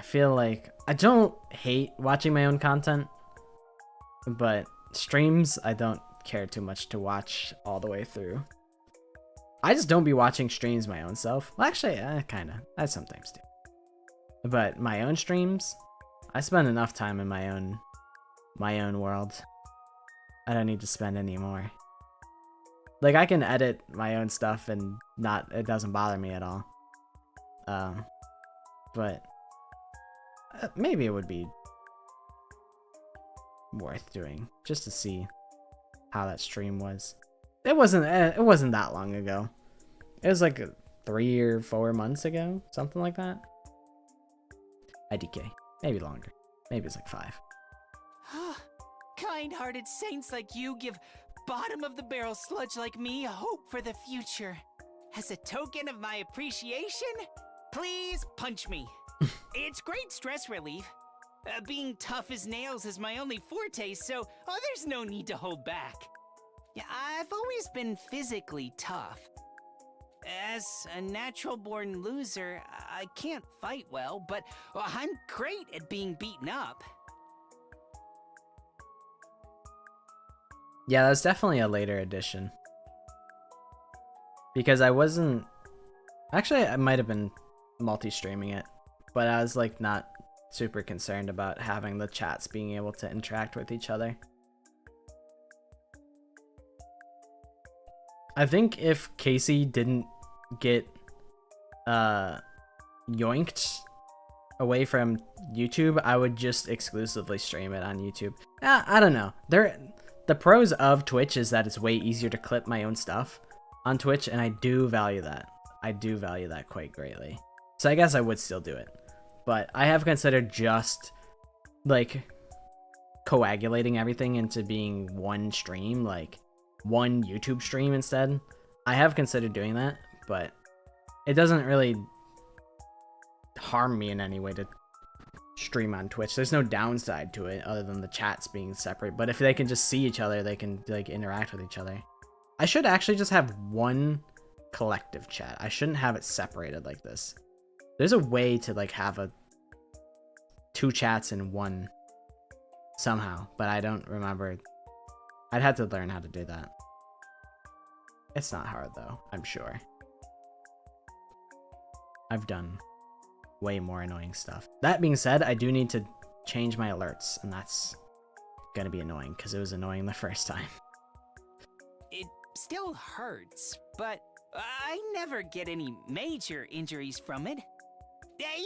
feel like I don't hate watching my own content, but streams I don't care too much to watch all the way through. I just don't be watching streams my own self. Well, actually, kinda. I sometimes do. But my own streams, I spend enough time in my own world. I don't need to spend any more. Like, I can edit my own stuff and it doesn't bother me at all. But maybe it would be worth doing just to see how that stream was. It wasn't that long ago. It was like 3 or 4 months ago, something like that. IDK, maybe longer. Maybe it's like 5. Kind-hearted saints like you give bottom-of-the-barrel sludge like me hope for the future. As a token of my appreciation, please punch me. It's great stress relief. Being tough as nails is my only forte, so there's no need to hold back. Yeah, I've always been physically tough. As a natural-born loser, I can't fight well, but I'm great at being beaten up. Yeah, that was definitely a later edition. Because I wasn't... Actually, I might have been multi-streaming it, but I was like not super concerned about having the chats being able to interact with each other. I think if Casey didn't get yoinked away from YouTube, I would just exclusively stream it on YouTube. I don't know. The pros of Twitch is that it's way easier to clip my own stuff on Twitch, and I do value that. I do value that quite greatly. So I guess I would still do it. But I have considered just like coagulating everything into being one stream, like one YouTube stream instead. I have considered doing that, but it doesn't really harm me in any way to stream on Twitch. There's no downside to it other than the chats being separate, but if they can just see each other, they can like interact with each other. I should actually just have one collective chat. I shouldn't have it separated like this. There's a way to like have 2 chats in one somehow, but I don't remember. I'd have to learn how to do that. It's not hard though, I'm sure. I've done way more annoying stuff. That being said, I do need to change my alerts, and that's gonna be annoying because it was annoying the first time. It still hurts, but I never get any major injuries from it.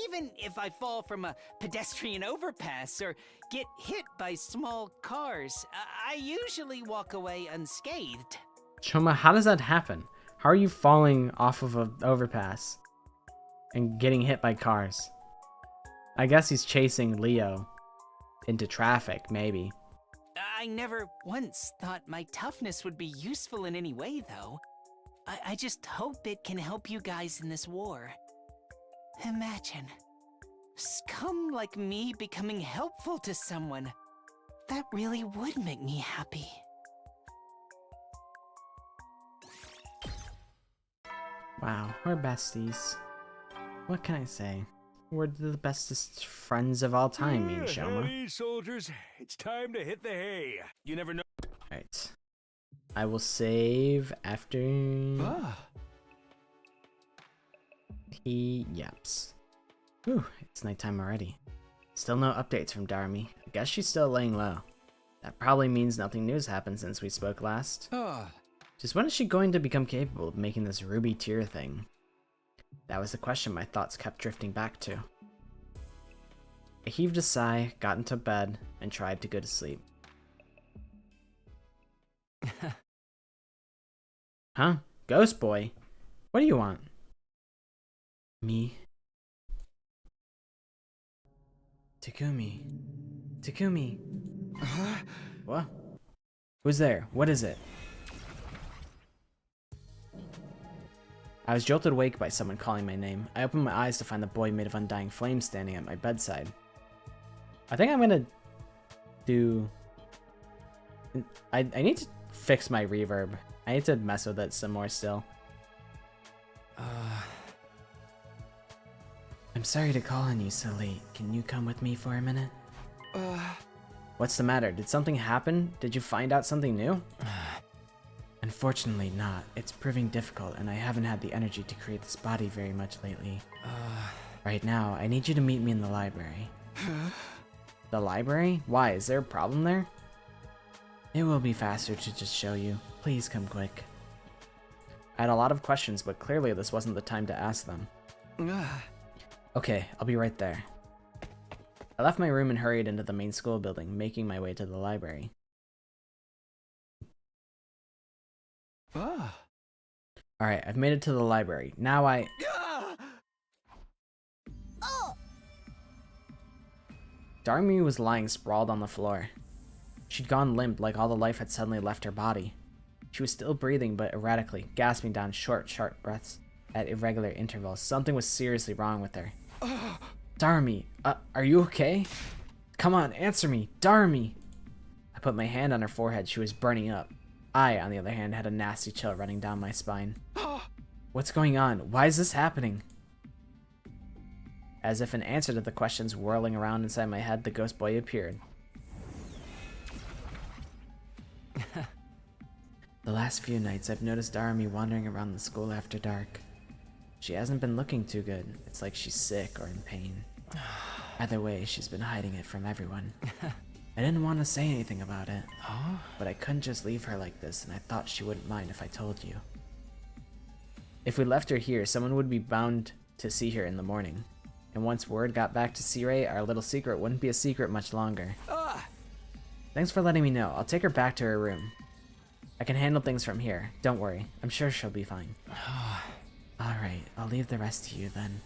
Even if I fall from a pedestrian overpass or get hit by small cars, I usually walk away unscathed. Choma, how does that happen? How are you falling off of an overpass and getting hit by cars? I guess he's chasing Leo into traffic, maybe. I never once thought my toughness would be useful in any way, though. I just hope it can help you guys in this war. Imagine, scum like me becoming helpful to someone. That really would make me happy. Wow, we're besties. What can I say? We're the bestest friends of all time, me and Shoma. Hey, soldiers, it's time to hit the hay. You never know. Alright. I will save after he yaps. Whew, it's nighttime already. Still no updates from Darmy. I guess she's still laying low. That probably means nothing new has happened since we spoke last. Just when is she going to become capable of making this ruby tier thing? That was the question my thoughts kept drifting back to. I heaved a sigh, got into bed, and tried to go to sleep. Huh? Ghost boy? What do you want? Me? Takumi. Takumi. What? Who's there? What is it? I was jolted awake by someone calling my name. I opened my eyes to find the boy made of undying flame standing at my bedside. I think I'm gonna do... I need to fix my reverb. I need to mess with it some more still. I'm sorry to call on you so late. Can you come with me for a minute? What's the matter? Did something happen? Did you find out something new? Unfortunately not. It's proving difficult and I haven't had the energy to create this body very much lately. Right now, I need you to meet me in the library. The library? Why? Is there a problem there? It will be faster to just show you. Please come quick. I had a lot of questions, but clearly this wasn't the time to ask them. Okay, I'll be right there. I left my room and hurried into the main school building, making my way to the library. Alright, I've made it to the library. Now Darmi was lying sprawled on the floor. She'd gone limp, like all the life had suddenly left her body. She was still breathing, but erratically, gasping down short, sharp breaths at irregular intervals. Something was seriously wrong with her. Darmi, are you okay? Come on, answer me, Darmi! I put my hand on her forehead. She was burning up. I, on the other hand, had a nasty chill running down my spine. What's going on? Why is this happening? As if in answer to the questions whirling around inside my head, the ghost boy appeared. The last few nights, I've noticed Darmi wandering around the school after dark. She hasn't been looking too good. It's like she's sick or in pain. Either way, she's been hiding it from everyone. I didn't want to say anything about it, but I couldn't just leave her like this, and I thought she wouldn't mind if I told you. If we left her here, someone would be bound to see her in the morning. And once word got back to C-Ray, our little secret wouldn't be a secret much longer. Thanks for letting me know. I'll take her back to her room. I can handle things from here. Don't worry. I'm sure she'll be fine. Alright, I'll leave the rest to you then.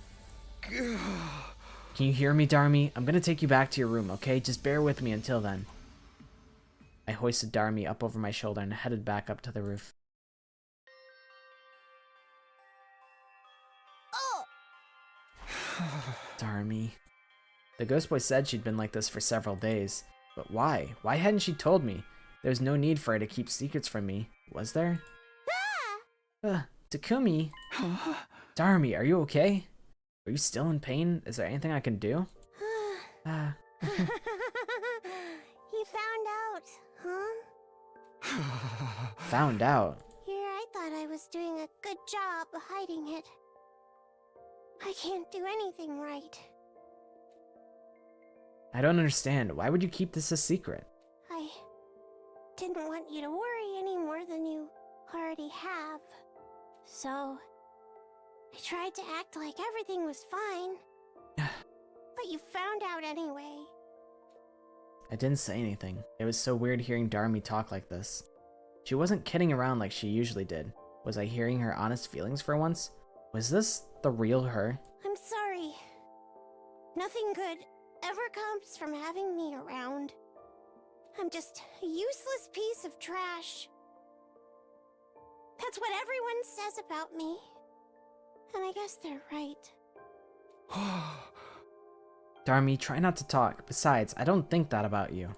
Can you hear me, Darmi? I'm gonna take you back to your room, okay? Just bear with me until then. I hoisted Darmi up over my shoulder and headed back up to the roof. Darmi. The ghost boy said she'd been like this for several days. But why? Why hadn't she told me? There was no need for her to keep secrets from me, was there? Takumi? Darmi, are you okay? Are you still in pain? Is there anything I can do? You found out, huh? Found out? Here, I thought I was doing a good job hiding it. I can't do anything right. I don't understand. Why would you keep this a secret? I didn't want you to worry any more than you already have. So, I tried to act like everything was fine. But you found out anyway. I didn't say anything. It was so weird hearing Darmi talk like this. She wasn't kidding around like she usually did. Was I hearing her honest feelings for once? Was this the real her? I'm sorry. Nothing good ever comes from having me around. I'm just a useless piece of trash. That's what everyone says about me. And I guess they're right. Darmi, try not to talk. Besides, I don't think that about you.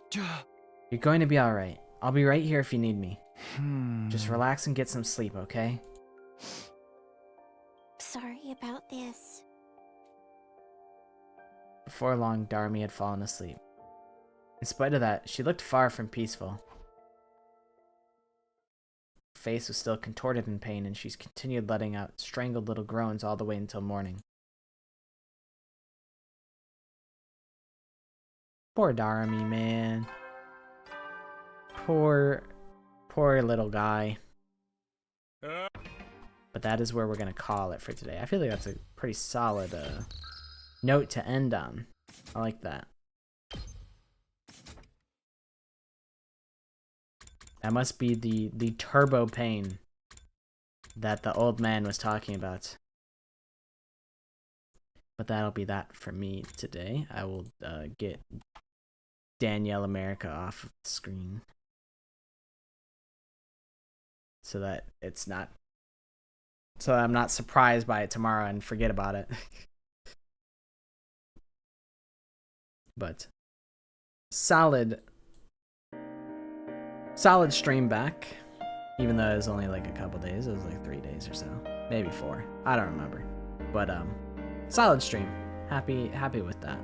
You're going to be alright. I'll be right here if you need me. Just relax and get some sleep, okay? Sorry about this. Before long, Darmi had fallen asleep. In spite of that, she looked far from peaceful. Her face was still contorted in pain, and she continued letting out strangled little groans all the way until morning. Poor Darmi, man. Poor little guy. But that is where we're gonna call it for today. I feel like that's a pretty solid note to end on. I like that. That must be the turbo pain that the old man was talking about. But that'll be that for me today. I will get Danielle America off of the screen so that I'm not surprised by it tomorrow and forget about it. But solid stream back. Even though it was only like a couple days, it was like 3 days or so, maybe 4. I don't remember, but solid stream. Happy with that.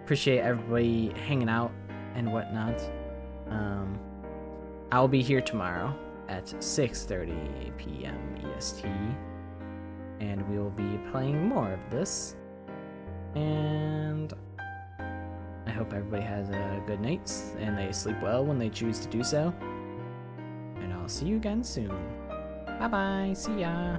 Appreciate everybody hanging out and whatnot. I'll be here tomorrow at 6:30 p.m. EST, and we will be playing more of this. And I hope everybody has a good night and they sleep well when they choose to do so. And I'll see you again soon. Bye bye. See ya.